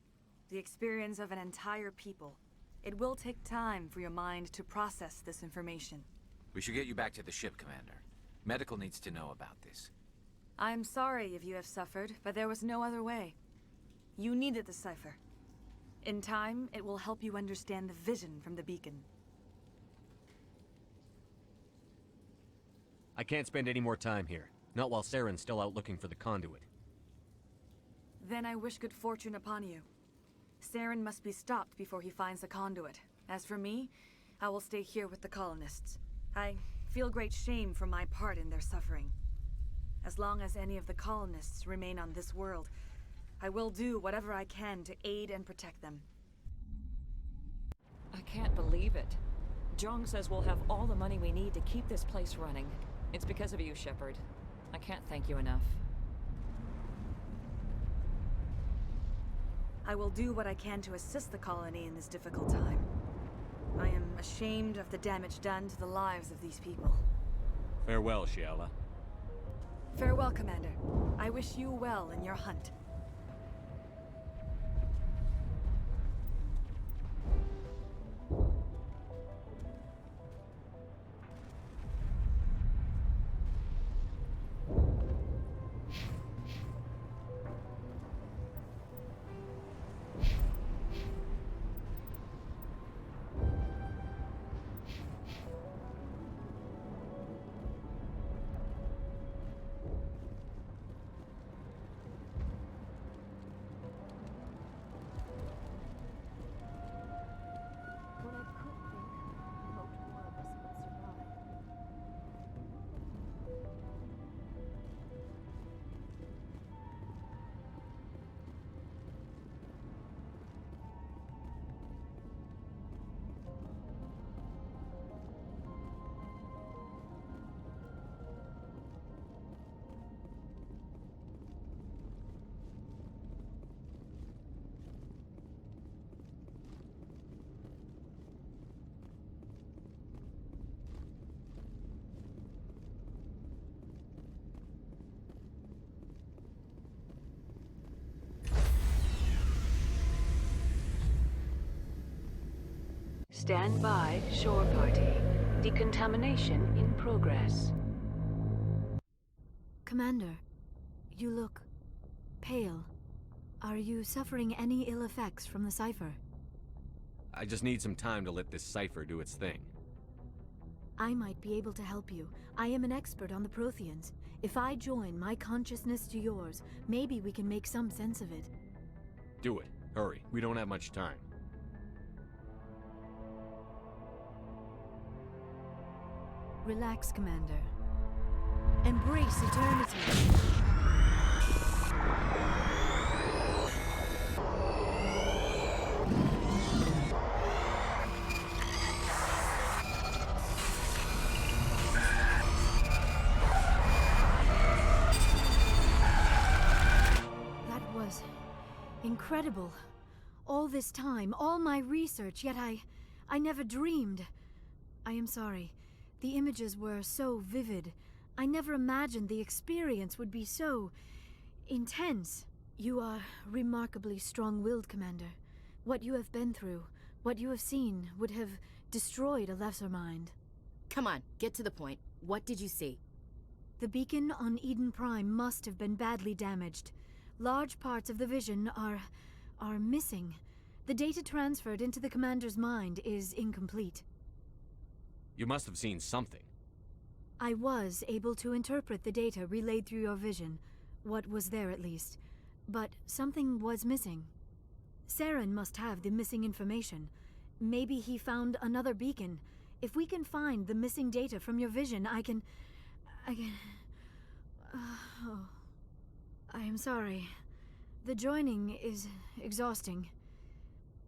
The experience of an entire people. It will take time for your mind to process this information. We should get you back to the ship, Commander. Medical needs to know about this. I'm sorry if you have suffered, but there was no other way. You needed the cipher. In time, it will help you understand the vision from the beacon. I can't spend any more time here. Not while Saren's still out looking for the conduit. Then I wish good fortune upon you. Saren must be stopped before he finds the conduit. As for me, I will stay here with the colonists. I feel great shame for my part in their suffering. As long as any of the colonists remain on this world, I will do whatever I can to aid and protect them. I can't believe it. Jong says we'll have all the money we need to keep this place running. It's because of you, Shepard. I can't thank you enough. I will do what I can to assist the colony in this difficult time. I am ashamed of the damage done to the lives of these people. Farewell, Shiala. Farewell, Commander. I wish you well in your hunt. Stand by, shore party. Decontamination in progress. Commander, you look pale. Are you suffering any ill effects from the cipher? I just need some time to let this cipher do its thing. I might be able to help you. I am an expert on the Protheans. If I join my consciousness to yours, maybe we can make some sense of it. Do it. Hurry. We don't have much time. Relax, Commander. Embrace eternity. That was incredible. All this time, all my research, yet I never dreamed. I am sorry. The images were so vivid. I never imagined the experience would be so intense. You are remarkably strong-willed, Commander. What you have been through, what you have seen, would have destroyed a lesser mind. Come on, get to the point. What did you see? The beacon on Eden Prime must have been badly damaged. Large parts of the vision are missing. The data transferred into the Commander's mind is incomplete. You must have seen something. I was able to interpret the data relayed through your vision. What was there, at least. But something was missing. Saren must have the missing information. Maybe he found another beacon. If we can find the missing data from your vision, I can... oh. I am sorry. The joining is exhausting.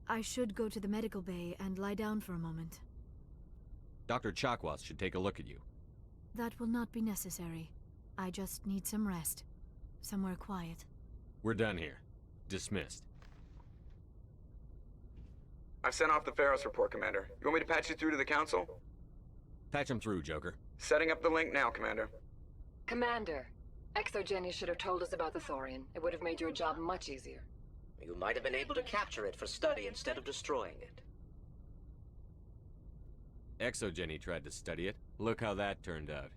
I should go to the medical bay and lie down for a moment. Dr. Chakwas should take a look at you. That will not be necessary. I just need some rest. Somewhere quiet. We're done here. Dismissed. I've sent off the Pharos report, Commander. You want me to patch you through to the Council? Patch him through, Joker. Setting up the link now, Commander. Commander, Exogeny should have told us about the Thorian. It would have made your job much easier. You might have been able to capture it for study instead of destroying it. Exogeny tried to study it. Look how that turned out.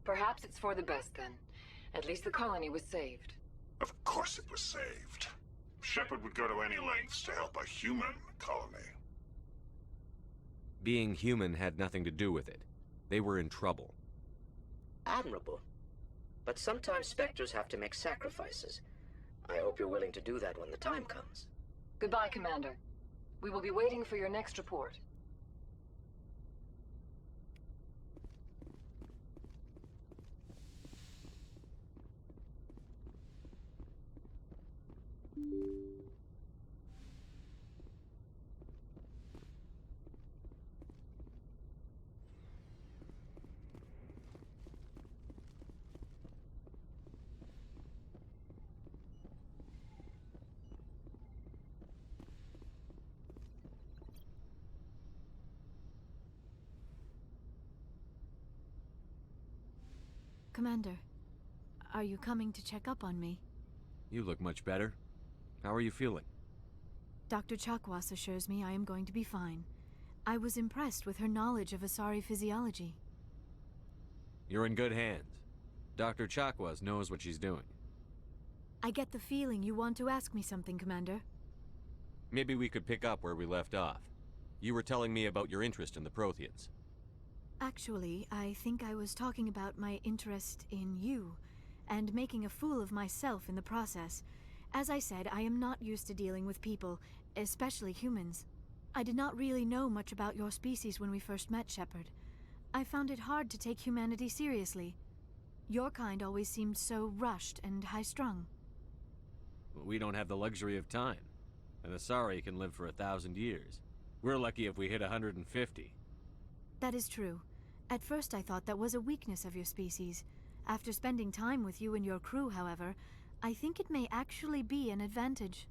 Perhaps it's for the best then. At least the colony was saved. Of course it was saved. Shepard would go to any lengths to help a human colony. Being human had nothing to do with it. They were in trouble. Admirable. But sometimes Spectres have to make sacrifices. I hope you're willing to do that when the time comes. Goodbye, Commander. We will be waiting for your next report. Commander, are you coming to check up on me? You look much better. How are you feeling? Dr. Chakwas assures me I am going to be fine. I was impressed with her knowledge of Asari physiology. You're in good hands. Dr. Chakwas knows what she's doing. I get the feeling you want to ask me something, Commander. Maybe we could pick up where we left off. You were telling me about your interest in the Protheans. Actually, I think I was talking about my interest in you, and making a fool of myself in the process. As I said, I am not used to dealing with people, especially humans. I did not really know much about your species when we first met, Shepard. I found it hard to take humanity seriously. Your kind always seemed so rushed and high-strung. We don't have the luxury of time. An Asari can live for 1,000 years. We're lucky if we hit 150. That is true. At first I thought that was a weakness of your species. After spending time with you and your crew, however, I think it may actually be an advantage.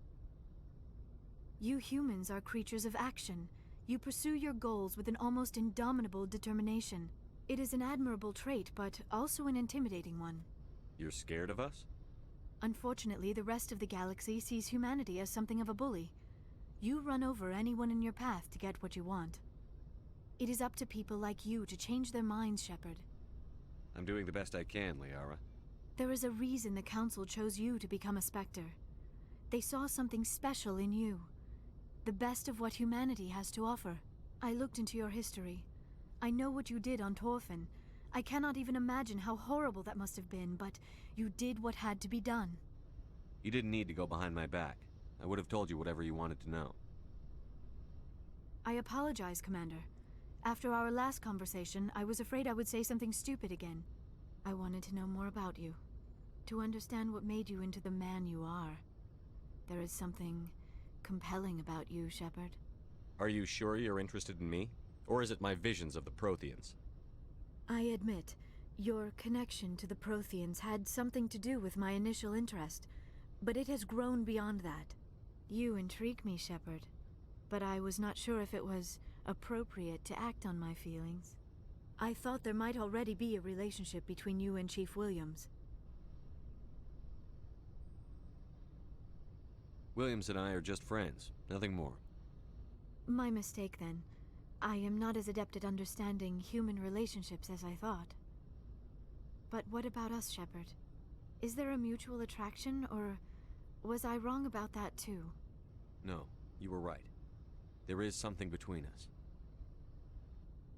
You humans are creatures of action. You pursue your goals with an almost indomitable determination. It is an admirable trait, but also an intimidating one. You're scared of us? Unfortunately, the rest of the galaxy sees humanity as something of a bully. You run over anyone in your path to get what you want. It is up to people like you to change their minds, Shepard. I'm doing the best I can, Liara. There is a reason the Council chose you to become a Spectre. They saw something special in you. The best of what humanity has to offer. I looked into your history. I know what you did on Torfin. I cannot even imagine how horrible that must have been, but you did what had to be done. You didn't need to go behind my back. I would have told you whatever you wanted to know. I apologize, Commander. After our last conversation, I was afraid I would say something stupid again. I wanted to know more about you. To understand what made you into the man you are. There is something compelling about you, Shepard. Are you sure you're interested in me? Or is it my visions of the Protheans? I admit, your connection to the Protheans had something to do with my initial interest, but it has grown beyond that. You intrigue me, Shepard, but I was not sure if it was appropriate to act on my feelings. I thought there might already be a relationship between you and Chief Williams. Williams and I are just friends, nothing more. My mistake, then. I am not as adept at understanding human relationships as I thought. But what about us, Shepard? Is there a mutual attraction, or was I wrong about that too? No, you were right. There is something between us.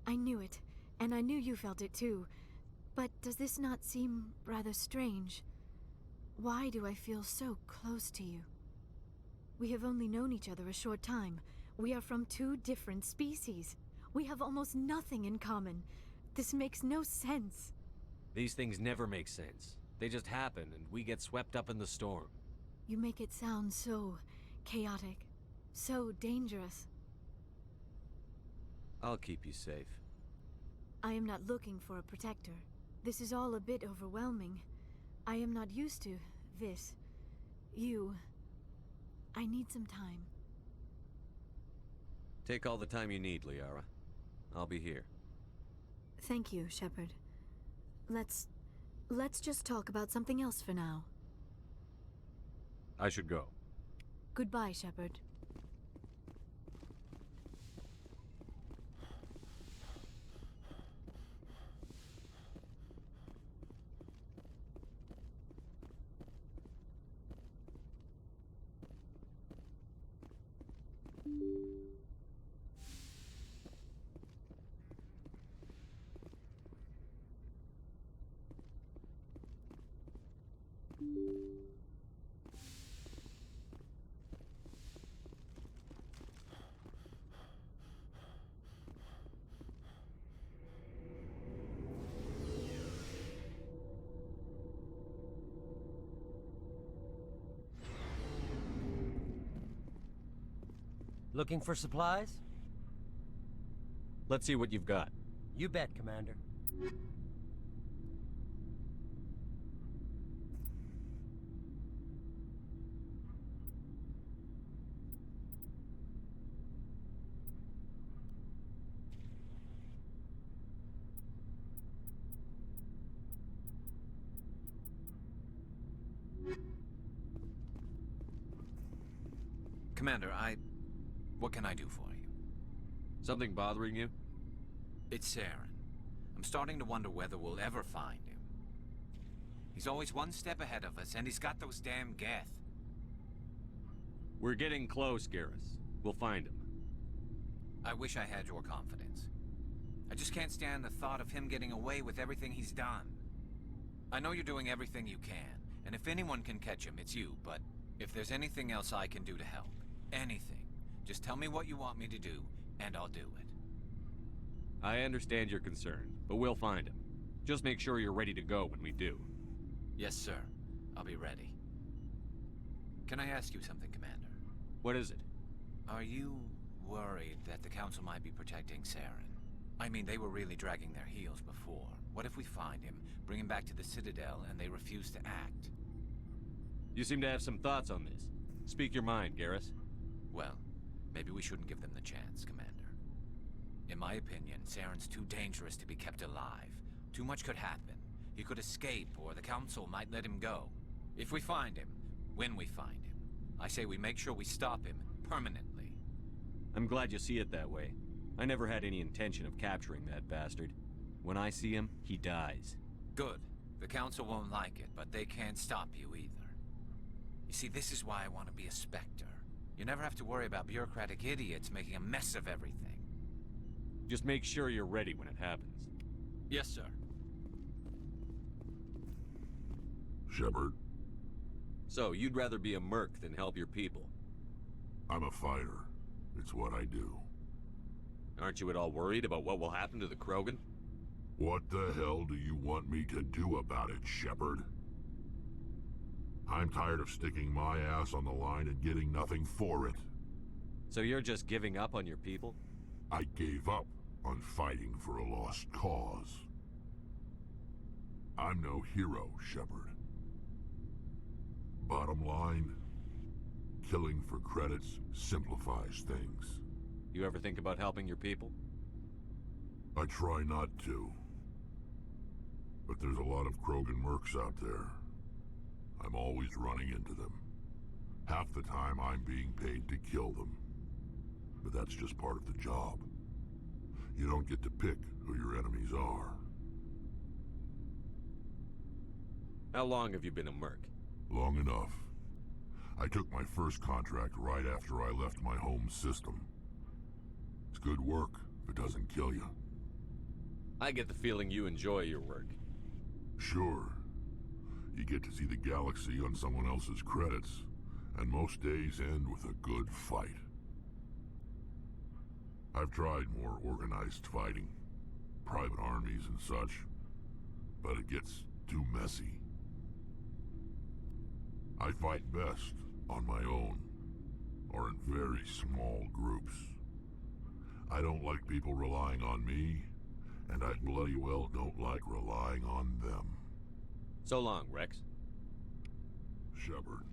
I knew it, and I knew you felt it too. But does this not seem rather strange? Why do I feel so close to you? We have only known each other a short time. We are from two different species. We have almost nothing in common. This makes no sense. These things never make sense. They just happen, and we get swept up in the storm. You make it sound so chaotic, so dangerous. I'll keep you safe. I am not looking for a protector. This is all a bit overwhelming. I am not used to this. You. I need some time. Take all the time you need, Liara. I'll be here. Thank you, Shepard. Let's just talk about something else for now. I should go. Goodbye, Shepard. Looking for supplies? Let's see what you've got. You bet, Commander. Commander, what can I do for you? Something bothering you? It's Saren. I'm starting to wonder whether we'll ever find him. He's always one step ahead of us, and he's got those damn Geth. We're getting close, Garrus. We'll find him. I wish I had your confidence. I just can't stand the thought of him getting away with everything he's done. I know you're doing everything you can, and if anyone can catch him, it's you, but if there's anything else I can do to help, anything, just tell me what you want me to do, and I'll do it. I understand your concern, but we'll find him. Just make sure you're ready to go when we do. Yes, sir. I'll be ready. Can I ask you something, Commander? What is it? Are you worried that the Council might be protecting Saren? I mean, they were really dragging their heels before. What if we find him, bring him back to the Citadel, and they refuse to act? You seem to have some thoughts on this. Speak your mind, Garrus. Well, maybe we shouldn't give them the chance, Commander. In my opinion, Saren's too dangerous to be kept alive. Too much could happen. He could escape, or the Council might let him go. If we find him, when we find him, I say we make sure we stop him permanently. I'm glad you see it that way. I never had any intention of capturing that bastard. When I see him, he dies. Good. The Council won't like it, but they can't stop you either. You see, this is why I want to be a Spectre. You never have to worry about bureaucratic idiots making a mess of everything. Just make sure you're ready when it happens. Yes, sir. Shepard? So, you'd rather be a merc than help your people? I'm a fighter. It's what I do. Aren't you at all worried about what will happen to the Krogan? What the hell do you want me to do about it, Shepard? I'm tired of sticking my ass on the line and getting nothing for it. So you're just giving up on your people? I gave up on fighting for a lost cause. I'm no hero, Shepard. Bottom line, killing for credits simplifies things. You ever think about helping your people? I try not to. But there's a lot of Krogan mercs out there. I'm always running into them. Half the time I'm being paid to kill them. But that's just part of the job. You don't get to pick who your enemies are. How long have you been a merc? Long enough. I took my first contract right after I left my home system. It's good work if it doesn't kill you. I get the feeling you enjoy your work. Sure. You get to see the galaxy on someone else's credits, and most days end with a good fight. I've tried more organized fighting, private armies and such, but it gets too messy. I fight best on my own, or in very small groups. I don't like people relying on me, and I bloody well don't like relying on them. So long, Wrex. Shepard.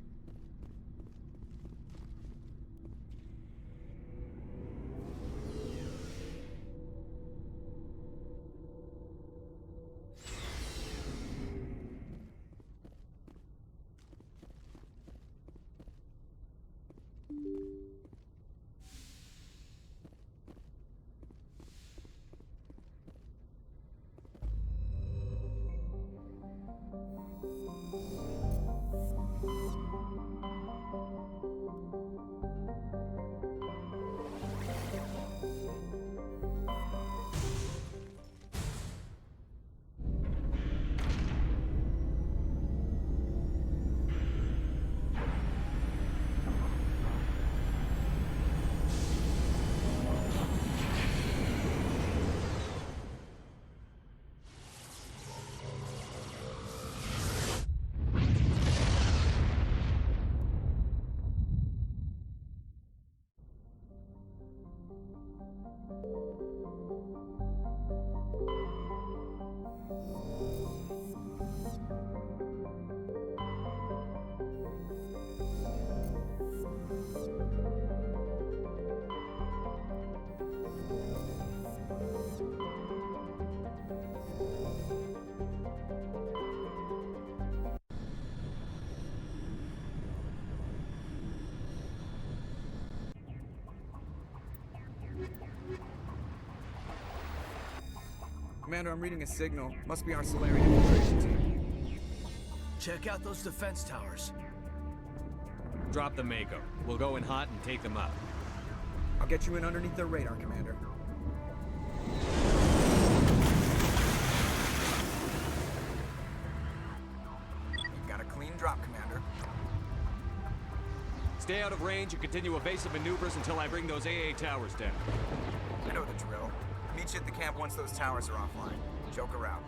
Commander, I'm reading a signal. Must be our Solarian infiltration team. Check out those defense towers. Drop the Mako. We'll go in hot and take them up. I'll get you in underneath their radar, Commander. You've got a clean drop, Commander. Stay out of range and continue evasive maneuvers until I bring those AA towers down. I know the drill. Meet you at the camp once those towers are offline. Joker out.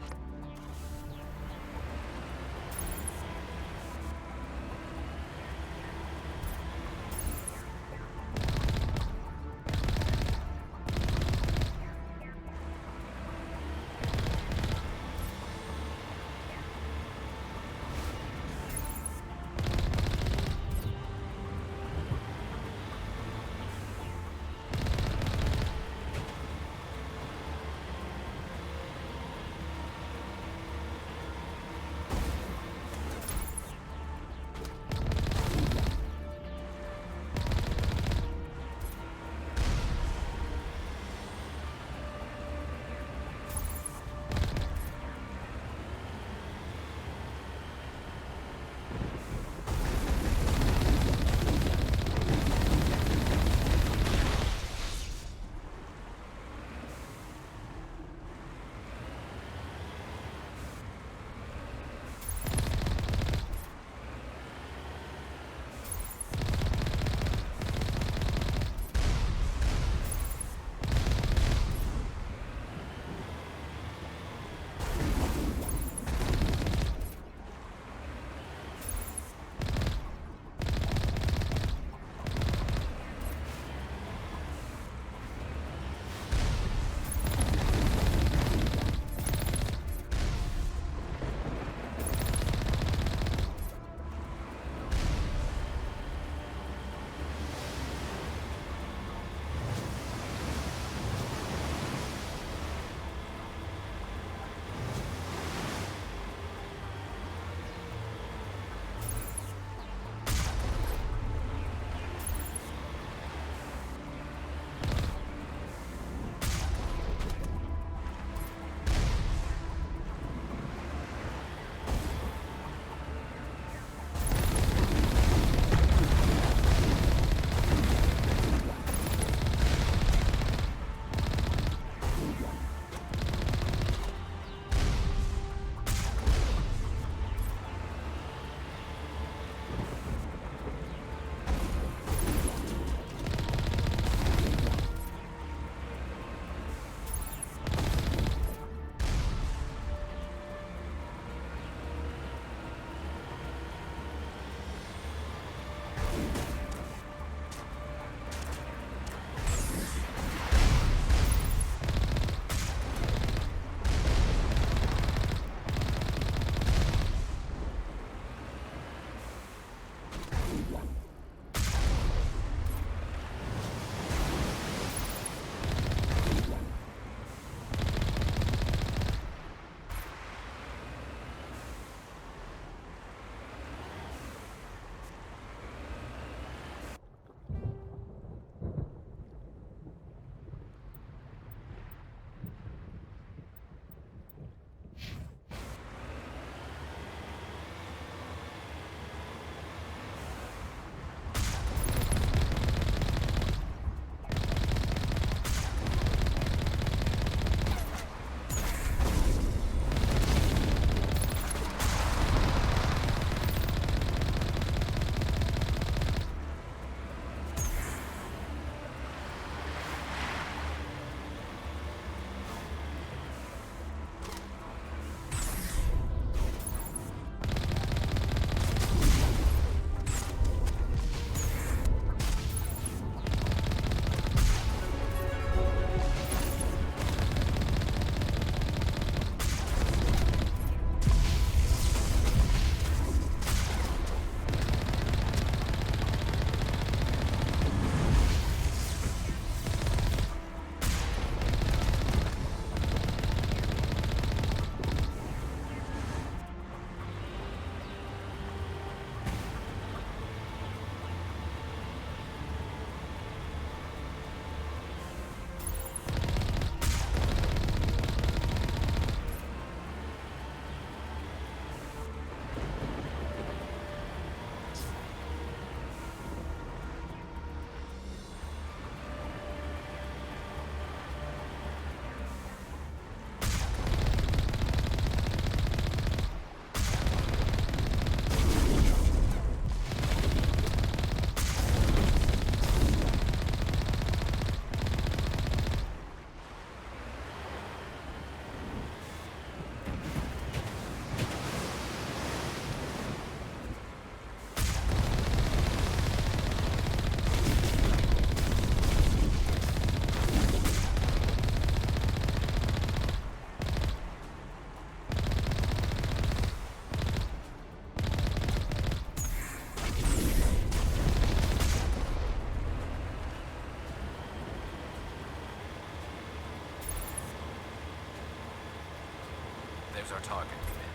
Who's our target, Commander?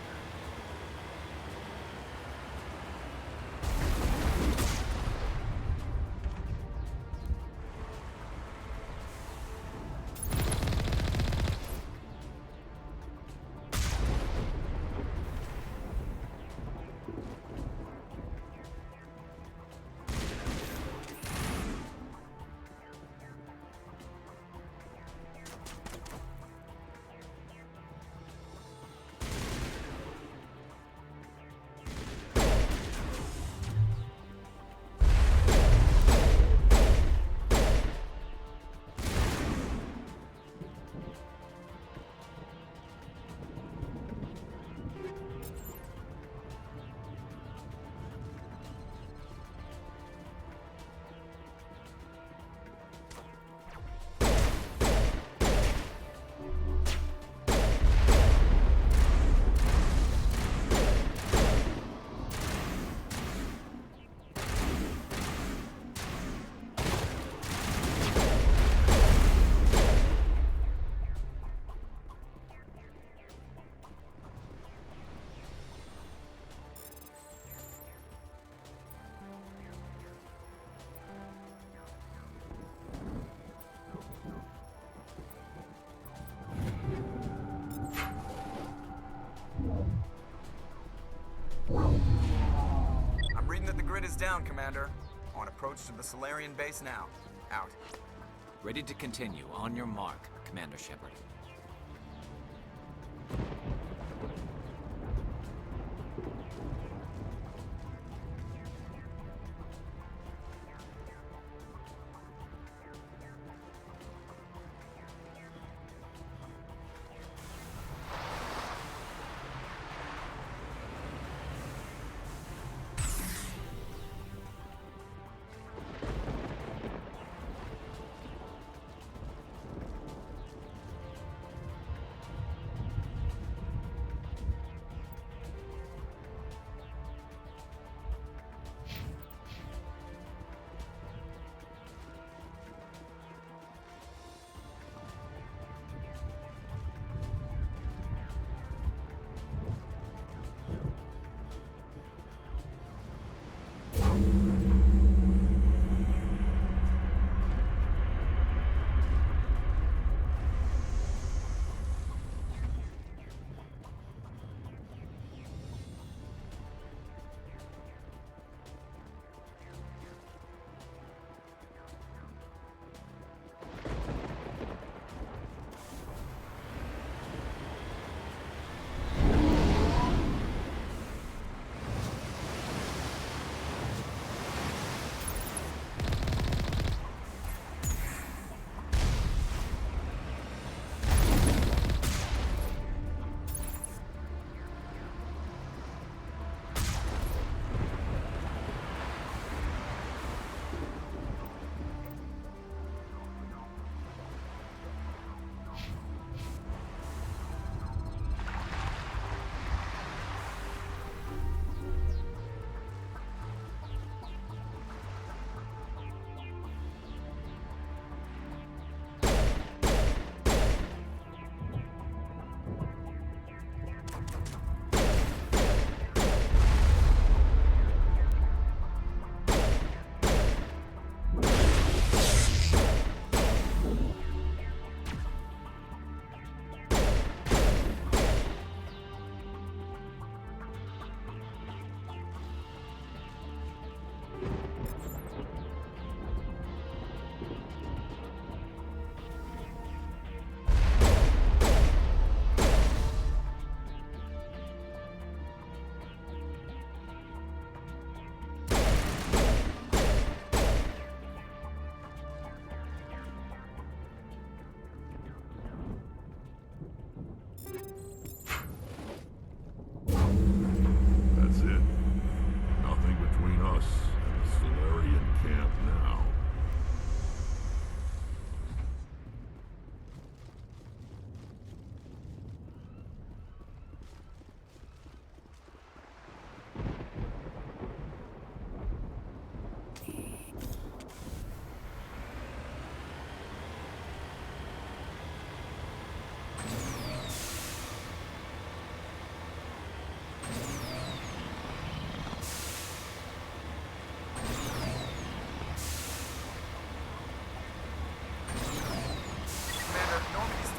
I'm reading that the grid is down, Commander. On approach to the Solarian base now. Out. Ready to continue. On your mark, Commander Shepard.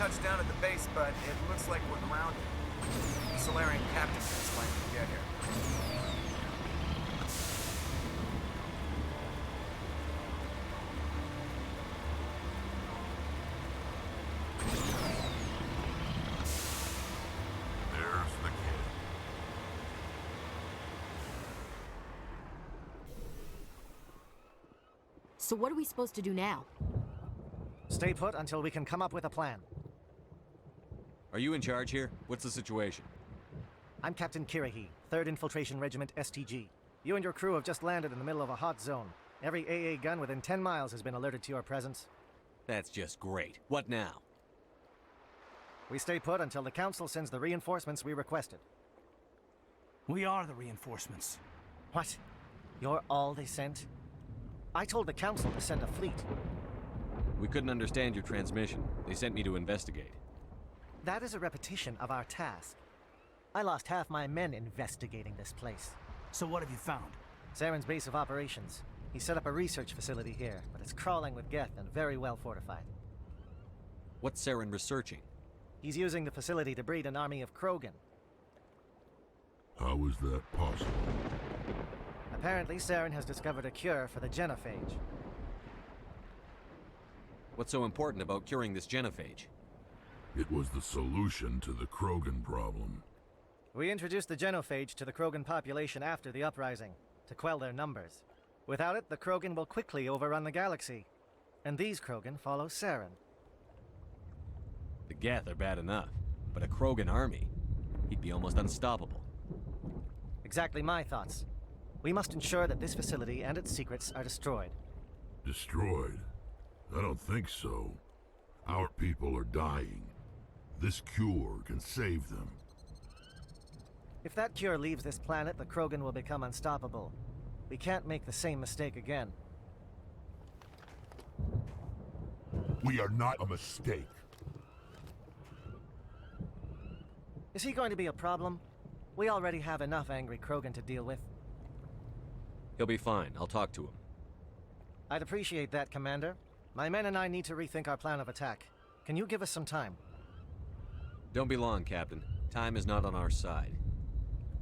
touch down at the base, but it looks like we're grounded. The Solarian captain can explain when we get here. There's the kid. So what are we supposed to do now? Stay put until we can come up with a plan. Are you in charge here? What's the situation? I'm Captain Kirahi, 3rd Infiltration Regiment STG. You and your crew have just landed in the middle of a hot zone. Every AA gun within 10 miles has been alerted to your presence. That's just great. What now? We stay put until the Council sends the reinforcements we requested. We are the reinforcements. What? You're all they sent? I told the Council to send a fleet. We couldn't understand your transmission. They sent me to investigate. That is a repetition of our task. I lost half my men investigating this place. So what have you found? Saren's base of operations. He set up a research facility here, but it's crawling with Geth and very well fortified. What's Saren researching? He's using the facility to breed an army of Krogan. How is that possible? Apparently, Saren has discovered a cure for the genophage. What's so important about curing this genophage? It was the solution to the Krogan problem. We introduced the genophage to the Krogan population after the uprising, to quell their numbers. Without it, the Krogan will quickly overrun the galaxy. And these Krogan follow Saren. The Geth are bad enough, but a Krogan army? He'd be almost unstoppable. Exactly my thoughts. We must ensure that this facility and its secrets are destroyed. Destroyed? I don't think so. Our people are dying. This cure can save them. If that cure leaves this planet, the Krogan will become unstoppable. We can't make the same mistake again. We are not a mistake. Is he going to be a problem? We already have enough angry Krogan to deal with. He'll be fine. I'll talk to him. I'd appreciate that, Commander. My men and I need to rethink our plan of attack. Can you give us some time? Don't be long, Captain. Time is not on our side.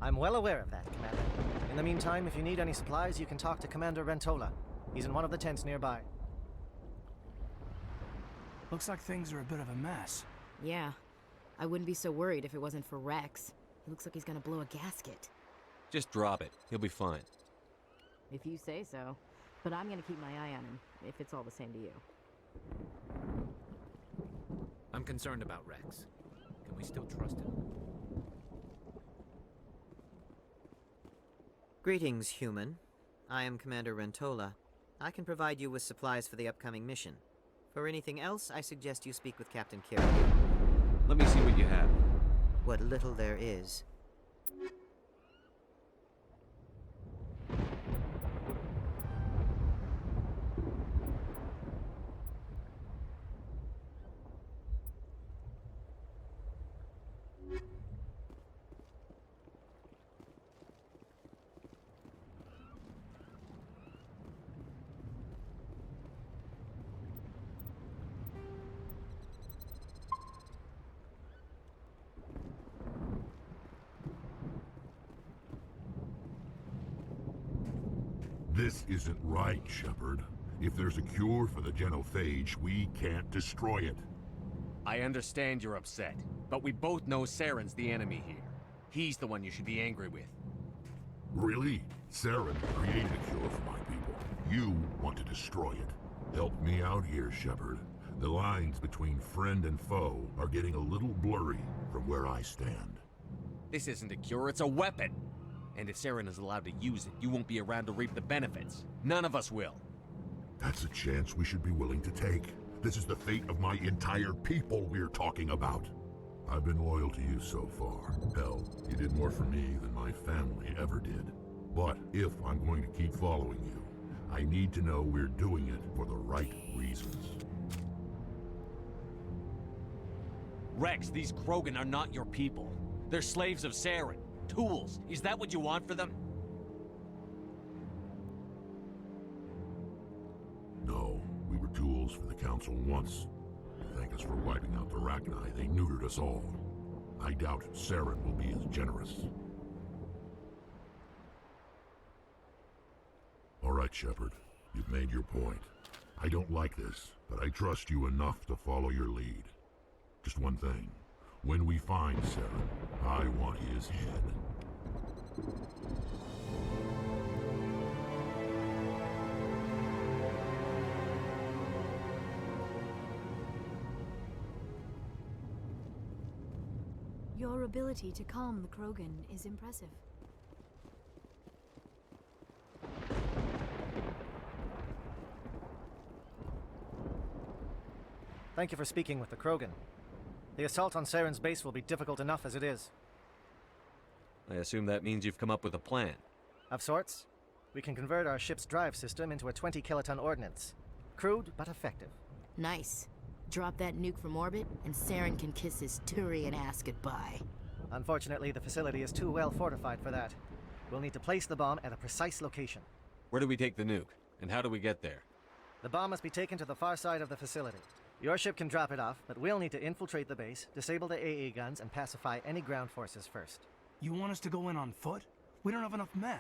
I'm well aware of that, Commander. In the meantime, if you need any supplies, you can talk to Commander Rentola. He's in one of the tents nearby. Looks like things are a bit of a mess. Yeah. I wouldn't be so worried if it wasn't for Wrex. He looks like he's gonna blow a gasket. Just drop it. He'll be fine. If you say so. But I'm gonna keep my eye on him, if it's all the same to you. I'm concerned about Wrex. Can we still trust him? Greetings, human. I am Commander Rentola. I can provide you with supplies for the upcoming mission. For anything else, I suggest you speak with Captain Carey. Let me see what you have. What little there is. This isn't right, Shepard. If there's a cure for the genophage, we can't destroy it. I understand you're upset, but we both know Saren's the enemy here. He's the one you should be angry with. Really? Saren created a cure for my people. You want to destroy it. Help me out here, Shepard. The lines between friend and foe are getting a little blurry from where I stand. This isn't a cure, it's a weapon! And if Saren is allowed to use it, you won't be around to reap the benefits. None of us will. That's a chance we should be willing to take. This is the fate of my entire people we're talking about. I've been loyal to you so far. Hell, you did more for me than my family ever did. But if I'm going to keep following you, I need to know we're doing it for the right reasons. Wrex, these Krogan are not your people. They're slaves of Saren. Tools. Is that what you want for them? No, we were tools for the Council once. Thank us for wiping out the Arachni, they neutered us all. I doubt Saren will be as generous. All right, Shepard. You've made your point. I don't like this, but I trust you enough to follow your lead. Just one thing. When we find Saren, I want his head. Your ability to calm the Krogan is impressive. Thank you for speaking with the Krogan. The assault on Saren's base will be difficult enough as it is. I assume that means you've come up with a plan. Of sorts. We can convert our ship's drive system into a 20-kiloton ordnance. Crude, but effective. Nice. Drop that nuke from orbit, and Saren can kiss his Turian ass goodbye. Unfortunately, the facility is too well fortified for that. We'll need to place the bomb at a precise location. Where do we take the nuke? And how do we get there? The bomb must be taken to the far side of the facility. Your ship can drop it off, but we'll need to infiltrate the base, disable the AA guns, and pacify any ground forces first. You want us to go in on foot? We don't have enough men.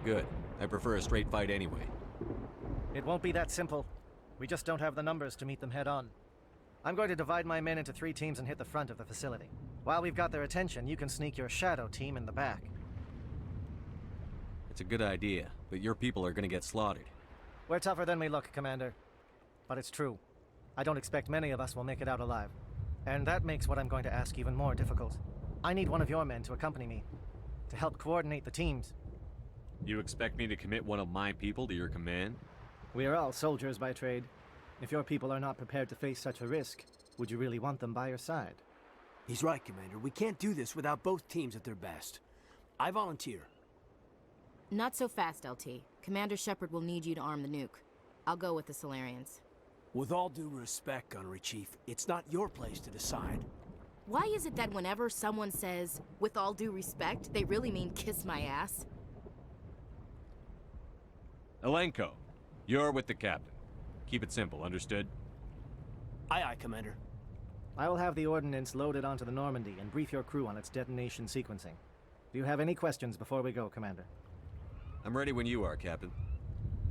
Good. I prefer a straight fight anyway. It won't be that simple. We just don't have the numbers to meet them head-on. I'm going to divide my men into 3 teams and hit the front of the facility. While we've got their attention, you can sneak your shadow team in the back. It's a good idea, but your people are gonna get slaughtered. We're tougher than we look, Commander. But it's true. I don't expect many of us will make it out alive. And that makes what I'm going to ask even more difficult. I need one of your men to accompany me, to help coordinate the teams. You expect me to commit one of my people to your command? We are all soldiers by trade. If your people are not prepared to face such a risk, would you really want them by your side? He's right, Commander. We can't do this without both teams at their best. I volunteer. Not so fast, LT. Commander Shepard will need you to arm the nuke. I'll go with the Solarians. With all due respect, Gunnery Chief, it's not your place to decide. Why is it that whenever someone says, with all due respect, they really mean kiss my ass? Elenko, you're with the captain. Keep it simple, understood? Aye, aye, Commander. I will have the ordnance loaded onto the Normandy and brief your crew on its detonation sequencing. Do you have any questions before we go, Commander? I'm ready when you are, Captain.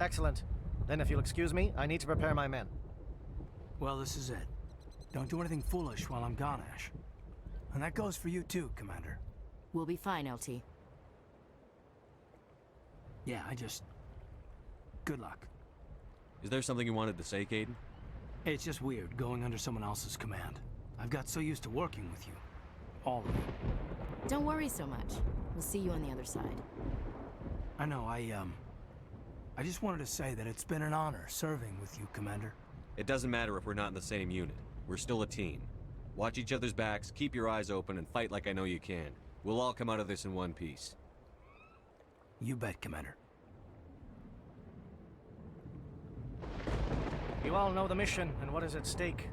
Excellent. Then if you'll excuse me, I need to prepare my men. Well, this is it. Don't do anything foolish while I'm gone, Ash. And that goes for you too, Commander. We'll be fine, LT. Yeah, good luck. Is there something you wanted to say, Caden? It's just weird going under someone else's command. I've got so used to working with you. All of you. Don't worry so much. We'll see you on the other side. I know, I just wanted to say that it's been an honor serving with you, Commander. It doesn't matter if we're not in the same unit. We're still a team. Watch each other's backs, keep your eyes open, and fight like I know you can. We'll all come out of this in one piece. You bet, Commander. You all know the mission and what is at stake.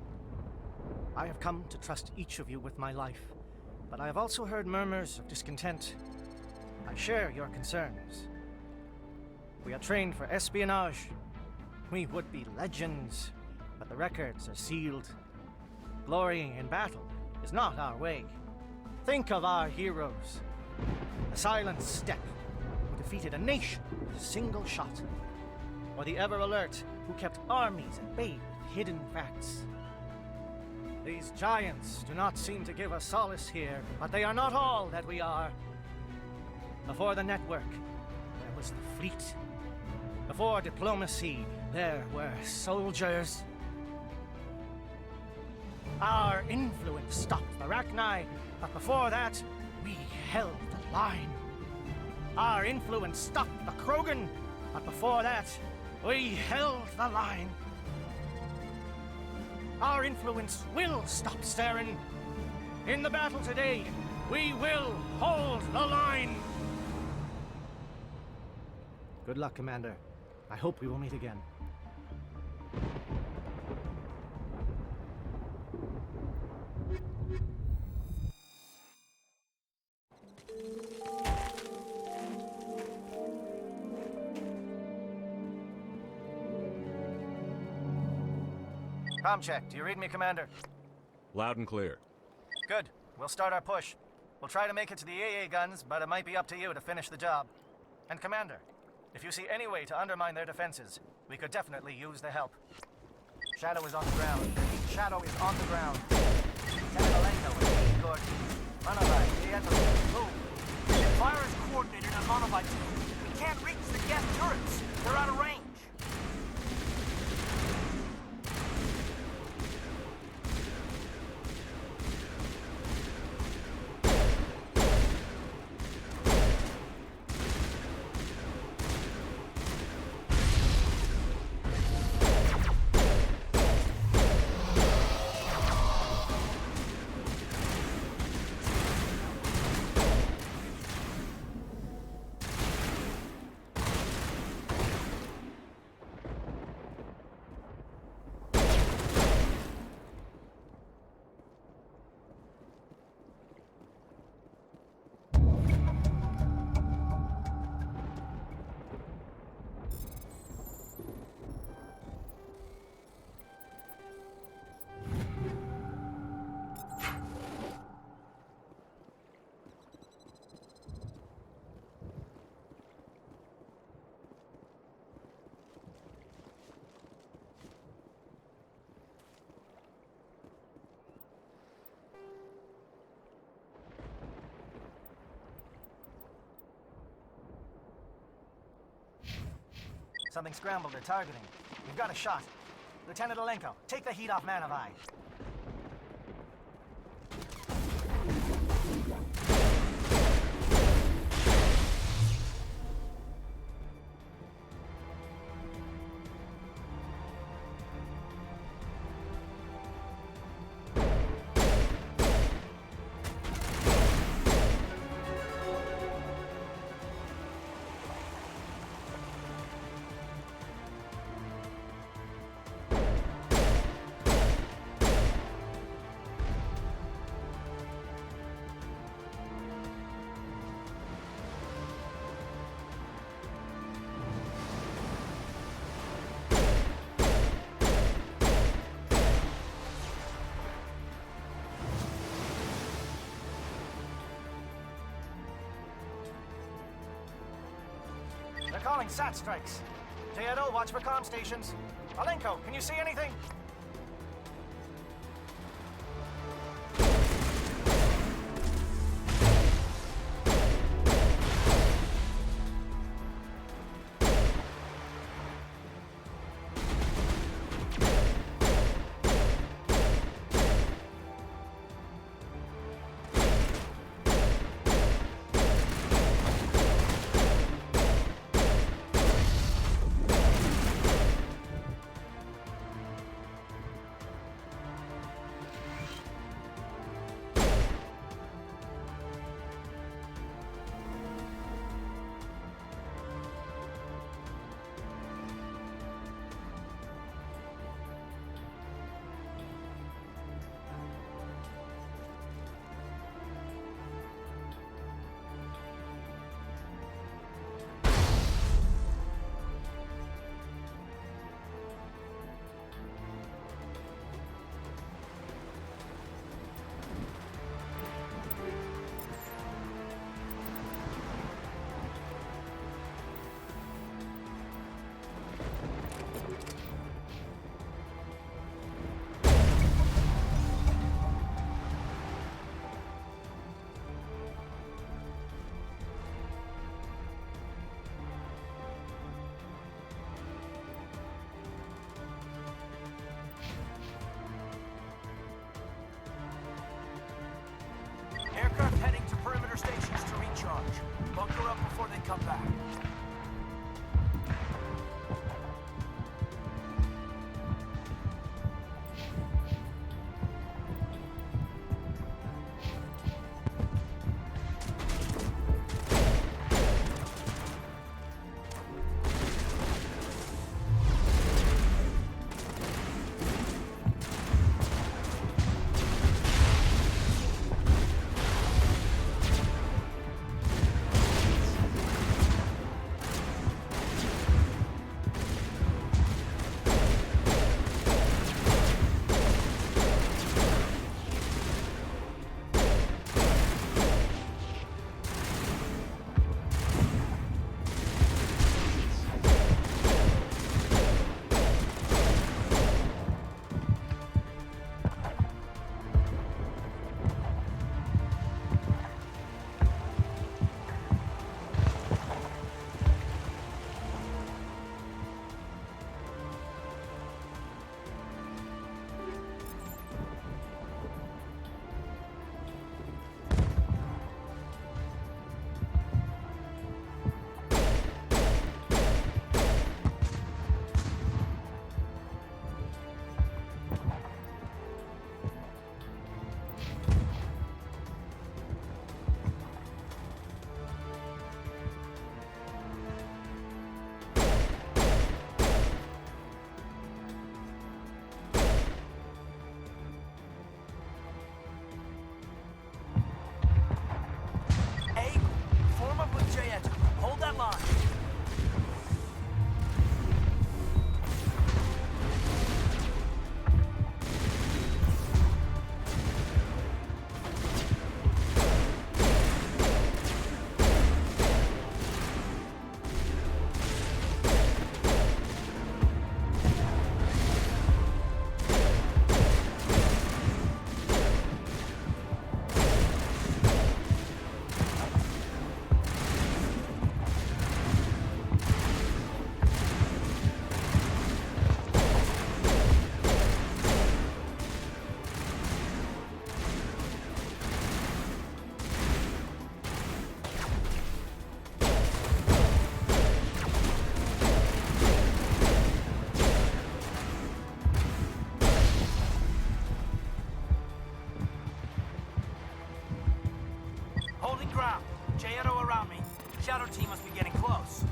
I have come to trust each of you with my life, but I have also heard murmurs of discontent. I share your concerns. We are trained for espionage. We would be legends, but the records are sealed. Glorying in battle is not our way. Think of our heroes. The silent step who defeated a nation with a single shot. Or the ever-alert who kept armies at bay with hidden facts. These giants do not seem to give us solace here, but they are not all that we are. Before the network, there was the fleet. Before diplomacy, there were soldiers. Our influence stopped the Arachni, but before that, we held the line. Our influence stopped the Krogan, but before that, we held the line. Our influence will stop Saren. In the battle today, we will hold the line. Good luck, Commander. I hope we will meet again. Comm check. Do you read me, Commander? Loud and clear. Good. We'll start our push. We'll try to make it to the AA guns, but it might be up to you to finish the job. And Commander, if you see any way to undermine their defenses, we could definitely use the help. Shadow is on the ground. Shadow is on the ground. Tenevalenko is good. Monovite, Dietro, move. Fire is coordinated on Monovite 2. We can't reach the gas turrets. They're out of range. Something scrambled. They're targeting. We've got a shot. Lieutenant Alenko, take the heat off Manovai. They're calling SAT strikes. Teodo, watch for comm stations. Alenko, can you see anything? Aircraft heading to perimeter stations to recharge. Bunker up before they come back. Shadow Team must be getting close.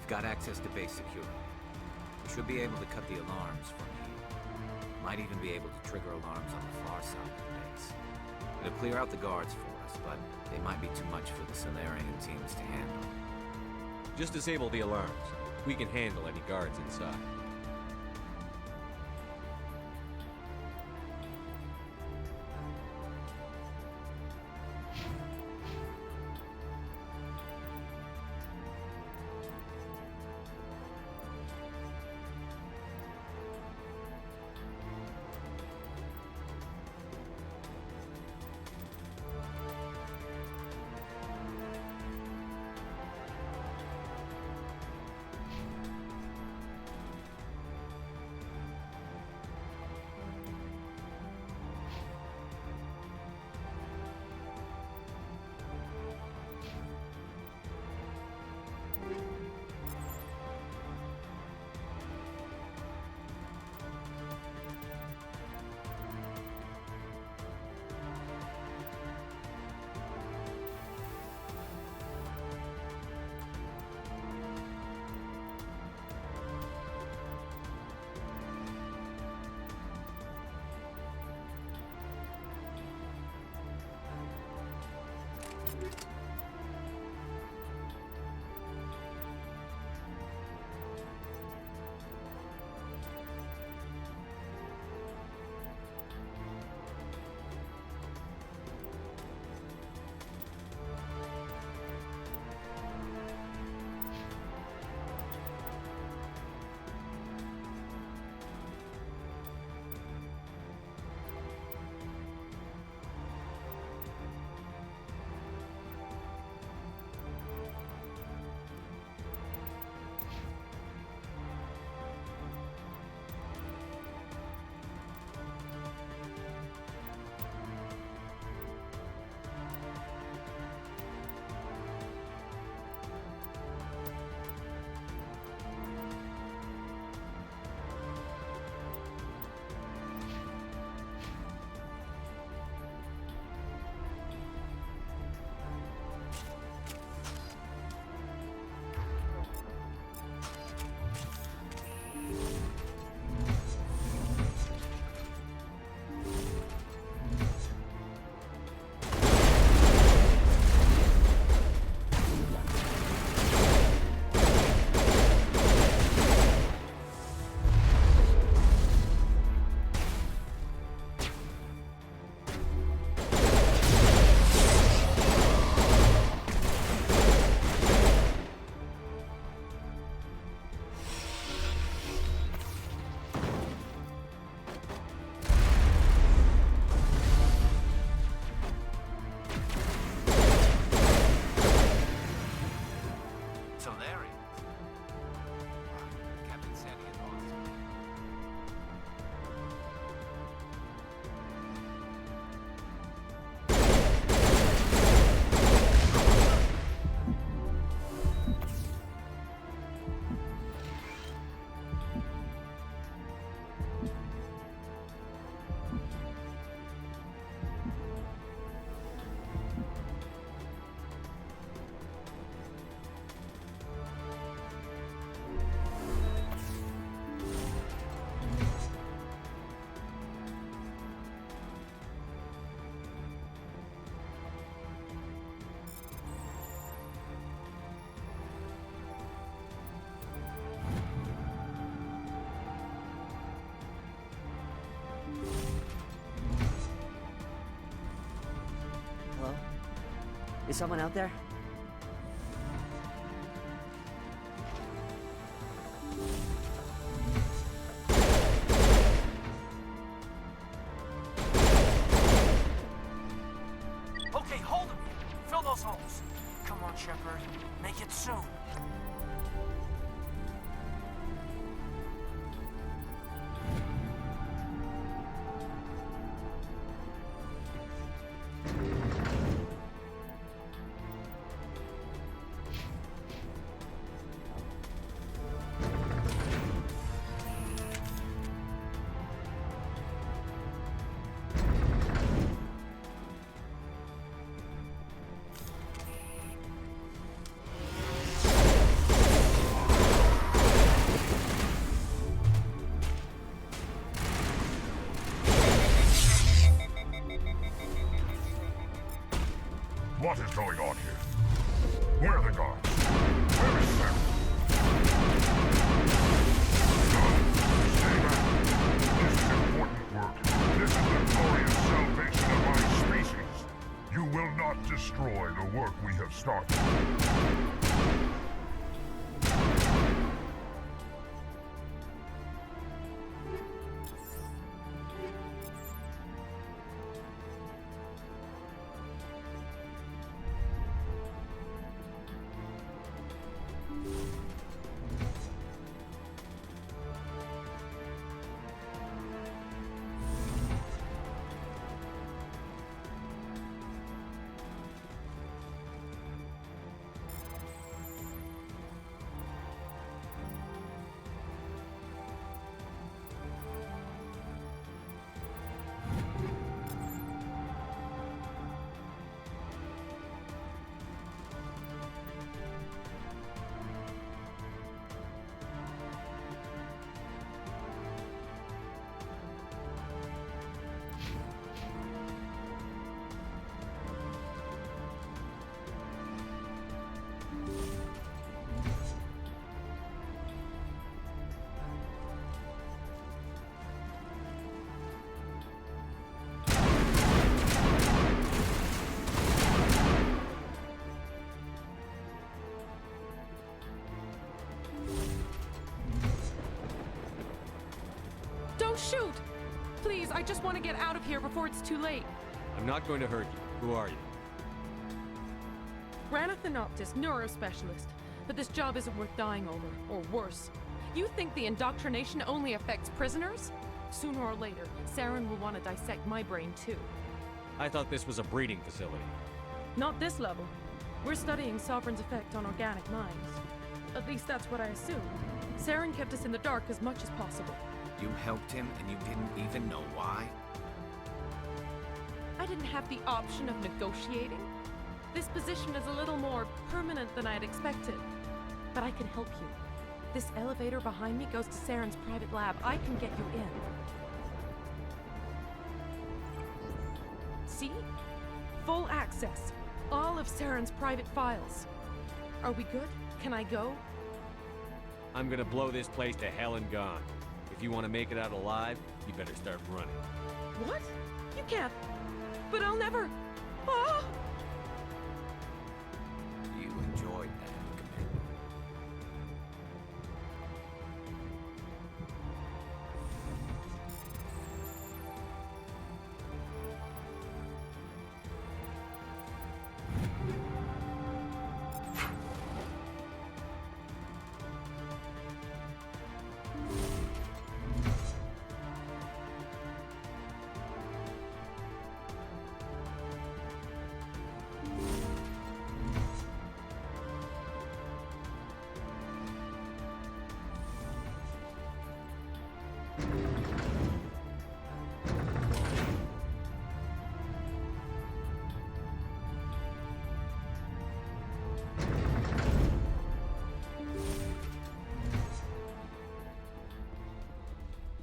We've got access to base security. We should be able to cut the alarms from here. Might even be able to trigger alarms on the far side of the base. It'll clear out the guards for us, but they might be too much for the Solarian teams to handle. Just disable the alarms. We can handle any guards inside. Is someone out there? Okay, hold him. Fill those holes. Come on, Shepard. Make it soon. What is going on here? Where are the guards? Where is Sarah? Stay back. This is important work. This is the glorious salvation of my species. You will not destroy the work we have started. Don't shoot! Please, I just want to get out of here before it's too late. I'm not going to hurt you. Who are you? Ranathanoptis, neurospecialist. But this job isn't worth dying over, or worse. You think the indoctrination only affects prisoners? Sooner or later, Saren will want to dissect my brain too. I thought this was a breeding facility. Not this level. We're studying Sovereign's effect on organic minds. At least that's what I assumed. Saren kept us in the dark as much as possible. You helped him and you didn't even know why? I didn't have the option of negotiating. This position is a little more permanent than I had expected. But I can help you. This elevator behind me goes to Saren's private lab. I can get you in. See? Full access. All of Saren's private files. Are we good? Can I go? I'm gonna blow this place to hell and gone. If you want to make it out alive, you better start running. What? You can't. But I'll never. Ah! You enjoyed that, Commander.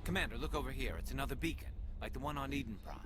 Commander, look over here. It's another beacon, like the one on Eden Prime.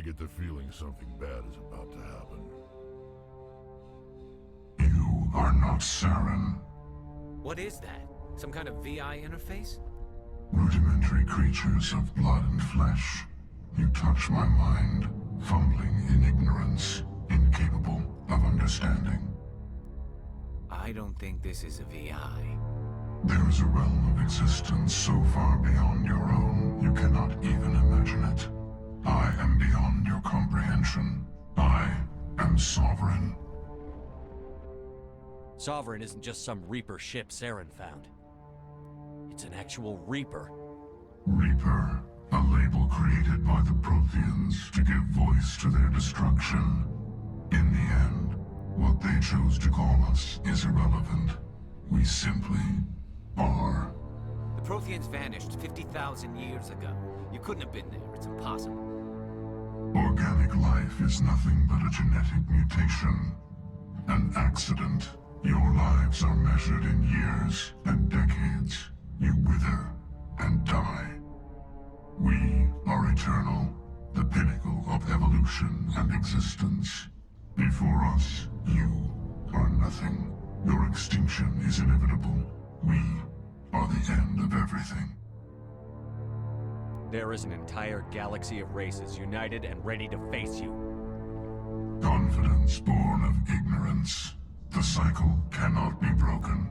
get the feeling something bad is about to happen. You are not Saren. What is that? Some kind of VI interface? Rudimentary creatures of blood and flesh. You touch my mind, fumbling in ignorance, incapable of understanding. I don't think this is a VI. There is a realm of existence so far beyond your own, you cannot even imagine it. I am beyond your comprehension. I am Sovereign. Sovereign isn't just some Reaper ship Saren found. It's an actual Reaper. Reaper, a label created by the Protheans to give voice to their destruction. In the end, what they chose to call us is irrelevant. We simply are. The Protheans vanished 50,000 years ago. You couldn't have been there. It's impossible. Organic life is nothing but a genetic mutation. An accident. Your lives are measured in years and decades. You wither and die. We are eternal, the pinnacle of evolution and existence. Before us, you are nothing. Your extinction is inevitable. We are the end of everything. There is an entire galaxy of races united and ready to face you. Confidence born of ignorance. The cycle cannot be broken.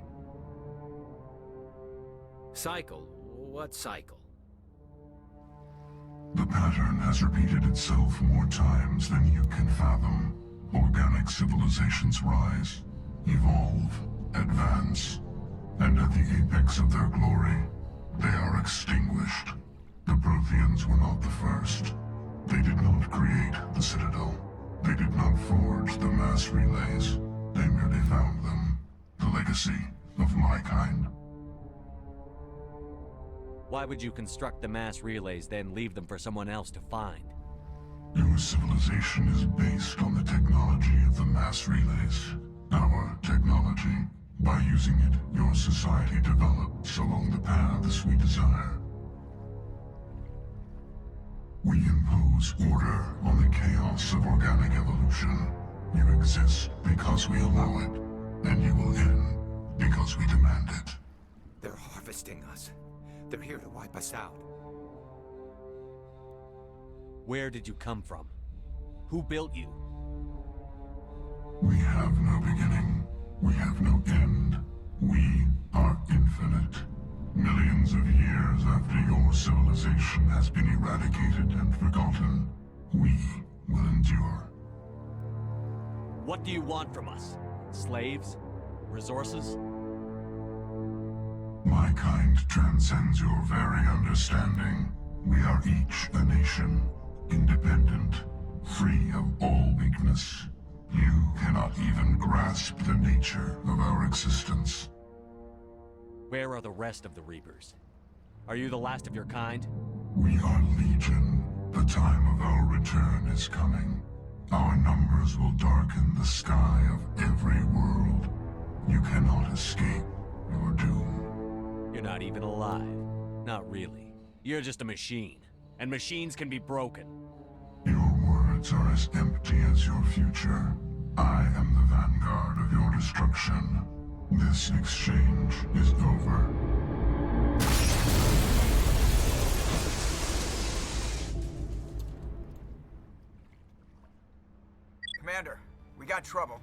Cycle? What cycle? The pattern has repeated itself more times than you can fathom. Organic civilizations rise, evolve, advance, and at the apex of their glory, they are extinguished. The Protheans were not the first. They did not create the Citadel. They did not forge the mass relays. They merely found them. The legacy of my kind. Why would you construct the mass relays, then leave them for someone else to find? Your civilization is based on the technology of the mass relays. Our technology. By using it, your society develops along the paths we desire. We impose order on the chaos of organic evolution. You exist because we allow it, and you will end because we demand it. They're harvesting us. They're here to wipe us out. Where did you come from? Who built you? We have no beginning. We have no end. We are infinite. Millions of years after your civilization has been eradicated and forgotten, we will endure. What do you want from us? Slaves? Resources? My kind transcends your very understanding. We are each a nation, independent, free of all weakness. You cannot even grasp the nature of our existence. Where are the rest of the Reapers? Are you the last of your kind? We are Legion. The time of our return is coming. Our numbers will darken the sky of every world. You cannot escape your doom. You're not even alive. Not really. You're just a machine. And machines can be broken. Your words are as empty as your future. I am the Vanguard of your destruction. This exchange is over. Commander, we got trouble.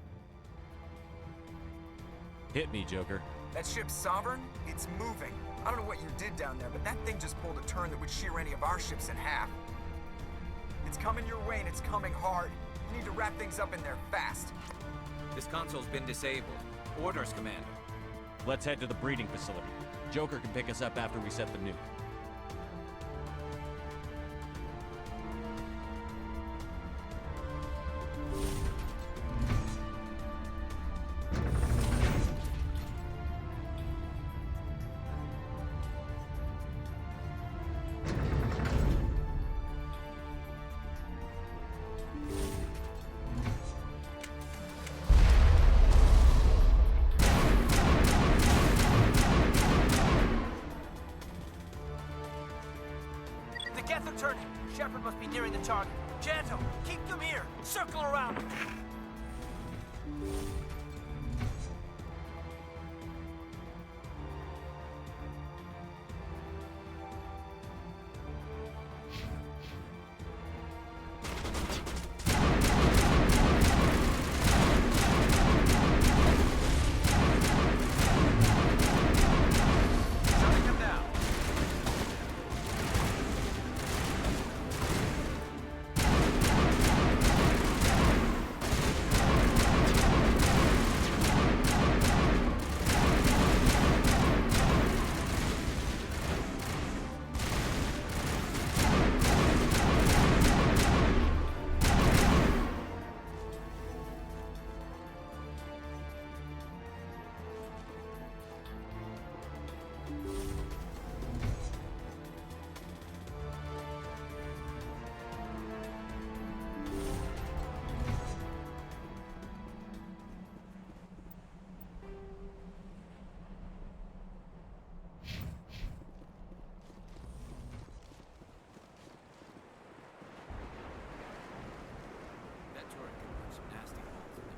Hit me, Joker. That ship's Sovereign? It's moving. I don't know what you did down there, but that thing just pulled a turn that would shear any of our ships in half. It's coming your way, and it's coming hard. You need to wrap things up in there fast. This console's been disabled. Orders, Commander. Let's head to the breeding facility. Joker can pick us up after we set the nuke. Turning. Shepard must be nearing the target. Gentle, keep them here. Circle around them. That turret can run some nasty holes in the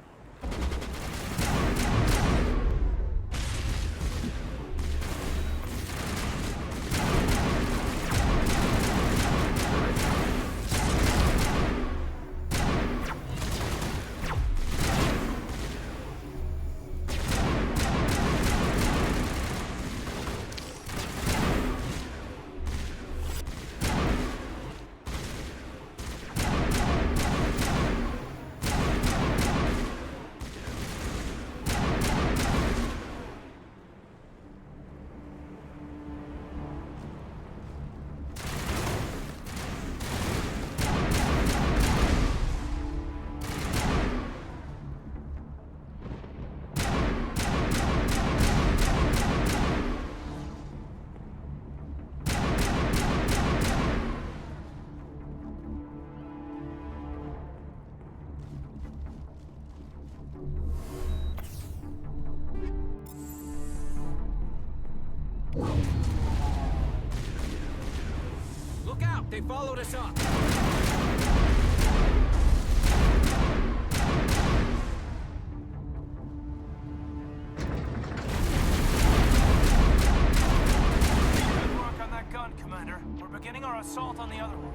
Look out! They followed us up! Good work on that gun, Commander. We're beginning our assault on the other one.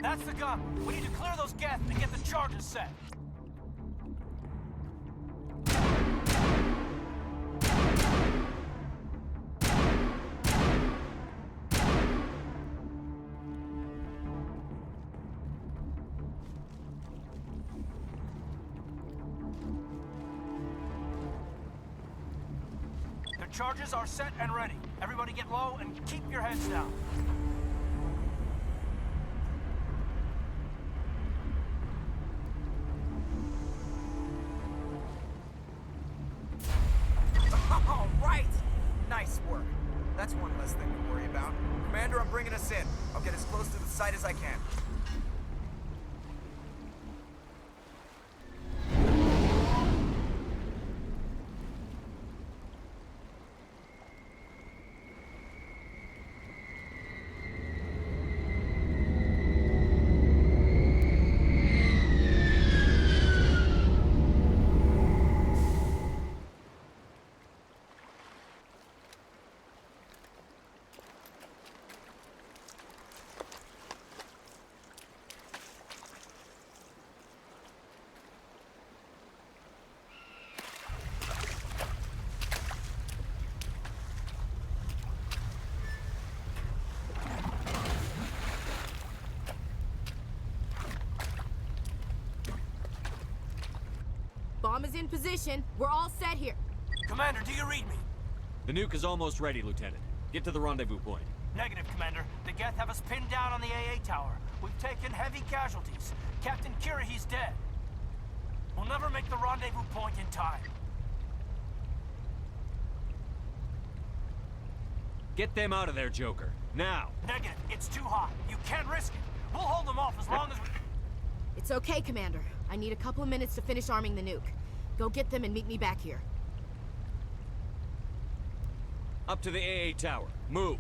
That's the gun. We need to clear those geth and get the charges set. The charges are set and ready. Everybody get low and keep your heads down. All right! Nice work. That's one less thing to worry about. Commander, I'm bringing us in. I'll get as close to the site as I can. Bomb is in position. We're all set here. Commander, do you read me? The nuke is almost ready, Lieutenant. Get to the rendezvous point. Negative, Commander. The Geth have us pinned down on the AA tower. We've taken heavy casualties. Captain Kira, he's dead. We'll never make the rendezvous point in time. Get them out of there, Joker. Now! Negative. It's too hot. You can't risk it. We'll hold them off as long as we... It's okay, Commander. I need a couple of minutes to finish arming the nuke. Go get them and meet me back here. Up to the AA tower. Move!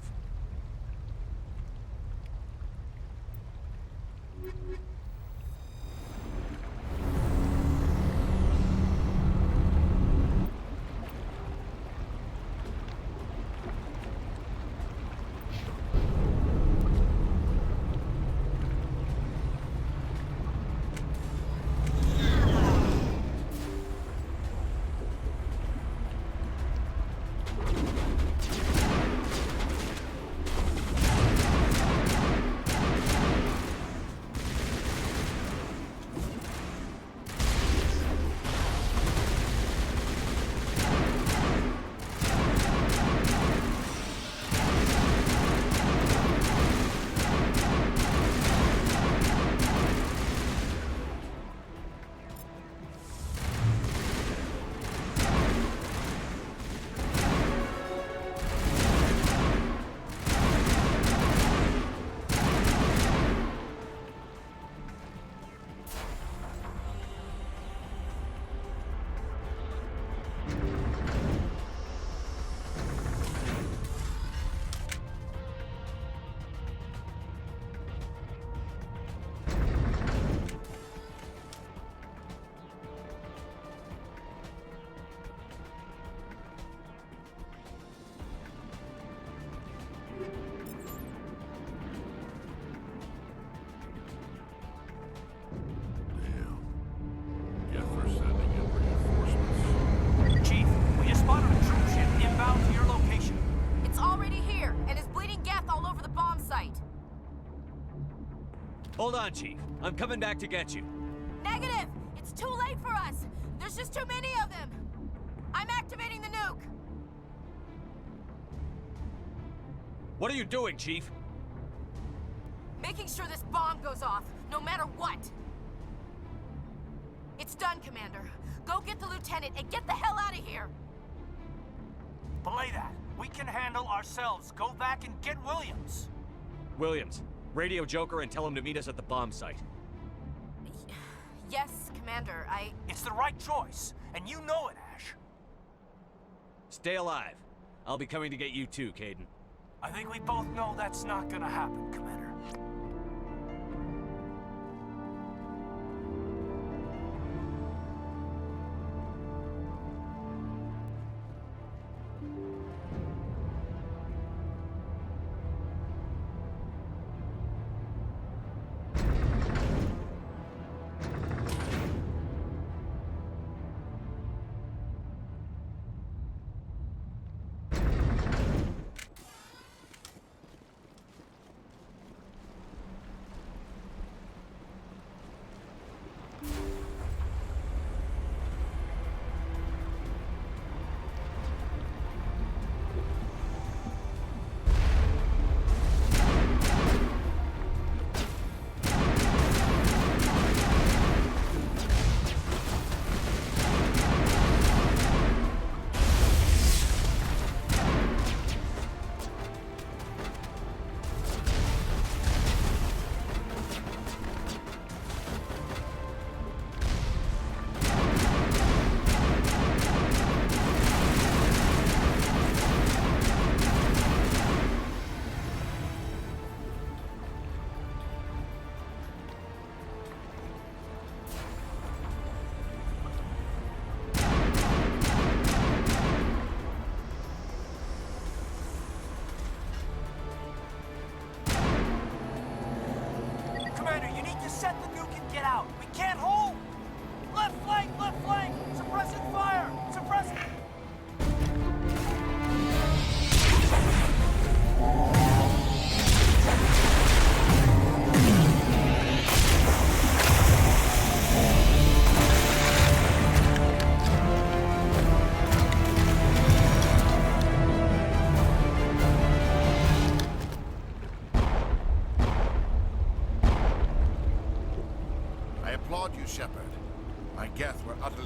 Hold on, Chief. I'm coming back to get you. Negative! It's too late for us! There's just too many of them! I'm activating the nuke! What are you doing, Chief? Making sure this bomb goes off, no matter what! It's done, Commander. Go get the lieutenant and get the hell out of here! Belay that. We can handle ourselves. Go back and get Williams. Williams, radio Joker and tell him to meet us at the bomb site. Yes, Commander, It's the right choice, and you know it, Ash. Stay alive. I'll be coming to get you too, Caden. I think we both know that's not gonna happen, Commander.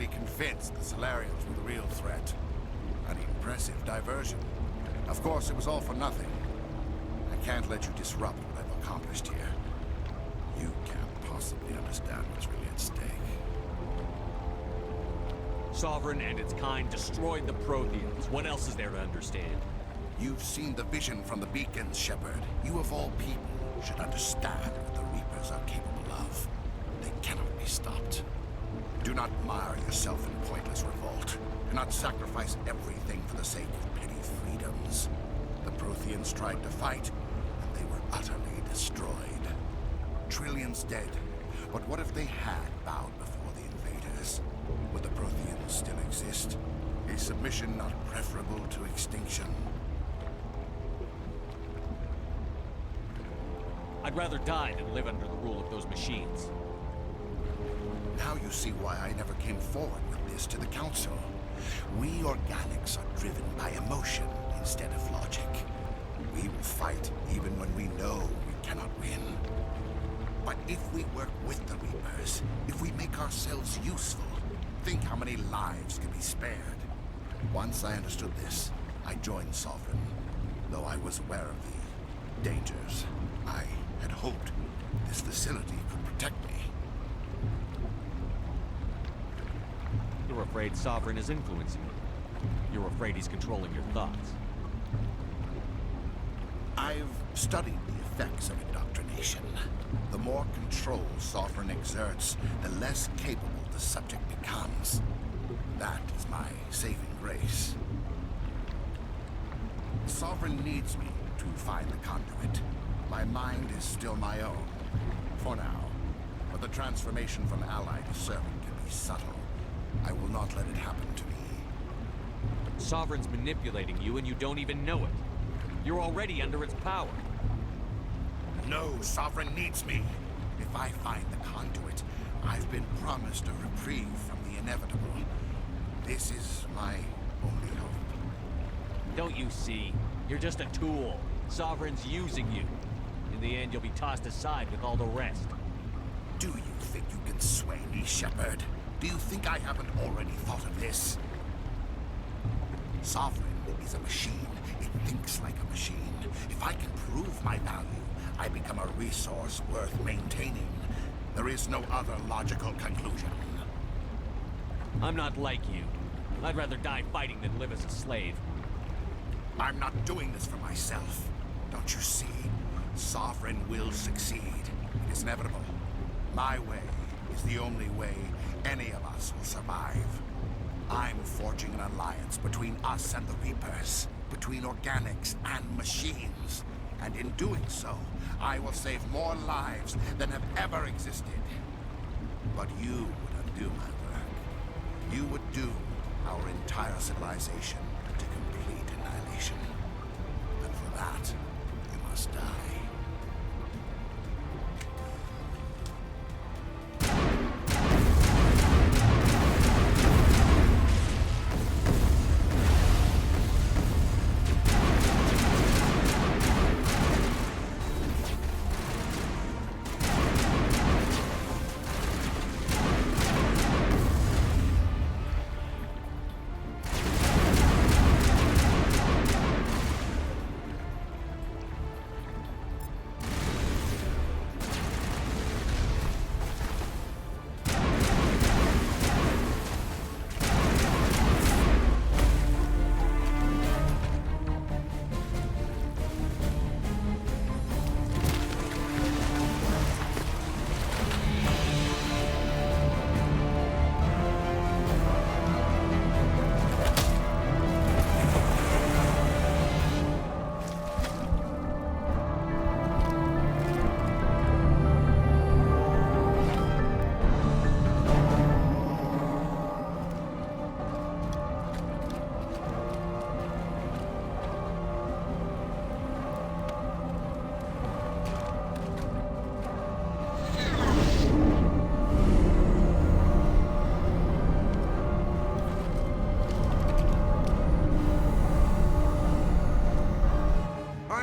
finally convinced the Solarians were the real threat. An impressive diversion. Of course, it was all for nothing. I can't let you disrupt what I've accomplished here. You can't possibly understand what's really at stake. Sovereign and its kind destroyed the Protheans. What else is there to understand? You've seen the vision from the beacons, Shepard. You of all people should understand what the Reapers are capable of. They cannot be stopped. Do not mire yourself in pointless revolt. Do not sacrifice everything for the sake of petty freedoms. The Protheans tried to fight, and they were utterly destroyed. Trillions dead. But what if they had bowed before the invaders? Would the Protheans still exist? Is submission not preferable to extinction? I'd rather die than live under the rule of those machines. Now you see why I never came forward with this to the Council. We organics are driven by emotion instead of logic. We will fight even when we know we cannot win. But if we work with the Reapers, if we make ourselves useful, think how many lives could be spared. Once I understood this, I joined Sovereign. Though I was aware of the dangers, I had hoped this facility could protect me. You're afraid Sovereign is influencing you. You're afraid he's controlling your thoughts. I've studied the effects of indoctrination. The more control Sovereign exerts, the less capable the subject becomes. That is my saving grace. Sovereign needs me to find the conduit. My mind is still my own, for now. But the transformation from ally to servant can be subtle. I will not let it happen to me. Sovereign's manipulating you and you don't even know it. You're already under its power. No, Sovereign needs me. If I find the conduit, I've been promised a reprieve from the inevitable. This is my only hope. Don't you see? You're just a tool. Sovereign's using you. In the end, you'll be tossed aside with all the rest. Do you think you can sway me, Shepard? Do you think I haven't already thought of this? Sovereign is a machine. It thinks like a machine. If I can prove my value, I become a resource worth maintaining. There is no other logical conclusion. I'm not like you. I'd rather die fighting than live as a slave. I'm not doing this for myself. Don't you see? Sovereign will succeed. It is inevitable. My way is the only way any of us will survive. I'm forging an alliance between us and the Reapers, between organics and machines. And in doing so, I will save more lives than have ever existed. But you would undo my work. You would doom our entire civilization to complete annihilation. And for that, you must die.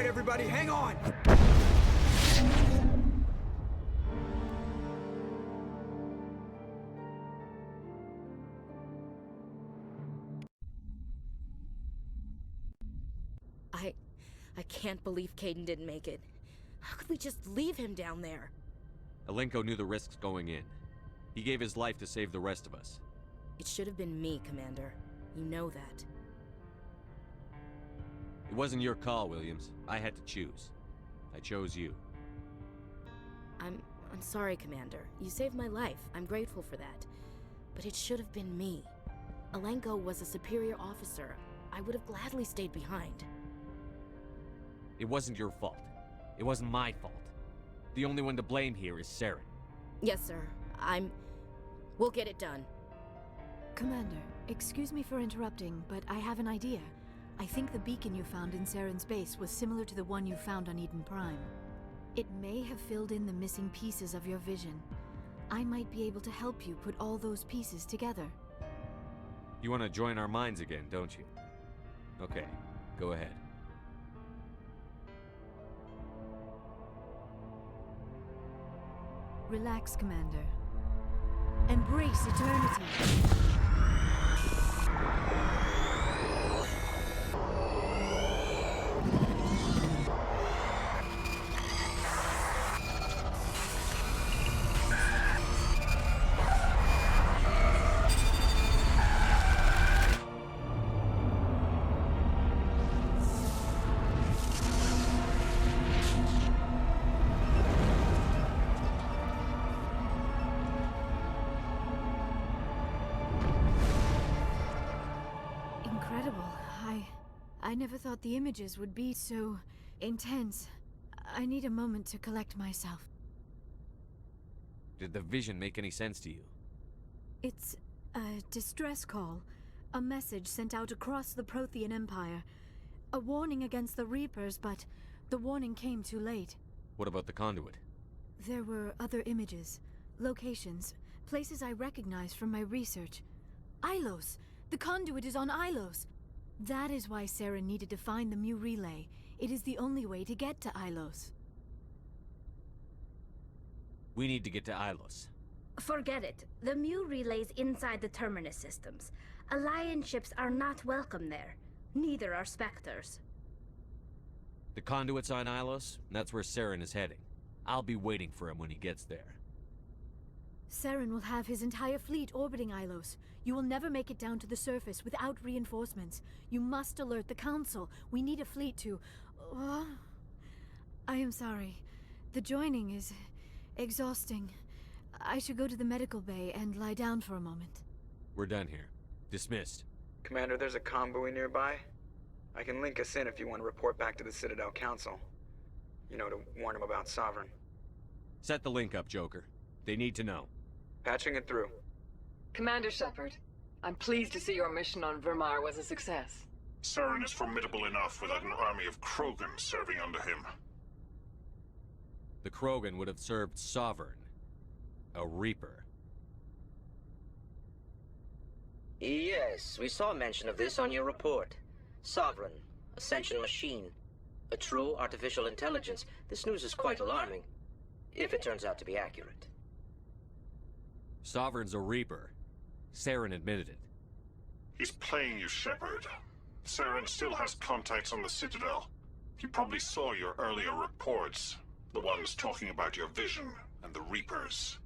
Everybody, hang on! I can't believe Caden didn't make it. How could we just leave him down there? Alenko knew the risks going in. He gave his life to save the rest of us. It should have been me, Commander. You know that. It wasn't your call, Williams. I had to choose. I chose you. I'm sorry, Commander. You saved my life. I'm grateful for that. But it should have been me. Alenko was a superior officer. I would have gladly stayed behind. It wasn't your fault. It wasn't my fault. The only one to blame here is Saren. Yes, sir. We'll get it done. Commander, excuse me for interrupting, but I have an idea. I think the beacon you found in Saren's base was similar to the one you found on Eden Prime. It may have filled in the missing pieces of your vision. I might be able to help you put all those pieces together. You want to join our minds again, don't you? Okay, go ahead. Relax, Commander. Embrace eternity. I never thought the images would be so intense. I need a moment to collect myself. Did the vision make any sense to you? It's a distress call. A message sent out across the Prothean Empire. A warning against the Reapers, but the warning came too late. What about the conduit? There were other images, locations, places I recognized from my research. Ilos! The conduit is on Ilos! That is why Saren needed to find the Mu relay. It is the only way to get to Ilos. We need to get to Ilos. Forget it. The Mu relay's inside the Terminus systems. Alliance ships are not welcome there. Neither are Spectres. The conduit's on Ilos, and that's where Saren is heading. I'll be waiting for him when he gets there. Saren will have his entire fleet orbiting Ilos. You will never make it down to the surface without reinforcements. You must alert the Council. We need a fleet to... I am sorry. The joining is exhausting. I should go to the medical bay and lie down for a moment. We're done here. Dismissed. Commander, there's a convoy nearby. I can link us in if you want to report back to the Citadel Council. You know, to warn them about Sovereign. Set the link up, Joker. They need to know. Patching it through. Commander Shepard, I'm pleased to see your mission on Virmire was a success. Saren is formidable enough without an army of Krogan serving under him. The Krogan would have served Sovereign. A Reaper. Yes, we saw mention of this on your report. Sovereign, Ascension machine, a true artificial intelligence. This news is quite alarming, if it turns out to be accurate. Sovereign's a Reaper. Saren admitted it. He's playing you, Shepard. Saren still has contacts on the Citadel. He probably saw your earlier reports. The ones talking about your vision and the Reapers.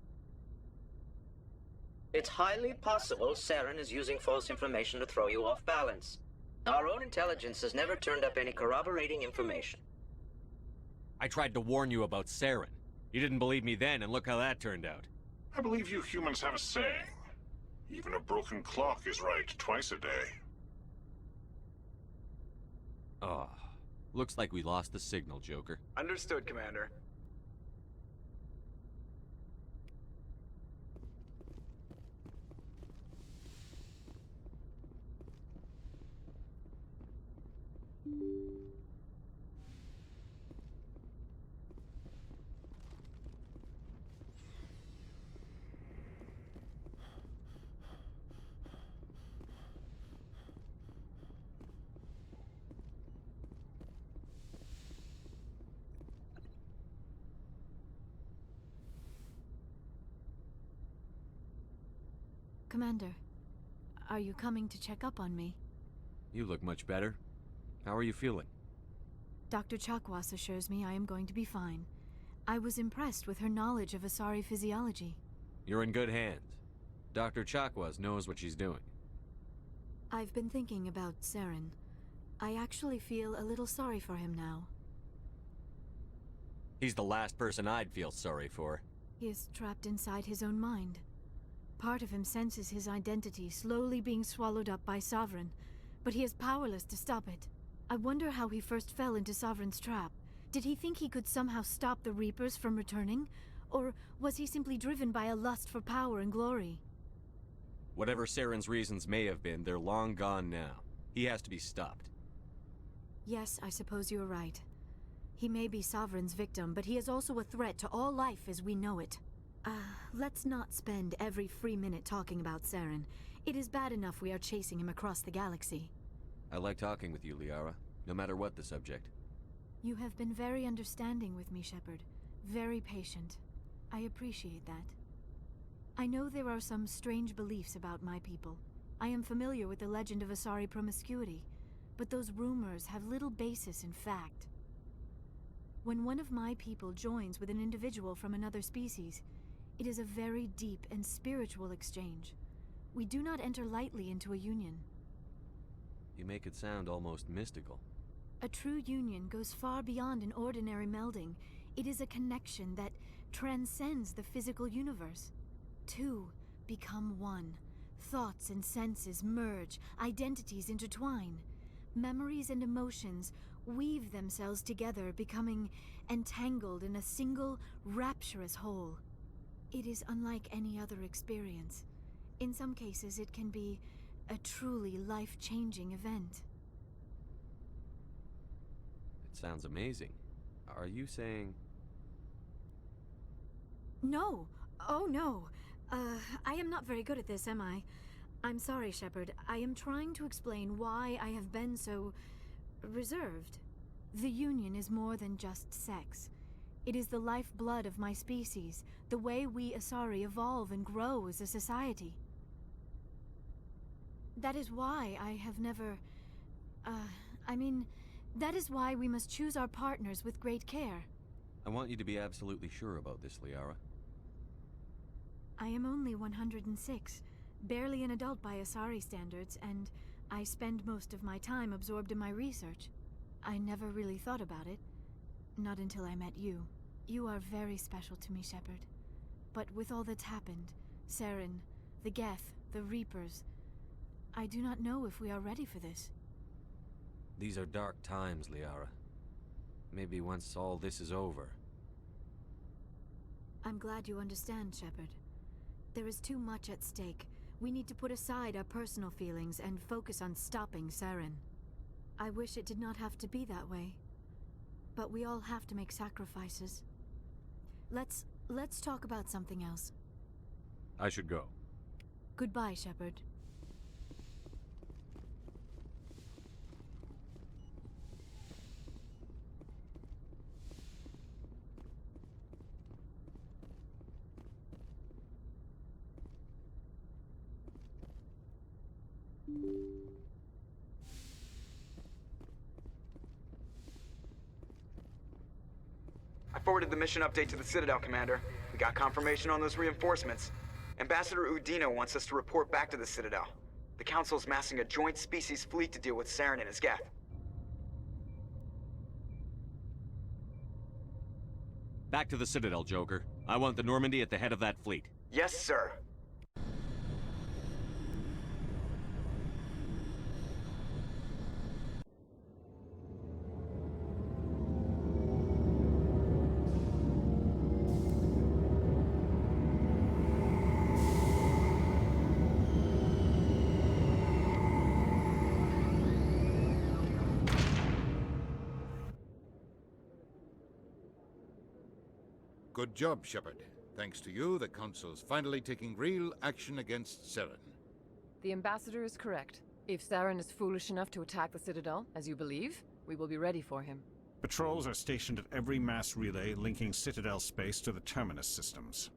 It's highly possible Saren is using false information to throw you off balance. Our own intelligence has never turned up any corroborating information. I tried to warn you about Saren. You didn't believe me then, and look how that turned out. I believe you humans have a saying. Even a broken clock is right twice a day. Oh, looks like we lost the signal, Joker. Understood, Commander. Commander, are you coming to check up on me? You look much better. How are you feeling? Dr. Chakwas assures me I am going to be fine. I was impressed with her knowledge of Asari physiology. You're in good hands. Dr. Chakwas knows what she's doing. I've been thinking about Saren. I actually feel a little sorry for him now. He's the last person I'd feel sorry for. He is trapped inside his own mind. Part of him senses his identity slowly being swallowed up by Sovereign, but he is powerless to stop it. I wonder how he first fell into Sovereign's trap. Did he think he could somehow stop the Reapers from returning? Or was he simply driven by a lust for power and glory? Whatever Saren's reasons may have been, they're long gone now. He has to be stopped. Yes, I suppose you're right. He may be Sovereign's victim, but he is also a threat to all life as we know it. Let's not spend every free minute talking about Saren. It is bad enough we are chasing him across the galaxy. I like talking with you, Liara, no matter what the subject. You have been very understanding with me, Shepard. Very patient. I appreciate that. I know there are some strange beliefs about my people. I am familiar with the legend of Asari promiscuity, but those rumors have little basis in fact. When one of my people joins with an individual from another species, it is a very deep and spiritual exchange. We do not enter lightly into a union. You make it sound almost mystical. A true union goes far beyond an ordinary melding. It is a connection that transcends the physical universe. Two become one. Thoughts and senses merge, identities intertwine. Memories and emotions weave themselves together, becoming entangled in a single, rapturous whole. It is unlike any other experience. In some cases, it can be a truly life-changing event. It sounds amazing. Are you saying... No! Oh, no! I am not very good at this, am I? I'm sorry, Shepard. I am trying to explain why I have been so... reserved. The Union is more than just sex. It is the lifeblood of my species, the way we Asari evolve and grow as a society. That is why I have never... that is why we must choose our partners with great care. I want you to be absolutely sure about this, Liara. I am only 106, barely an adult by Asari standards, and I spend most of my time absorbed in my research. I never really thought about it. Not until I met you. You are very special to me, Shepard. But with all that's happened, Saren, the Geth, the Reapers, I do not know if we are ready for this. These are dark times, Liara. Maybe once all this is over. I'm glad you understand, Shepard. There is too much at stake. We need to put aside our personal feelings and focus on stopping Saren. I wish it did not have to be that way. But we all have to make sacrifices. Let's talk about something else. I should go. Goodbye, Shepard. I forwarded the mission update to the Citadel, Commander. We got confirmation on those reinforcements. Ambassador Udino wants us to report back to the Citadel. The Council's massing a joint species fleet to deal with Saren and his Geth. Back to the Citadel, Joker. I want the Normandy at the head of that fleet. Yes, sir. Good job, Shepard. Thanks to you, the Council's finally taking real action against Saren. The Ambassador is correct. If Saren is foolish enough to attack the Citadel, as you believe, we will be ready for him. Patrols are stationed at every mass relay linking Citadel space to the Terminus systems.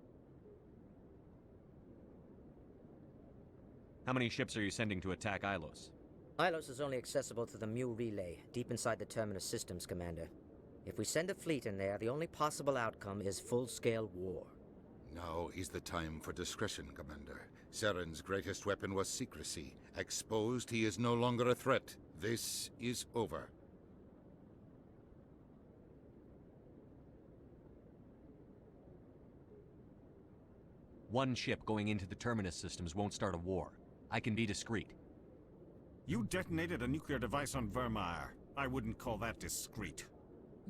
How many ships are you sending to attack Ilos? Ilos is only accessible to the Mu relay, deep inside the Terminus systems, Commander. If we send a fleet in there, the only possible outcome is full-scale war. Now is the time for discretion, Commander. Saren's greatest weapon was secrecy. Exposed, he is no longer a threat. This is over. One ship going into the Terminus systems won't start a war. I can be discreet. You detonated a nuclear device on Vermeer. I wouldn't call that discreet.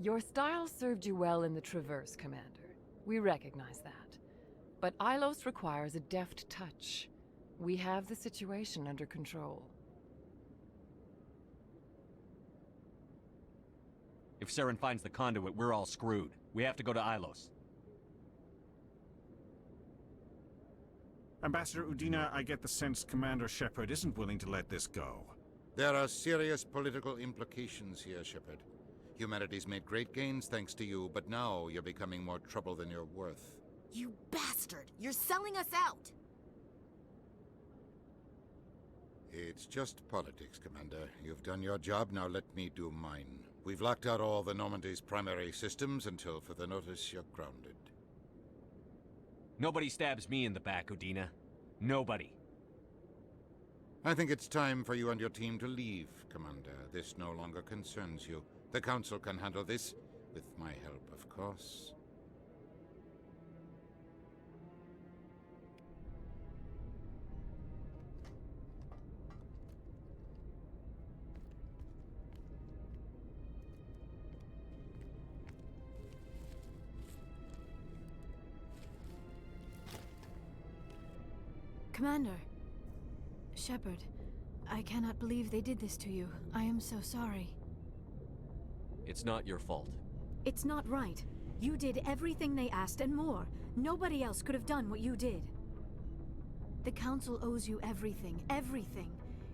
Your style served you well in the Traverse, Commander. We recognize that. But Ilos requires a deft touch. We have the situation under control. If Saren finds the conduit, we're all screwed. We have to go to Ilos. Ambassador Udina, I get the sense Commander Shepard isn't willing to let this go. There are serious political implications here, Shepard. Humanity's made great gains thanks to you, but now you're becoming more trouble than you're worth. You bastard! You're selling us out! It's just politics, Commander. You've done your job, now let me do mine. We've locked out all the Normandy's primary systems until further notice you're grounded. Nobody stabs me in the back, Udina. Nobody. I think it's time for you and your team to leave, Commander. This no longer concerns you. The Council can handle this, with my help, of course. Commander. Shepard, I cannot believe they did this to you. I am so sorry. It's not your fault. It's not right. You did everything they asked and more. Nobody else could have done what you did. The Council owes you everything, everything.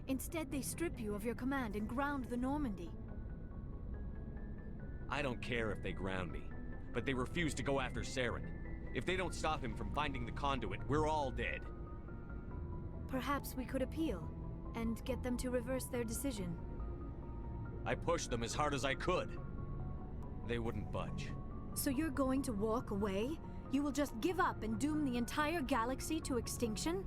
Instead, they strip you of your command and ground the Normandy. I don't care if they ground me, but they refuse to go after Saren. If they don't stop him from finding the conduit, we're all dead. Perhaps we could appeal, and get them to reverse their decision. I pushed them as hard as I could. They wouldn't budge. So you're going to walk away? You will just give up and doom the entire galaxy to extinction?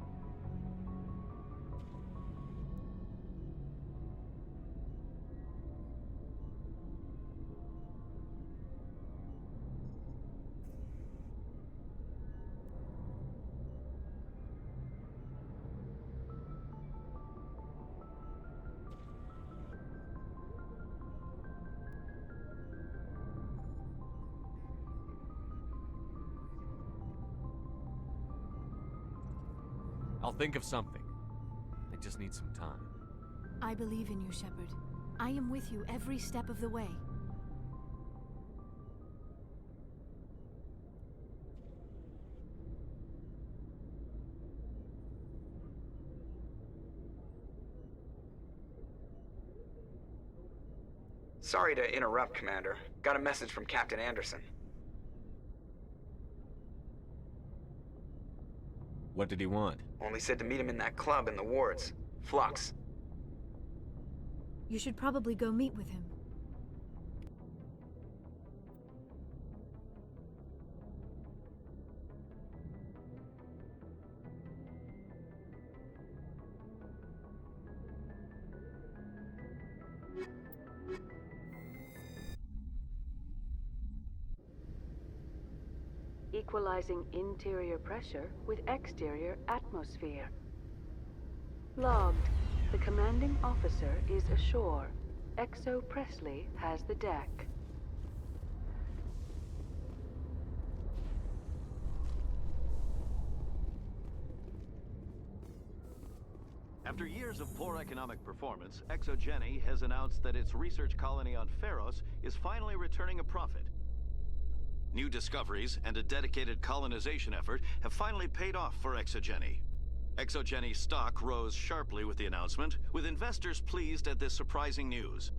I'll think of something. I just need some time. I believe in you, Shepard. I am with you every step of the way. Sorry to interrupt, Commander. Got a message from Captain Anderson. What did he want? Only said to meet him in that club in the wards. Flux. You should probably go meet with him. Equalizing interior pressure with exterior atmosphere. Logged. The commanding officer is ashore. Exo Presley has the deck. After years of poor economic performance, ExoGeni has announced that its research colony on Pharos is finally returning a profit. New discoveries and a dedicated colonization effort have finally paid off for ExoGeni. ExoGeni's stock rose sharply with the announcement, with investors pleased at this surprising news.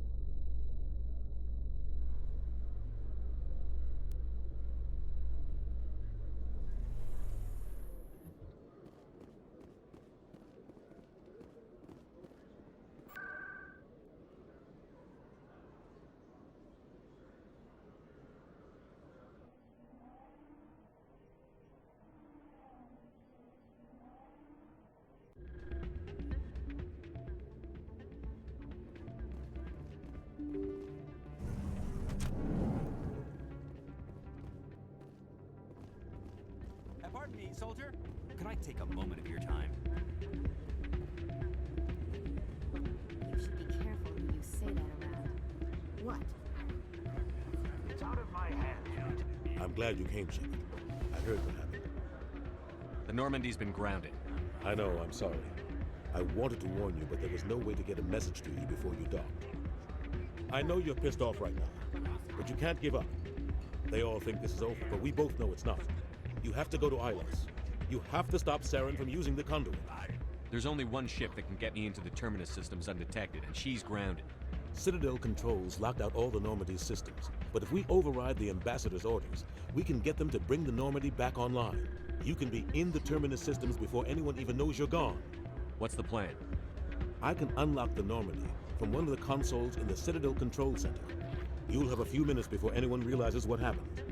soldier? Could I take a moment of your time? You should be careful who you say that around. What? It's out of my hands. I'm glad you came, Shepard. I heard what happened. The Normandy's been grounded. I know, I'm sorry. I wanted to warn you, but there was no way to get a message to you before you docked. I know you're pissed off right now, but you can't give up. They all think this is over, but we both know it's not. You have to go to Ilos. You have to stop Saren from using the conduit. There's only one ship that can get me into the terminus systems undetected, and she's grounded. Citadel controls locked out all the Normandy's systems, but if we override the Ambassador's orders, we can get them to bring the Normandy back online. You can be in the terminus systems before anyone even knows you're gone. What's the plan? I can unlock the Normandy from one of the consoles in the Citadel Control Center. You'll have a few minutes before anyone realizes what happened.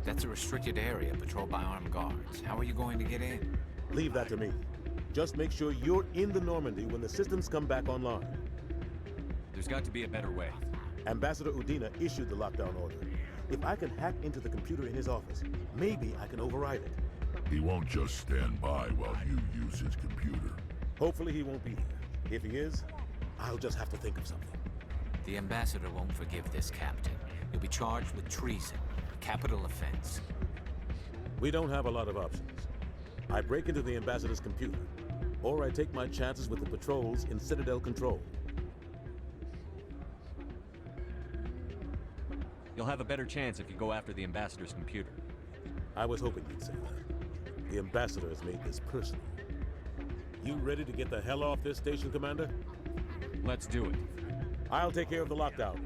That's a restricted area patrolled by armed guards. How are you going to get in? Leave that to me. Just make sure you're in the Normandy when the systems come back online. There's got to be a better way. Ambassador Udina issued the lockdown order. If I can hack into the computer in his office, maybe I can override it. He won't just stand by while you use his computer. Hopefully he won't be there. If he is, I'll just have to think of something. The Ambassador won't forgive this, Captain. You'll be charged with treason, a capital offense. We don't have a lot of options. I break into the Ambassador's computer, or I take my chances with the patrols in Citadel Control. You'll have a better chance if you go after the Ambassador's computer. I was hoping you'd say that. The Ambassador has made this personal. You ready to get the hell off this station, Commander? Let's do it. I'll take care of the lockdown.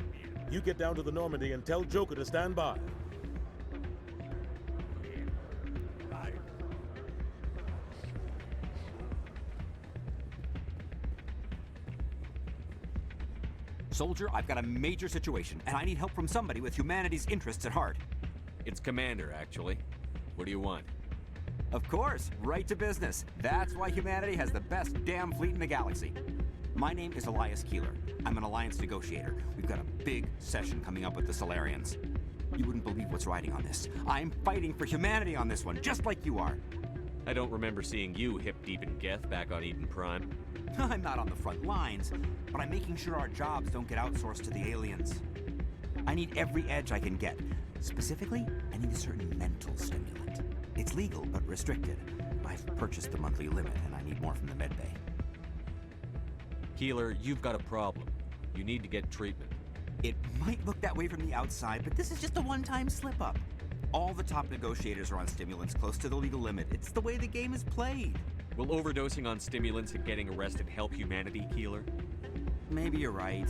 You get down to the Normandy and tell Joker to stand by. Soldier, I've got a major situation, and I need help from somebody with humanity's interests at heart. It's Commander, actually. What do you want? Of course, right to business. That's why humanity has the best damn fleet in the galaxy. My name is Elias Keeler. I'm an Alliance negotiator. We've got a big session coming up with the Solarians. You wouldn't believe what's riding on this. I'm fighting for humanity on this one, just like you are. I don't remember seeing you hip-deep in Geth back on Eden Prime. I'm not on the front lines, but I'm making sure our jobs don't get outsourced to the aliens. I need every edge I can get. Specifically, I need a certain mental stimulant. It's legal, but restricted. I've purchased the monthly limit, and I need more from the medbay. Keeler, you've got a problem. You need to get treatment. It might look that way from the outside, but this is just a one-time slip-up. All the top negotiators are on stimulants close to the legal limit. It's the way the game is played. Will overdosing on stimulants and getting arrested help humanity, Keeler? Maybe you're right.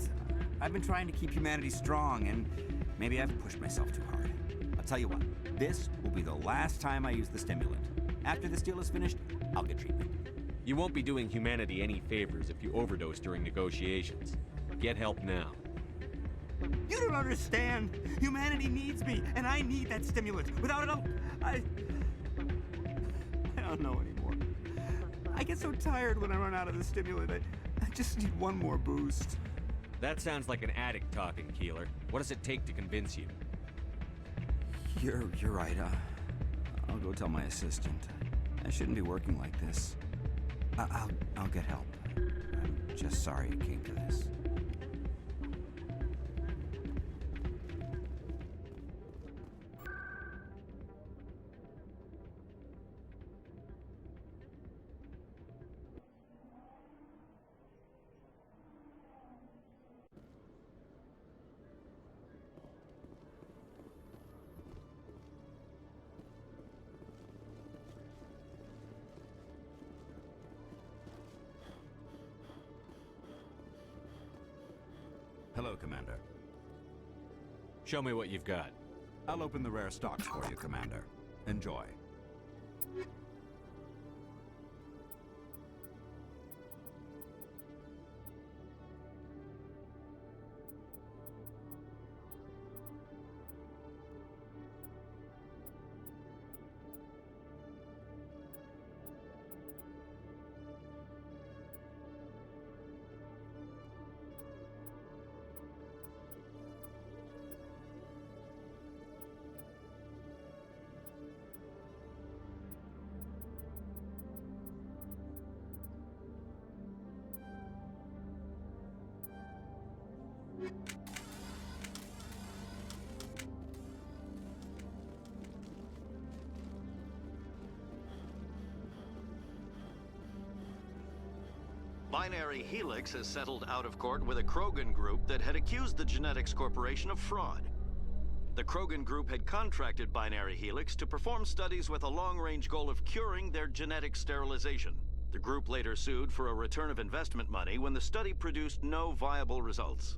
I've been trying to keep humanity strong, and maybe I've pushed myself too hard. I'll tell you what, this will be the last time I use the stimulant. After this deal is finished, I'll get treatment. You won't be doing humanity any favors if you overdose during negotiations. Get help now. You don't understand! Humanity needs me, and I need that stimulant. Without it, I don't know anymore. I get so tired when I run out of the stimulant. I just need one more boost. That sounds like an addict talking, Keeler. What does it take to convince you? You're right. I'll go tell my assistant. I shouldn't be working like this. I'll get help. I'm just sorry it came to this. Hello, Commander. Show me what you've got. I'll open the rare stocks for you, Commander. Enjoy. Binary Helix has settled out of court with a Krogan group that had accused the Genetics Corporation of fraud. The Krogan group had contracted Binary Helix to perform studies with a long-range goal of curing their genetic sterilization. The group later sued for a return of investment money when the study produced no viable results.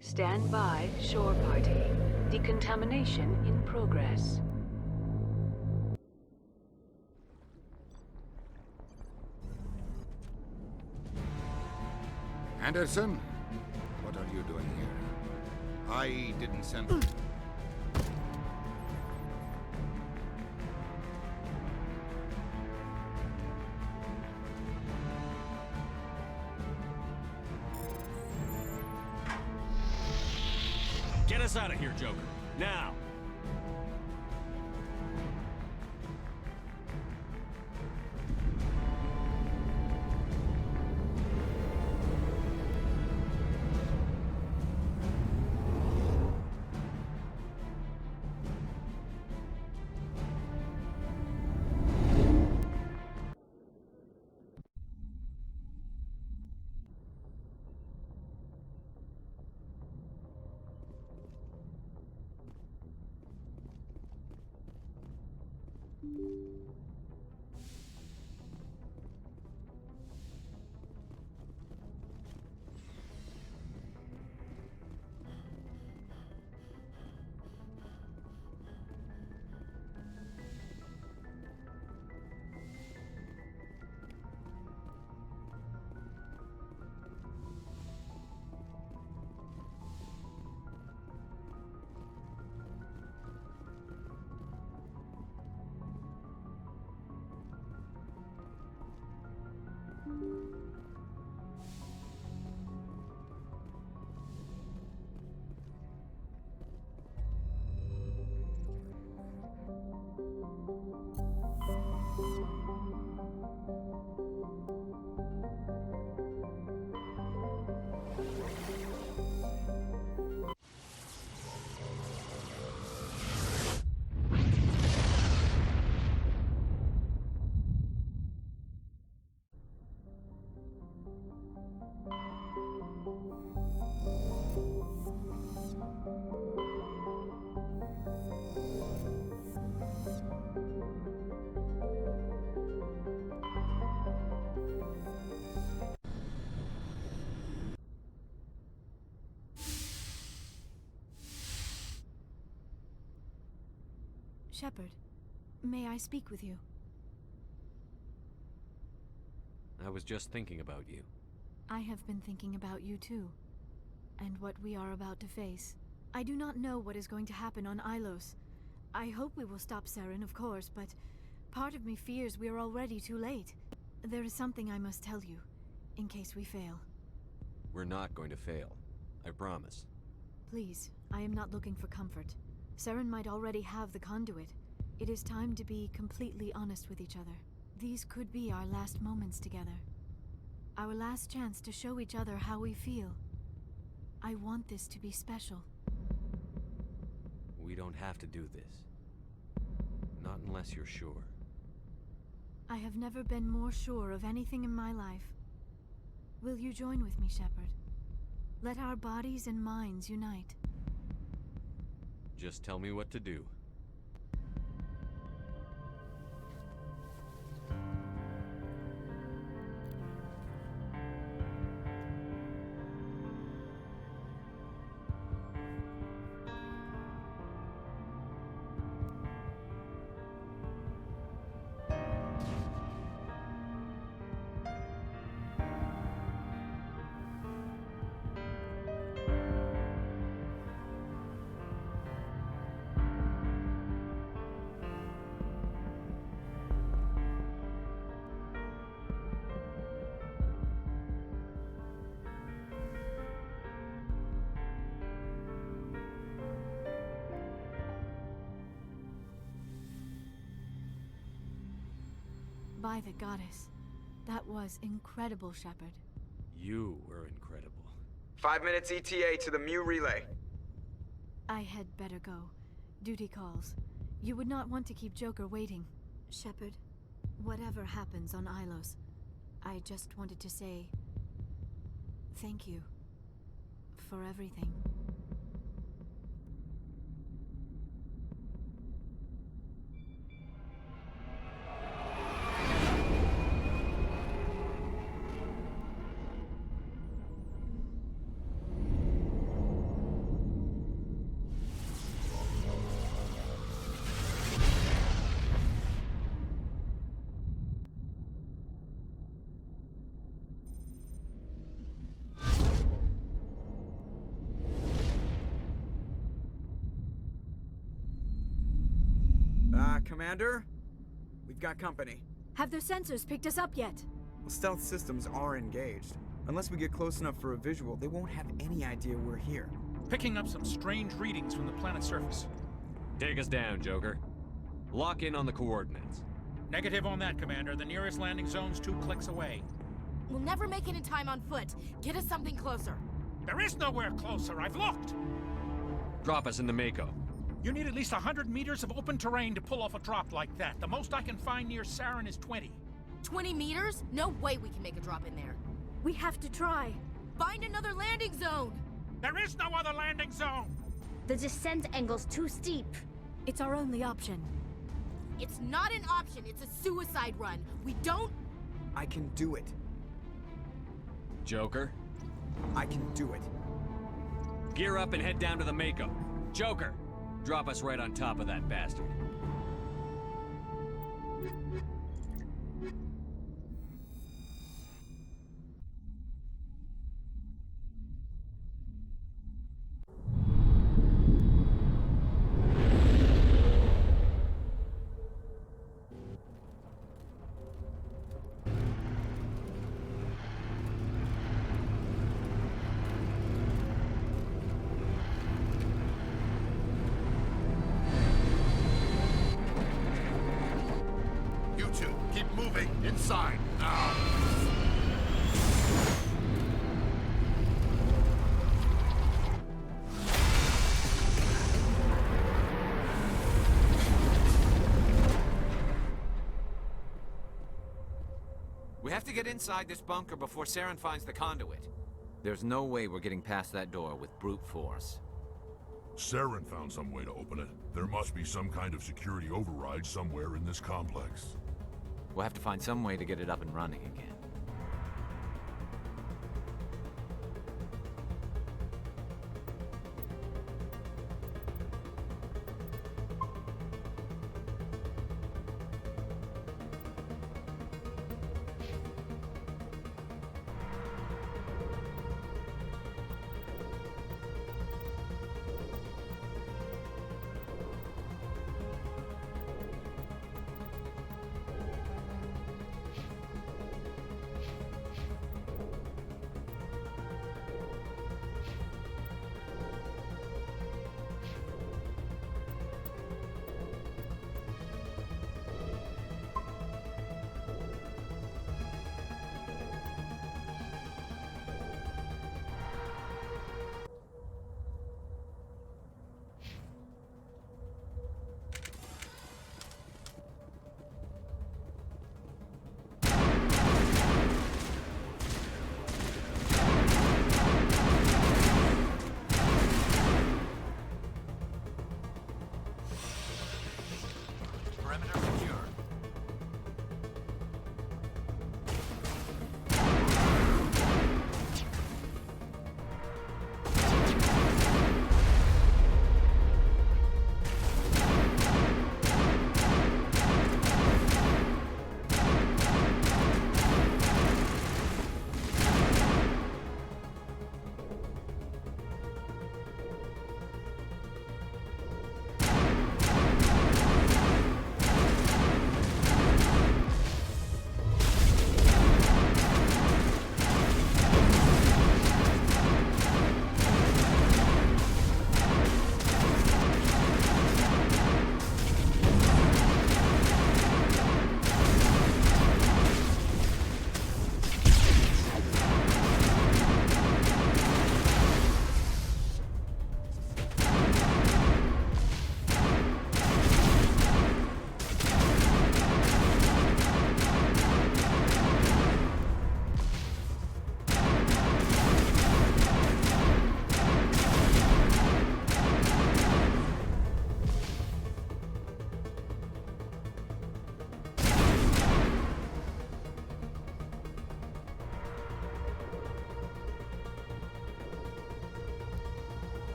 Stand by, shore party. Decontamination in progress. Anderson, what are you doing here? I didn't send... Get us out of here, Joker. Now! Shepard, may I speak with you? I was just thinking about you. I have been thinking about you too, and what we are about to face. I do not know what is going to happen on Ilos. I hope we will stop Saren, of course, but part of me fears we are already too late. There is something I must tell you, in case we fail. We're not going to fail. I promise. Please, I am not looking for comfort. Saren might already have the conduit. It is time to be completely honest with each other. These could be our last moments together. Our last chance to show each other how we feel. I want this to be special. We don't have to do this. Not unless you're sure. I have never been more sure of anything in my life. Will you join with me, Shepard? Let our bodies and minds unite. Just tell me what to do. By the goddess, That was incredible, Shepard. You were incredible. 5 minutes ETA to the Mu relay. I had better go. Duty calls. You would not want to keep Joker waiting. Shepard, whatever happens on Ilos, I just wanted to say thank you for everything. Commander? We've got company. Have their sensors picked us up yet? Well, stealth systems are engaged. Unless we get close enough for a visual, they won't have any idea we're here. Picking up some strange readings from the planet's surface. Take us down, Joker. Lock in on the coordinates. Negative on that, Commander. The nearest landing zone's 2 clicks away. We'll never make it in time on foot. Get us something closer. There is nowhere closer. I've looked. Drop us in the Mako. You need at least 100 meters of open terrain to pull off a drop like that. The most I can find near Saren is 20. 20 meters? No way we can make a drop in there. We have to try. Find another landing zone! There is no other landing zone! The descent angle's too steep. It's our only option. It's not an option, it's a suicide run. We don't... I can do it. Joker? I can do it. Gear up and head down to the Mako. Joker! Drop us right on top of that bastard. Inside, now! We have to get inside this bunker before Saren finds the conduit. There's no way we're getting past that door with brute force. Saren found some way to open it. There must be some kind of security override somewhere in this complex. We'll have to find some way to get it up and running again.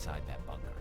inside that bunker.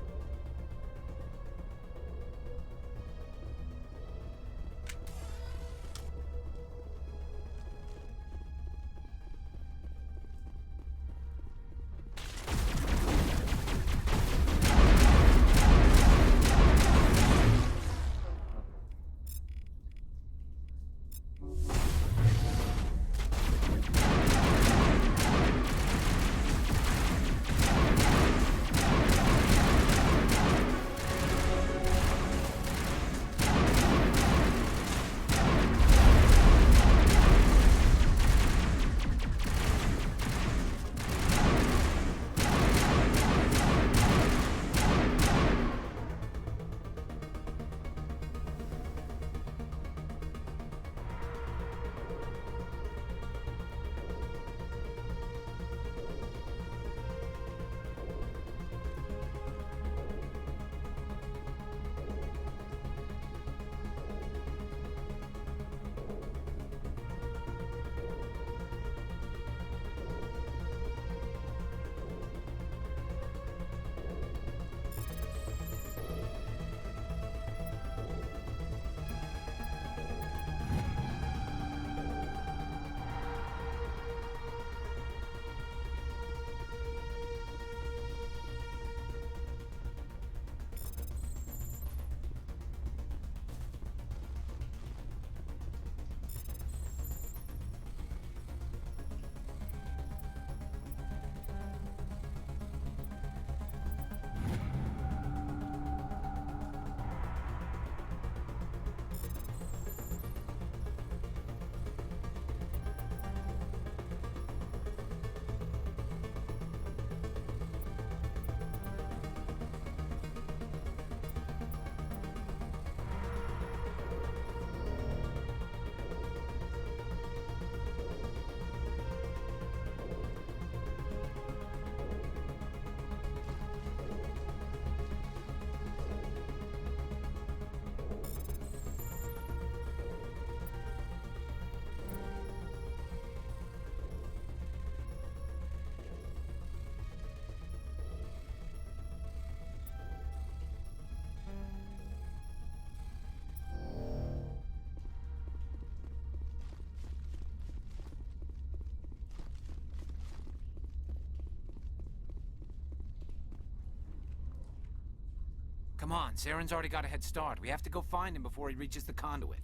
Come on, Saren's already got a head start. We have to go find him before he reaches the conduit.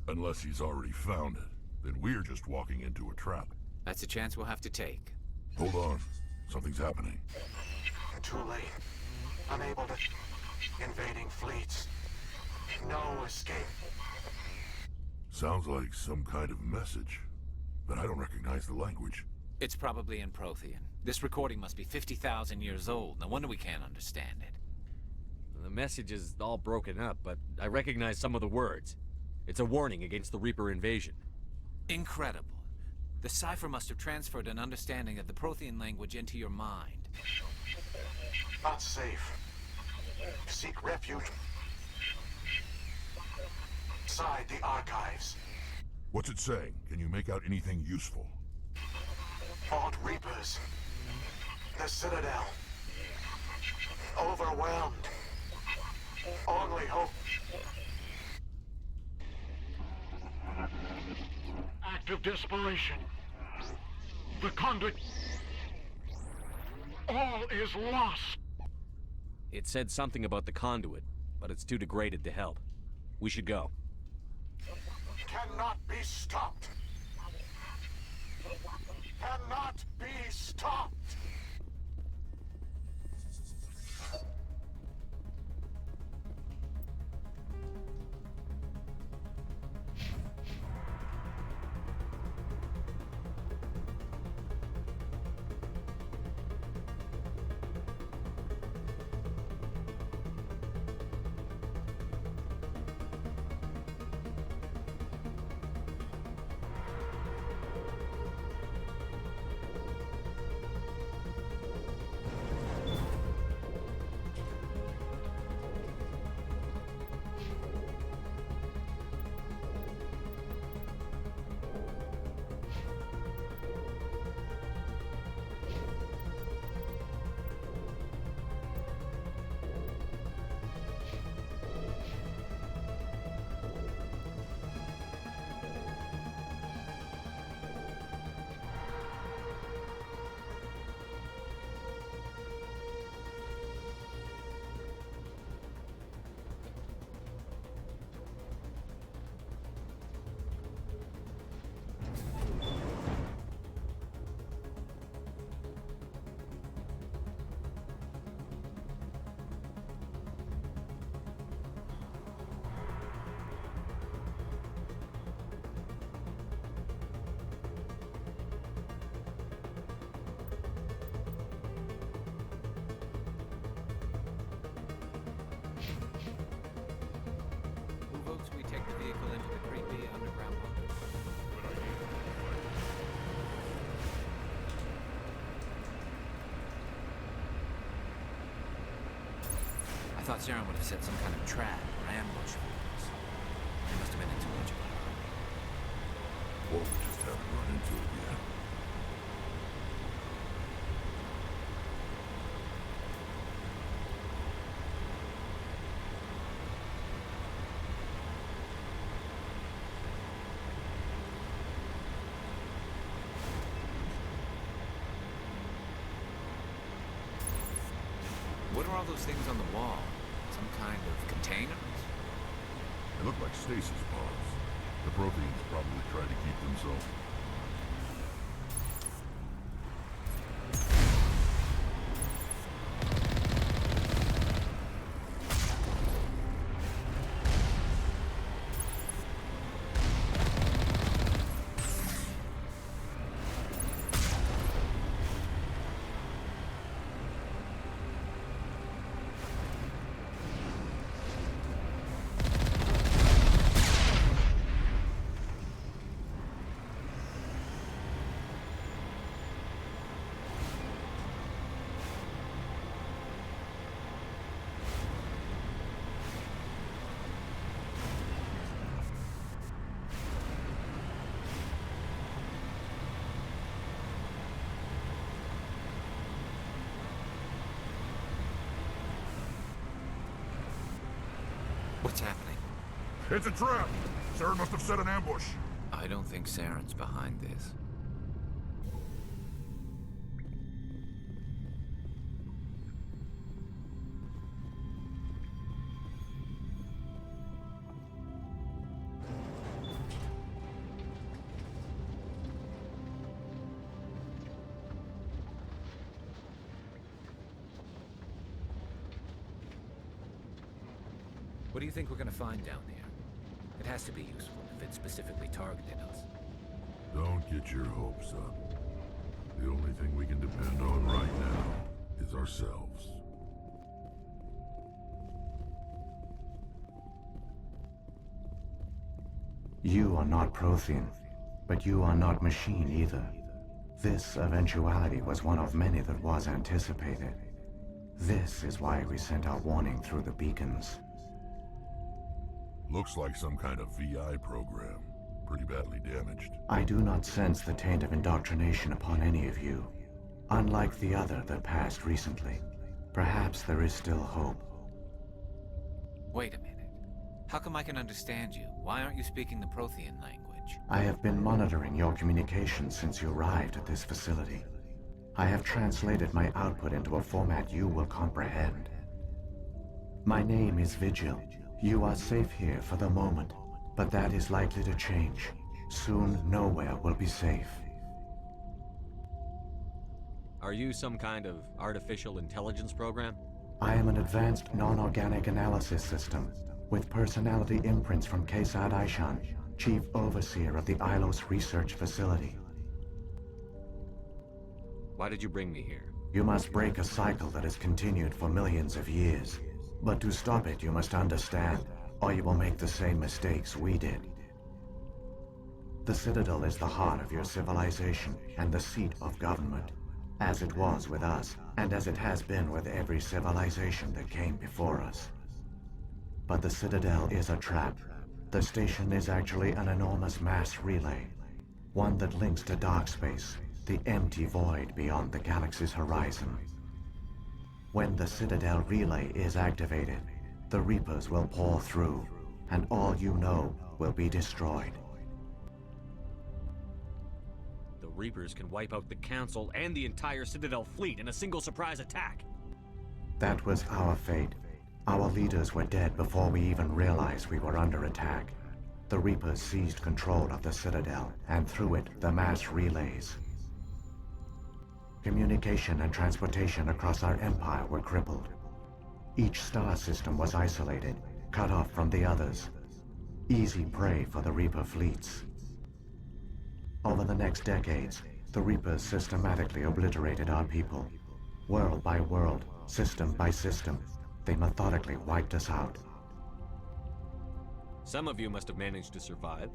Unless he's already found it, then we're just walking into a trap. That's a chance we'll have to take. Hold on. Something's happening. Too late. Unable to... Invading fleets. No escape. Sounds like some kind of message, but I don't recognize the language. It's probably in Prothean. This recording must be 50,000 years old. No wonder we can't understand it. The message is all broken up, but I recognize some of the words. It's a warning against the Reaper invasion. Incredible. The cipher must have transferred an understanding of the Prothean language into your mind. Not safe. Seek refuge inside the archives. What's it saying? Can you make out anything useful? Fought Reapers. The Citadel. Overwhelmed. Only hope. Act of desperation. The conduit. All is lost. It said something about the conduit, but it's too degraded to help. We should go. Cannot be stopped. Cannot be stopped. vehicle into the creepy underground bunker? I thought Saren would have set some kind of trap or ambush for us. They must have been in too much of a hurry. Or we just haven't run into it yet. What are all those things on the wall? Some kind of containers? They look like stasis pods. The Protheans probably tried to keep themselves. What's happening? It's a trap! Saren must have set an ambush. I don't think Saren's behind this. What do you think we're gonna find down there? It has to be useful if it specifically targeted us. Don't get your hopes up. The only thing we can depend on right now is ourselves. You are not Prothean, but you are not machine either. This eventuality was one of many that was anticipated. This is why we sent our warning through the beacons. Looks like some kind of VI program. Pretty badly damaged. I do not sense the taint of indoctrination upon any of you. Unlike the other that passed recently, perhaps there is still hope. Wait a minute. How come I can understand you? Why aren't you speaking the Prothean language? I have been monitoring your communications since you arrived at this facility. I have translated my output into a format you will comprehend. My name is Vigil. You are safe here for the moment, but that is likely to change. Soon, nowhere will be safe. Are you some kind of artificial intelligence program? I am an advanced non-organic analysis system, with personality imprints from Kesad Aishan, Chief Overseer of the Ilos Research Facility. Why did you bring me here? You must break a cycle that has continued for millions of years. But to stop it, you must understand, or you will make the same mistakes we did. The Citadel is the heart of your civilization and the seat of government, as it was with us, and as it has been with every civilization that came before us. But the Citadel is a trap. The station is actually an enormous mass relay, one that links to dark space, the empty void beyond the galaxy's horizon. When the Citadel relay is activated, the Reapers will pour through, and all you know will be destroyed. The Reapers can wipe out the Council and the entire Citadel fleet in a single surprise attack. That was our fate. Our leaders were dead before we even realized we were under attack. The Reapers seized control of the Citadel, and through it, the mass relays. Communication and transportation across our empire were crippled. Each star system was isolated, cut off from the others. Easy prey for the Reaper fleets. Over the next decades, the Reapers systematically obliterated our people. World by world, system by system, they methodically wiped us out. Some of you must have managed to survive.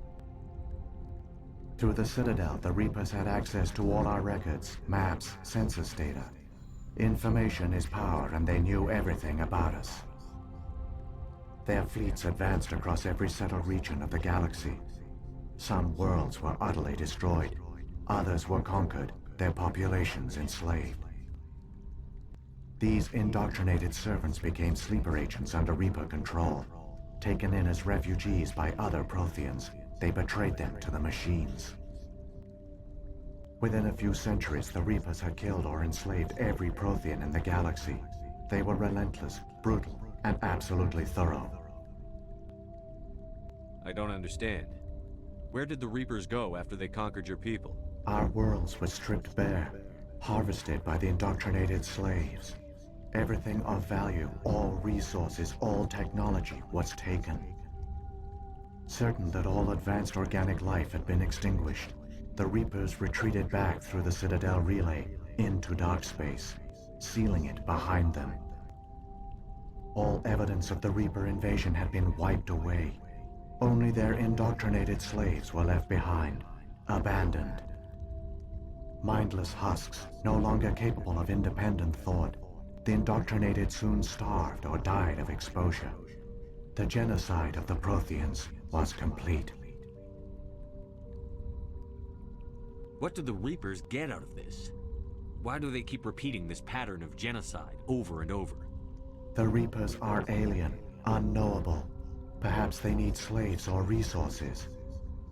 Through the Citadel, the Reapers had access to all our records, maps, census data. Information is power, and they knew everything about us. Their fleets advanced across every settled region of the galaxy. Some worlds were utterly destroyed. Others were conquered, their populations enslaved. These indoctrinated servants became sleeper agents under Reaper control. Taken in as refugees by other Protheans, they betrayed them to the machines. Within a few centuries, the Reapers had killed or enslaved every Prothean in the galaxy. They were relentless, brutal, and absolutely thorough. I don't understand. Where did the Reapers go after they conquered your people? Our worlds were stripped bare, harvested by the indoctrinated slaves. Everything of value, all resources, all technology was taken. Certain that all advanced organic life had been extinguished, the Reapers retreated back through the Citadel relay into dark space, sealing it behind them. All evidence of the Reaper invasion had been wiped away. Only their indoctrinated slaves were left behind, abandoned. Mindless husks, no longer capable of independent thought, the indoctrinated soon starved or died of exposure. The genocide of the Protheans was complete. What do the Reapers get out of this? Why do they keep repeating this pattern of genocide over and over? The Reapers are alien, unknowable. Perhaps they need slaves or resources.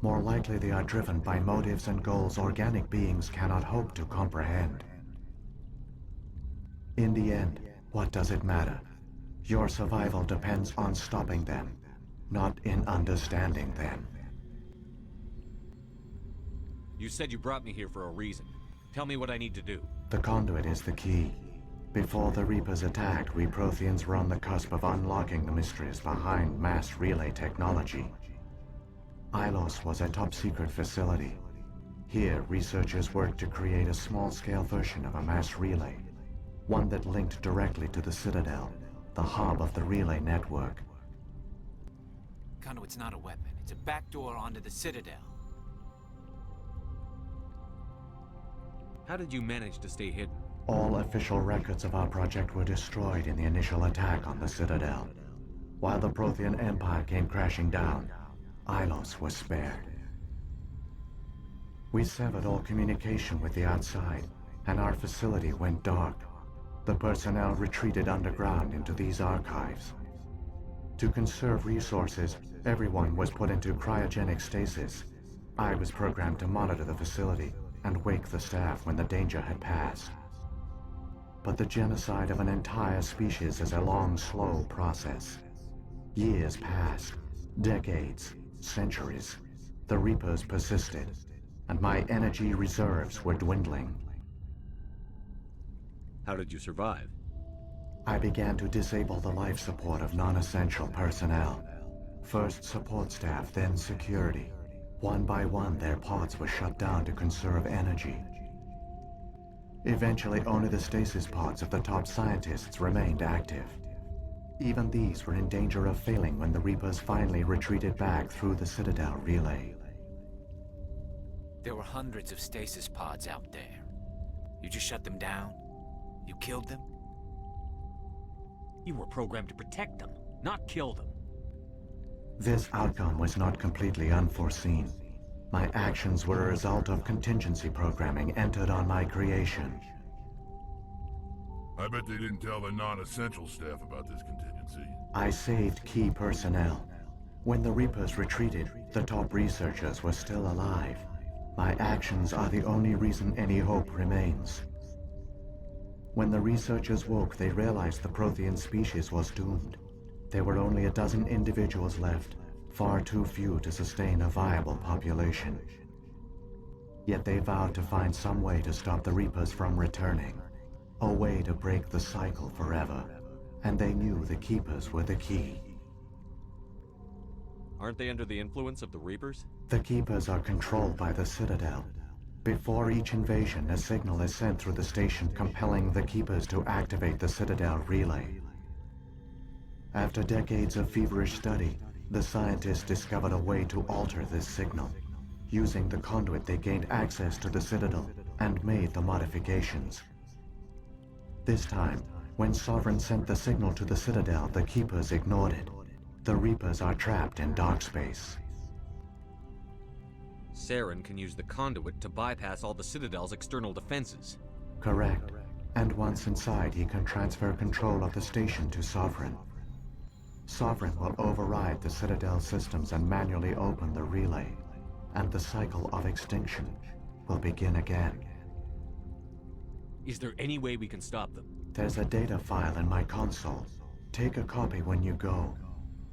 More likely they are driven by motives and goals organic beings cannot hope to comprehend. In the end, what does it matter? Your survival depends on stopping them, not in understanding them. You said you brought me here for a reason. Tell me what I need to do. The conduit is the key. Before the Reapers attacked, we Protheans were on the cusp of unlocking the mysteries behind mass relay technology. Ilos was a top-secret facility. Here, researchers worked to create a small-scale version of a mass relay, one that linked directly to the Citadel, the hub of the relay network. Conduit's not a weapon. It's a backdoor onto the Citadel. How did you manage to stay hidden? All official records of our project were destroyed in the initial attack on the Citadel. While the Prothean Empire came crashing down, Ilos was spared. We severed all communication with the outside, and our facility went dark. The personnel retreated underground into these archives. To conserve resources, everyone was put into cryogenic stasis. I was programmed to monitor the facility and wake the staff when the danger had passed. But the genocide of an entire species is a long, slow process. Years passed, decades, centuries. The Reapers persisted, and my energy reserves were dwindling. How did you survive? I began to disable the life support of non-essential personnel. First support staff, then security. One by one, their pods were shut down to conserve energy. Eventually, only the stasis pods of the top scientists remained active. Even these were in danger of failing when the Reapers finally retreated back through the Citadel relay. There were hundreds of stasis pods out there. You just shut them down? You killed them? You were programmed to protect them, not kill them. This outcome was not completely unforeseen. My actions were a result of contingency programming entered on my creation. I bet they didn't tell the non-essential staff about this contingency. I saved key personnel. When the Reapers retreated, the top researchers were still alive. My actions are the only reason any hope remains. When the researchers woke, they realized the Prothean species was doomed. There were only a dozen individuals left, far too few to sustain a viable population. Yet they vowed to find some way to stop the Reapers from returning, a way to break the cycle forever, and they knew the Keepers were the key. Aren't they under the influence of the Reapers? The Keepers are controlled by the Citadel. Before each invasion, a signal is sent through the station compelling the Keepers to activate the Citadel relay. After decades of feverish study, The scientists discovered a way to alter this signal. Using the conduit, they gained access to the Citadel and made the modifications. This time, when Sovereign sent the signal to the Citadel, the Keepers ignored it. The Reapers are trapped in dark space. Saren can use the conduit to bypass all the Citadel's external defenses. Correct. And once inside, he can transfer control of the station to Sovereign. Sovereign will override the Citadel systems and manually open the relay, and the cycle of extinction will begin again. Is there any way we can stop them? There's a data file in my console. Take a copy when you go.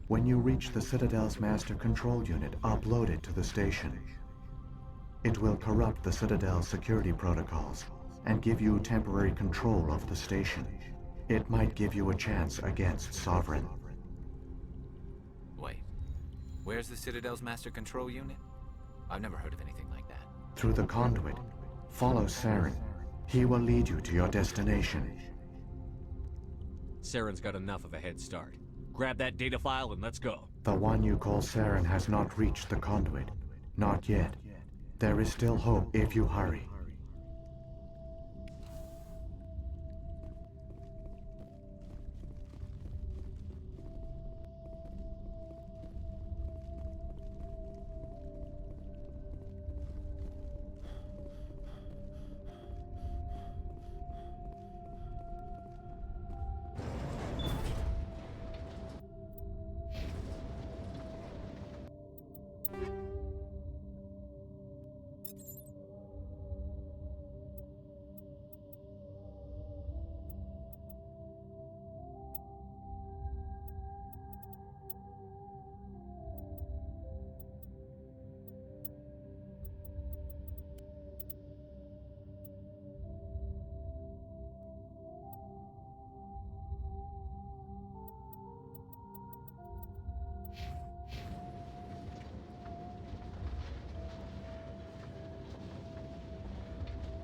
When you reach the Citadel's master control unit, upload it to the station. It will corrupt the Citadel's security protocols and give you temporary control of the station. It might give you a chance against Sovereign. Wait, where's the Citadel's master control unit? I've never heard of anything like that. Through the conduit, follow Saren. He will lead you to your destination. Saren's got enough of a head start. Grab that data file and let's go. The one you call Saren has not reached the conduit. Not yet. There is still hope if you hurry.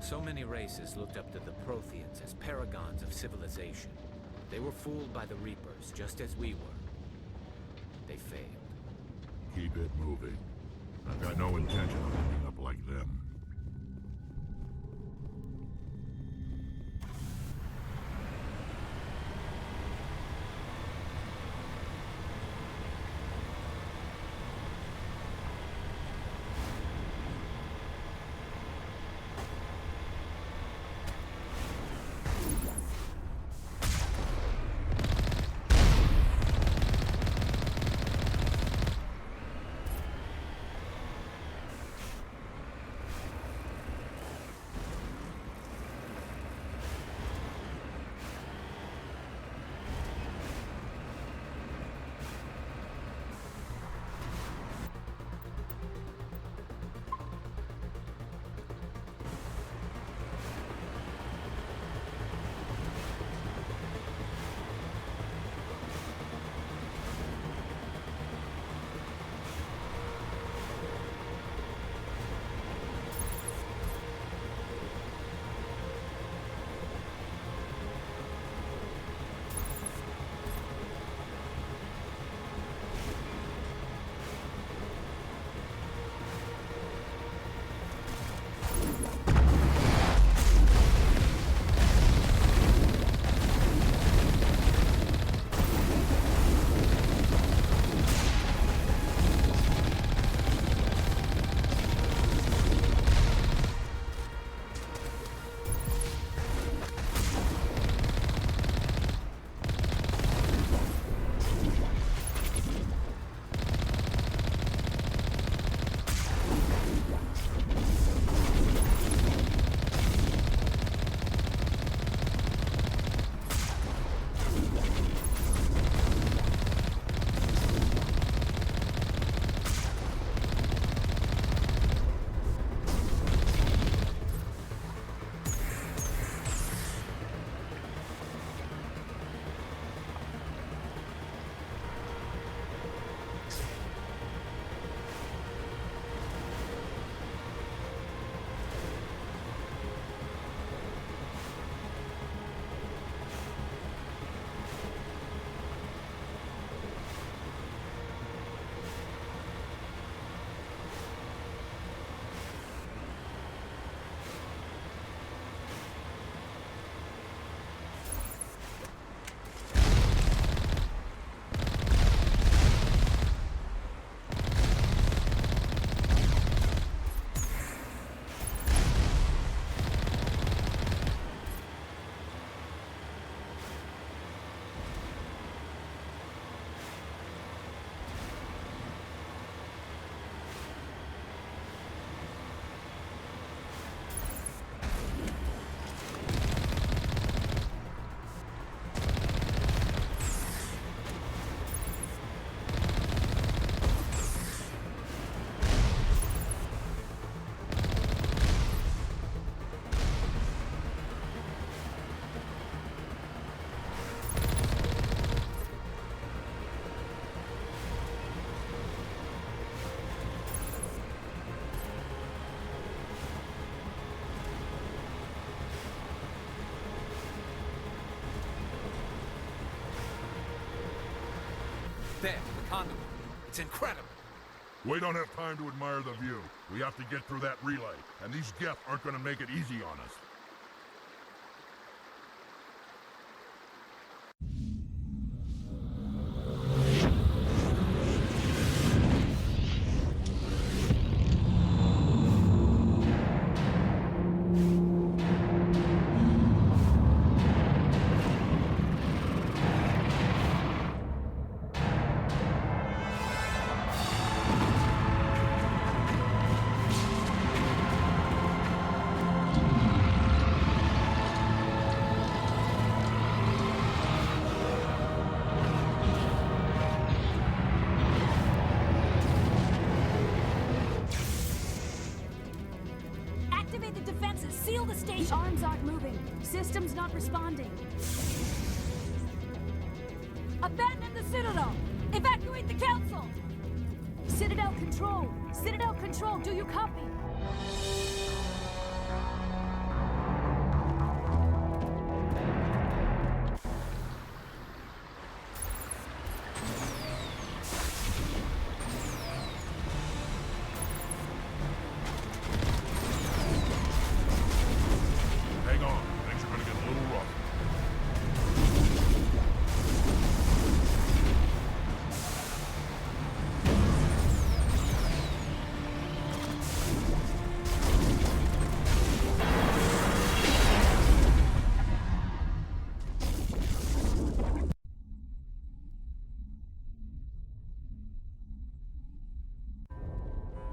So many races looked up to the Protheans as paragons of civilization. They were fooled by the Reapers, just as we were. They failed. Keep it moving. I've got no intention of ending up like them. There, the conduit. It's incredible. We don't have time to admire the view. We have to get through that relay, and these Geth aren't gonna make it easy on us. Activate the defenses! Seal the station! The arms aren't moving. Systems not responding. Abandon the Citadel! Evacuate the Council! Citadel Control! Citadel Control, do you copy? Hang on, things are gonna get a little rough.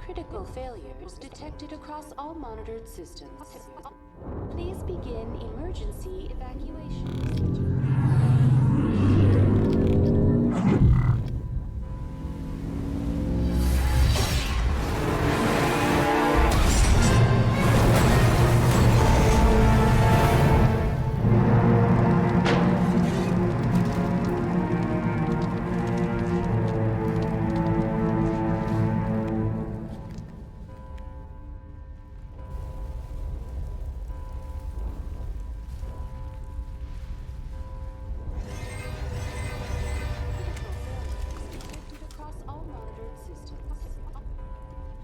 Critical failures detected across all monitored systems. Please begin emergency evacuation. Across all monitored systems.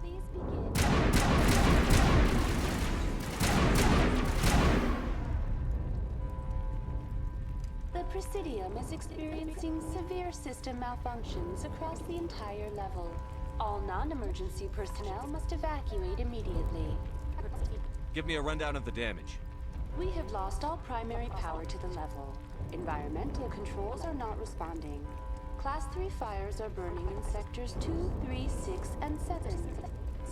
Please begin. The Presidium is experiencing severe system malfunctions across the entire level. All non-emergency personnel must evacuate immediately. Give me a rundown of the damage. We have lost all primary power to the level. Environmental controls are not responding. Class 3 fires are burning in sectors 2, 3, 6, and 7.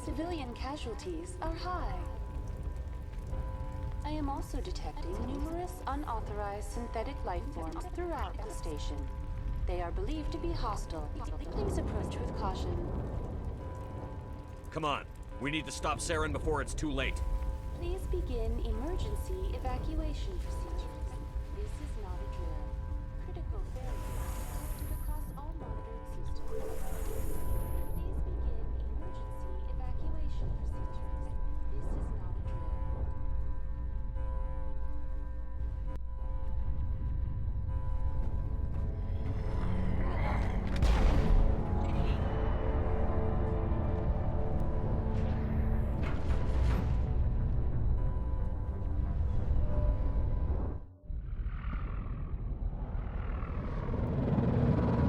Civilian casualties are high. I am also detecting numerous unauthorized synthetic life forms throughout the station. They are believed to be hostile. Please approach with caution. Come on. We need to stop Saren before it's too late. Please begin emergency evacuation procedures. This is not a drill. Critical failure detected across all monitored systems. Please begin emergency evacuation procedures. This is not a drill.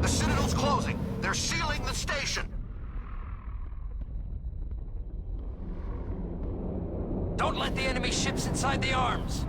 The Citadel's closing. They're sealing the station. Don't let the enemy ships inside the arms!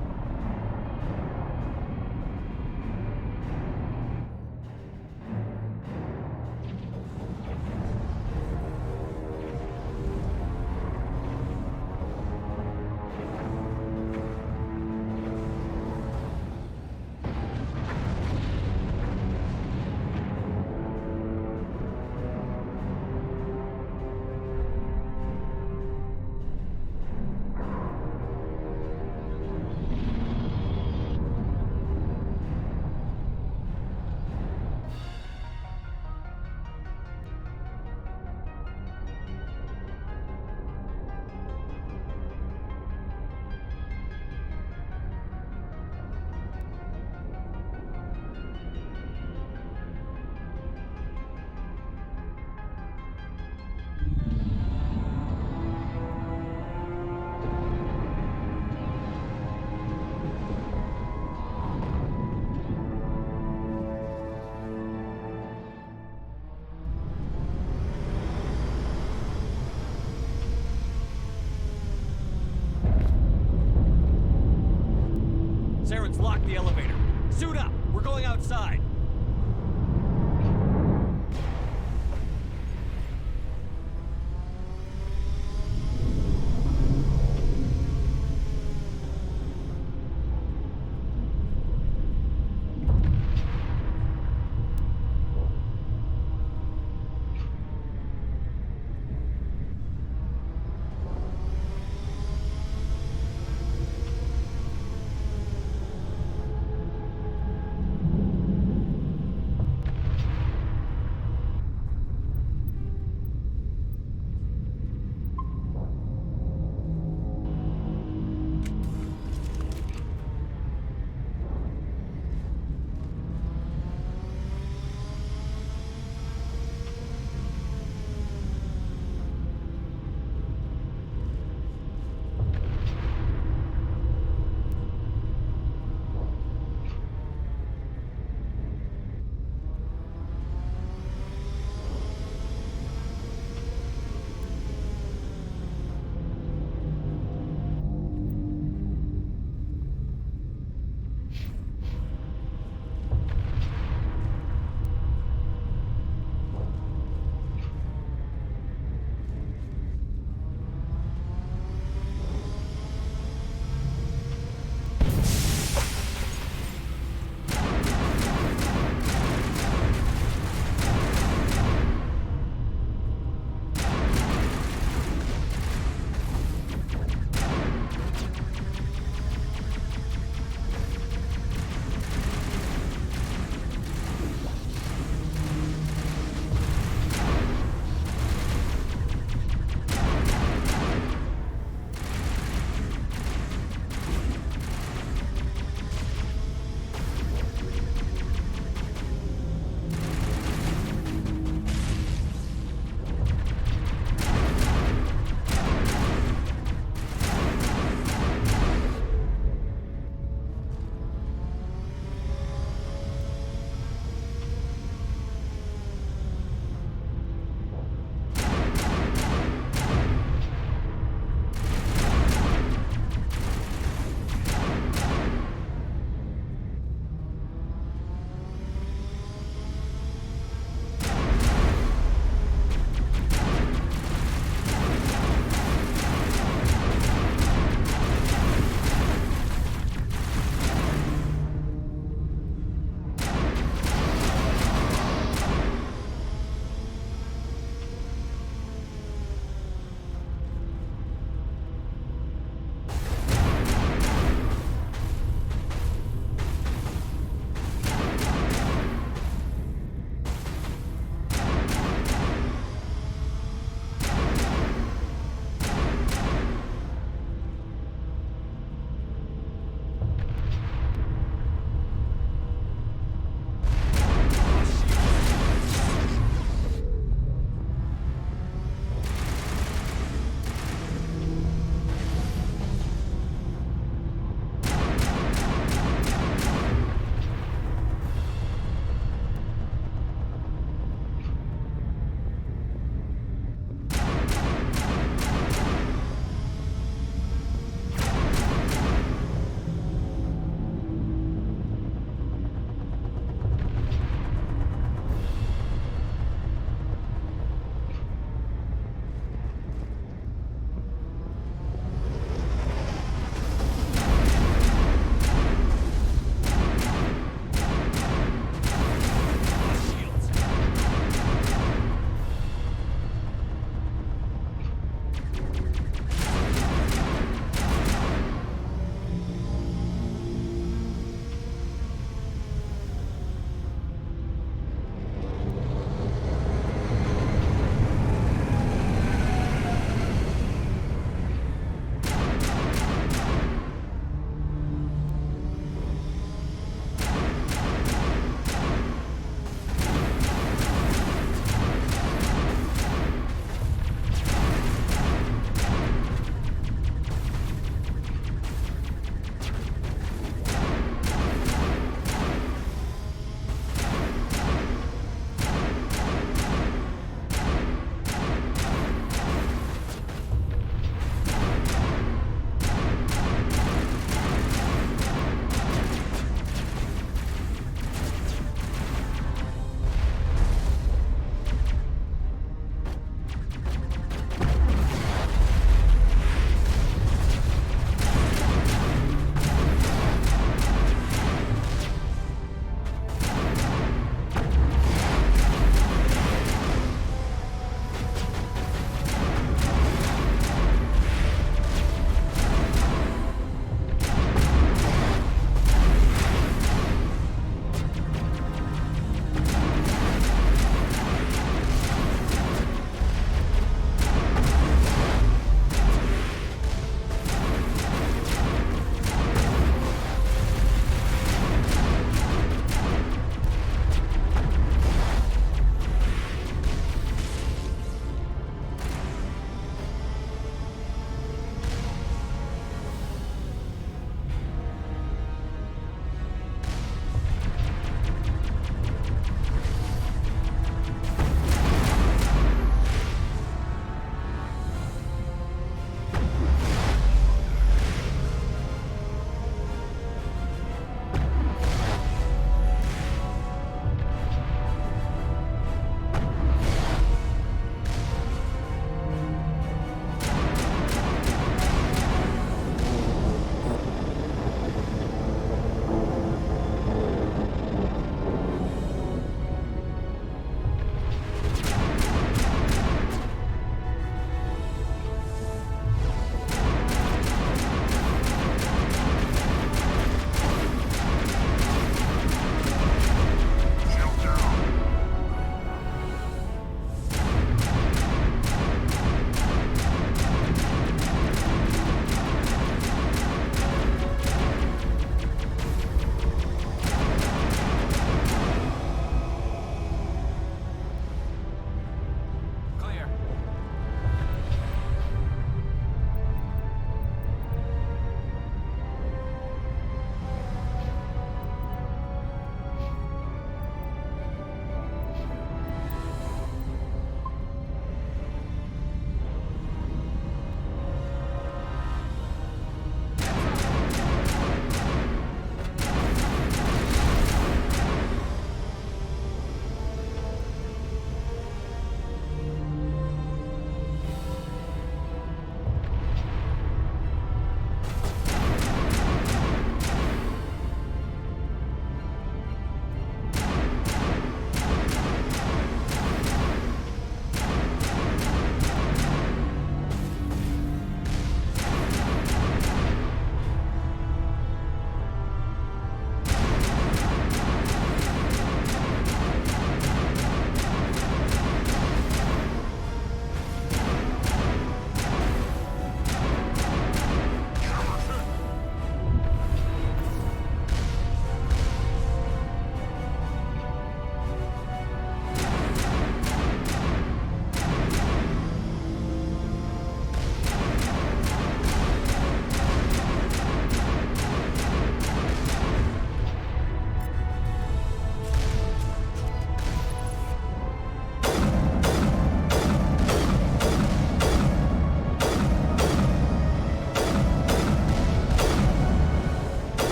the elevator. Suit up! We're going outside!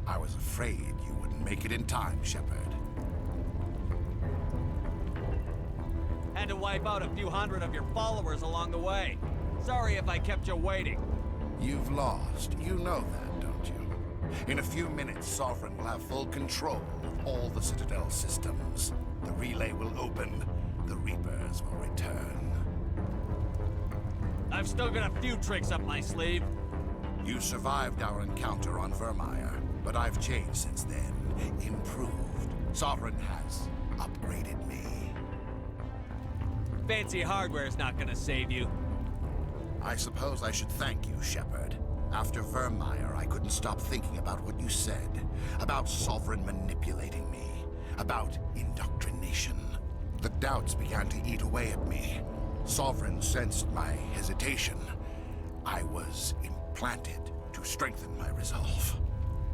I was afraid you wouldn't make it in time, Shepard. Had to wipe out a few hundred of your followers along the way. Sorry if I kept you waiting. You've lost. You know that, don't you? In a few minutes, Sovereign will have full control of all the Citadel systems. The relay will open. The Reapers will return. I've still got a few tricks up my sleeve. You survived our encounter on Vermeer, but I've changed since then. Improved. Sovereign has upgraded me. Fancy hardware's not gonna save you. I suppose I should thank you, Shepard. After Vermeer, I couldn't stop thinking about what you said. About Sovereign manipulating me. About indoctrination. The doubts began to eat away at me. Sovereign sensed my hesitation. I was implanted to strengthen my resolve.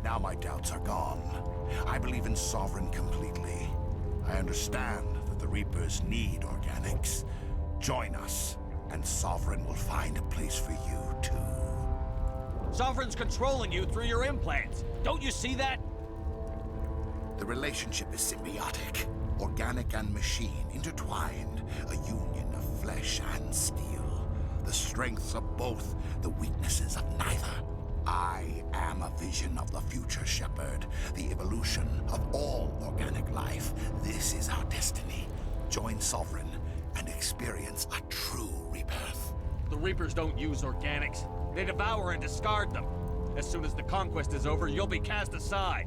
Now my doubts are gone. I believe in Sovereign completely. I understand that the Reapers need organics. Join us, and Sovereign will find a place for you, too. Sovereign's controlling you through your implants. Don't you see that? The relationship is symbiotic. Organic and machine intertwined. A union of flesh and steel. The strengths of both, the weaknesses of neither. I am a vision of the future, Shepard. The evolution of all organic life. This is our destiny. Join Sovereign and experience a true rebirth. The Reapers don't use organics. They devour and discard them. As soon as the conquest is over, you'll be cast aside.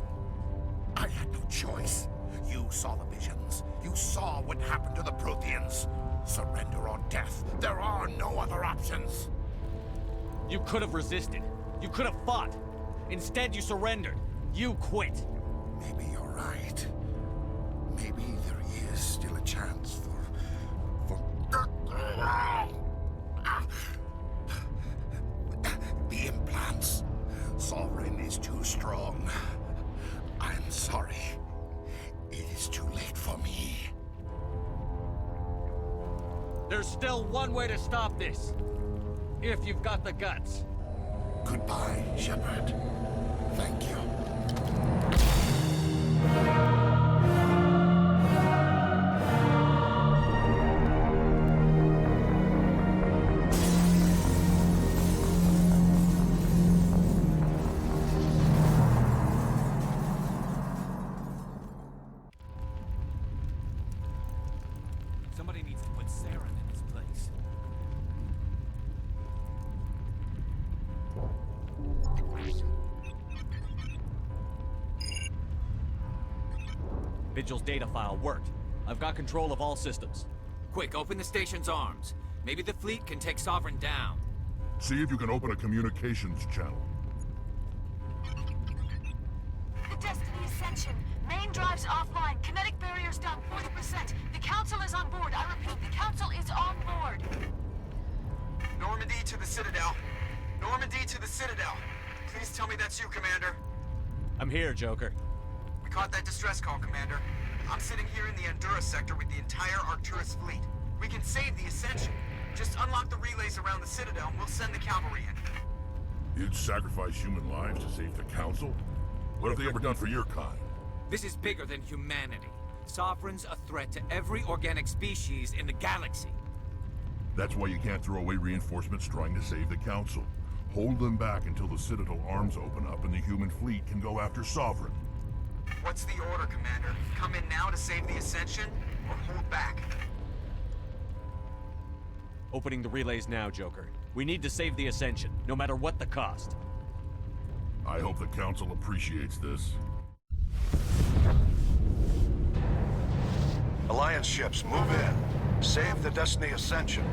I had no choice. You saw the visions. You saw what happened to the Protheans. Surrender or death. There are no other options. You could have resisted. You could have fought. Instead, you surrendered. You quit. Maybe you're right. Maybe there is still a chance for... The implants. Sovereign is too strong. I'm sorry. It is too late for me. There's still one way to stop this. If you've got the guts. Goodbye, Shepard. Thank you. Somebody needs to put Saren in his place. Vigil's data file worked. I've got control of all systems. Quick, open the station's arms. Maybe the fleet can take Sovereign down. See if you can open a communications channel. The Destiny Ascension. Main drives offline. Kinetic barriers down 40%. The Council is on board. I repeat, the Council is on board. Normandy to the Citadel. Normandy to the Citadel. Please tell me that's you, Commander. I'm here, Joker. We caught that distress call, Commander. I'm sitting here in the Honduras sector with the entire Arcturus fleet. We can save the Ascension. Just unlock the relays around the Citadel and we'll send the cavalry in. You'd sacrifice human lives to save the Council? What have they ever done for your kind? This is bigger than humanity. Sovereign's a threat to every organic species in the galaxy. That's why you can't throw away reinforcements trying to save the Council. Hold them back until the Citadel arms open up and the human fleet can go after Sovereign. What's the order, Commander? Come in now to save the Ascension, or hold back? Opening the relays now, Joker. We need to save the Ascension, no matter what the cost. I hope the Council appreciates this. Alliance ships, move in. Save the Destiny Ascension.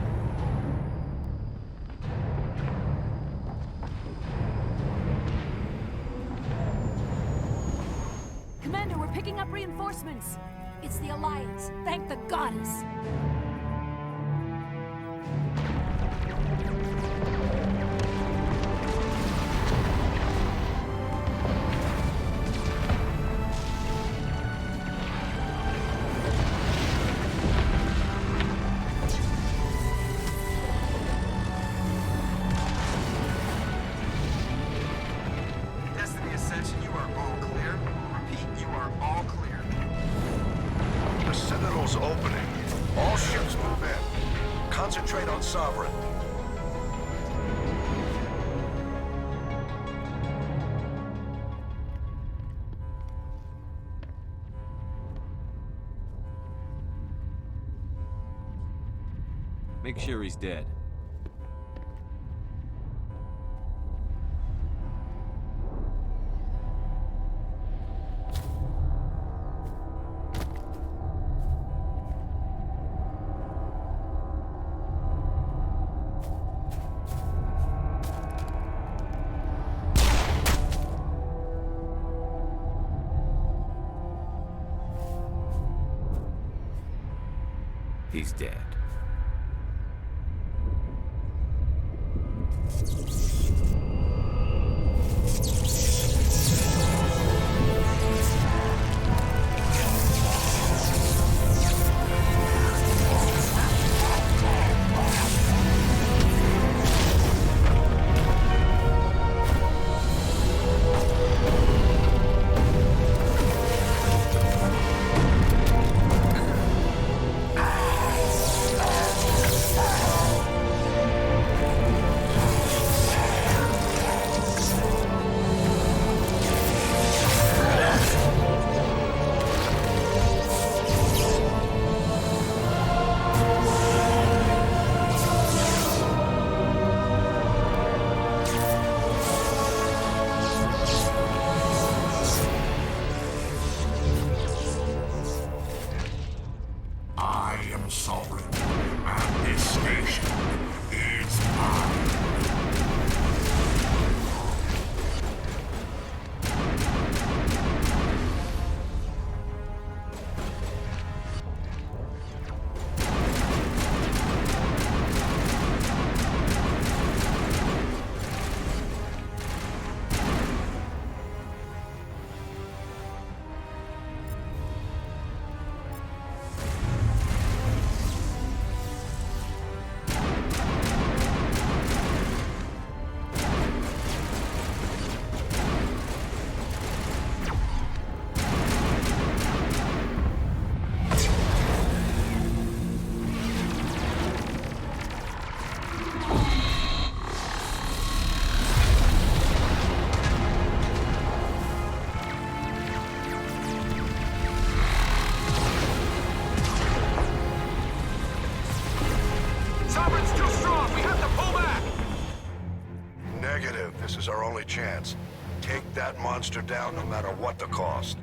Commander, we're picking up reinforcements. It's the Alliance. Thank the goddess. Concentrate on Sovereign. Make sure he's dead. He's dead. Sovereign, and this station is mine. This is our only chance. Take that monster down no matter what the cost.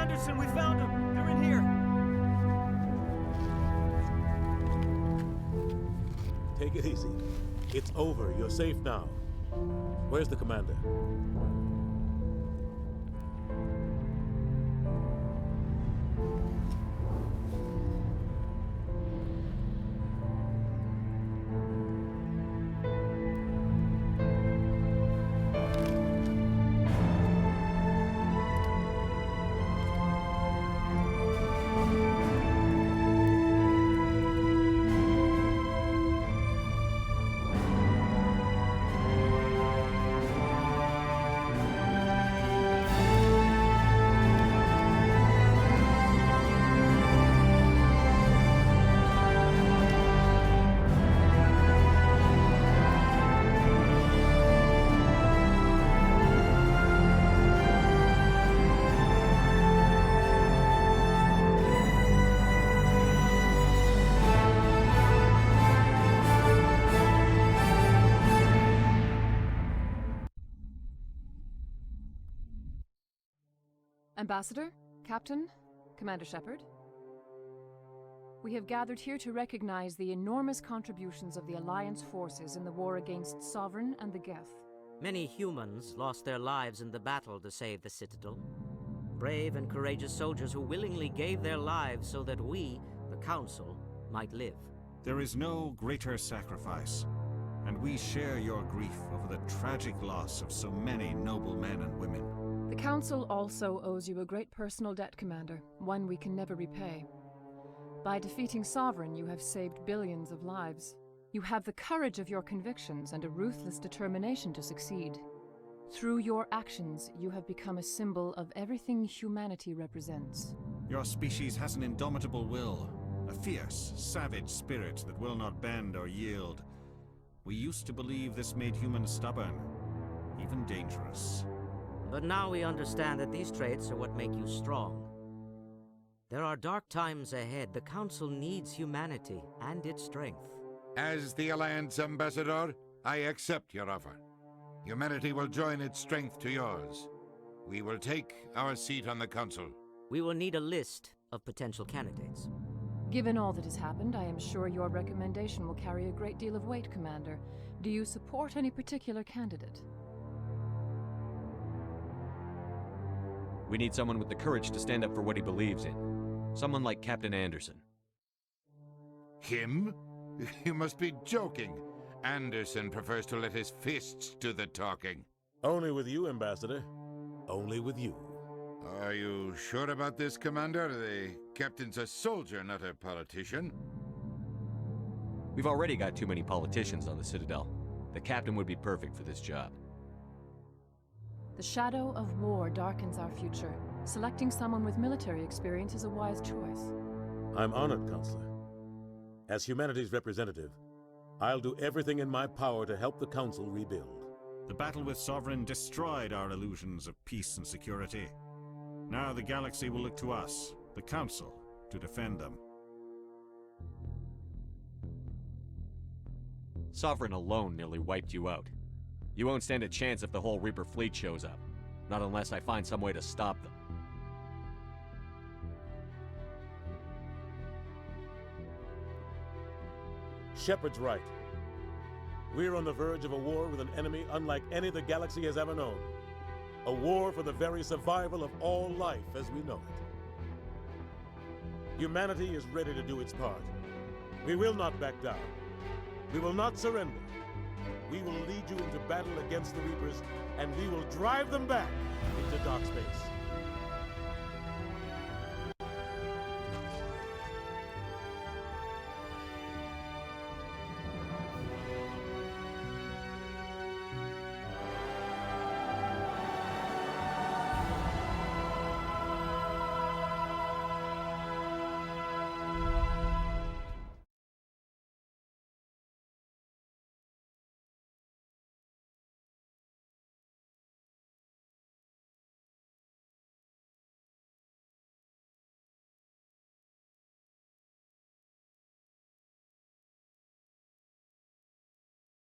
Anderson, we found them! They're in here! Take it easy. It's over. You're safe now. Where's the commander? Ambassador, Captain, Commander Shepard. We have gathered here to recognize the enormous contributions of the Alliance forces in the war against Sovereign and the Geth. Many humans lost their lives in the battle to save the Citadel. Brave and courageous soldiers who willingly gave their lives so that we, the Council, might live. There is no greater sacrifice, and we share your grief over the tragic loss of so many noble men and women. The Council also owes you a great personal debt, Commander, one we can never repay. By defeating Sovereign, you have saved billions of lives. You have the courage of your convictions and a ruthless determination to succeed. Through your actions, you have become a symbol of everything humanity represents. Your species has an indomitable will, a fierce, savage spirit that will not bend or yield. We used to believe this made humans stubborn, even dangerous. But now we understand that these traits are what make you strong. There are dark times ahead. The Council needs humanity and its strength. As the Alliance Ambassador, I accept your offer. Humanity will join its strength to yours. We will take our seat on the Council. We will need a list of potential candidates. Given all that has happened, I am sure your recommendation will carry a great deal of weight, Commander. Do you support any particular candidate? We need someone with the courage to stand up for what he believes in. Someone like Captain Anderson. Him? You must be joking. Anderson prefers to let his fists do the talking. Only with you, Ambassador. Only with you. Are you sure about this, Commander? The captain's a soldier, not a politician. We've already got too many politicians on the Citadel. The captain would be perfect for this job. The shadow of war darkens our future. Selecting someone with military experience is a wise choice. I'm honored, Counselor. As humanity's representative, I'll do everything in my power to help the Council rebuild. The battle with Sovereign destroyed our illusions of peace and security. Now the galaxy will look to us, the Council, to defend them. Sovereign alone nearly wiped you out. You won't stand a chance if the whole Reaper fleet shows up. Not unless I find some way to stop them. Shepard's right. We're on the verge of a war with an enemy unlike any the galaxy has ever known. A war for the very survival of all life as we know it. Humanity is ready to do its part. We will not back down. We will not surrender. We will lead you into battle against the Reapers, and we will drive them back into dark space.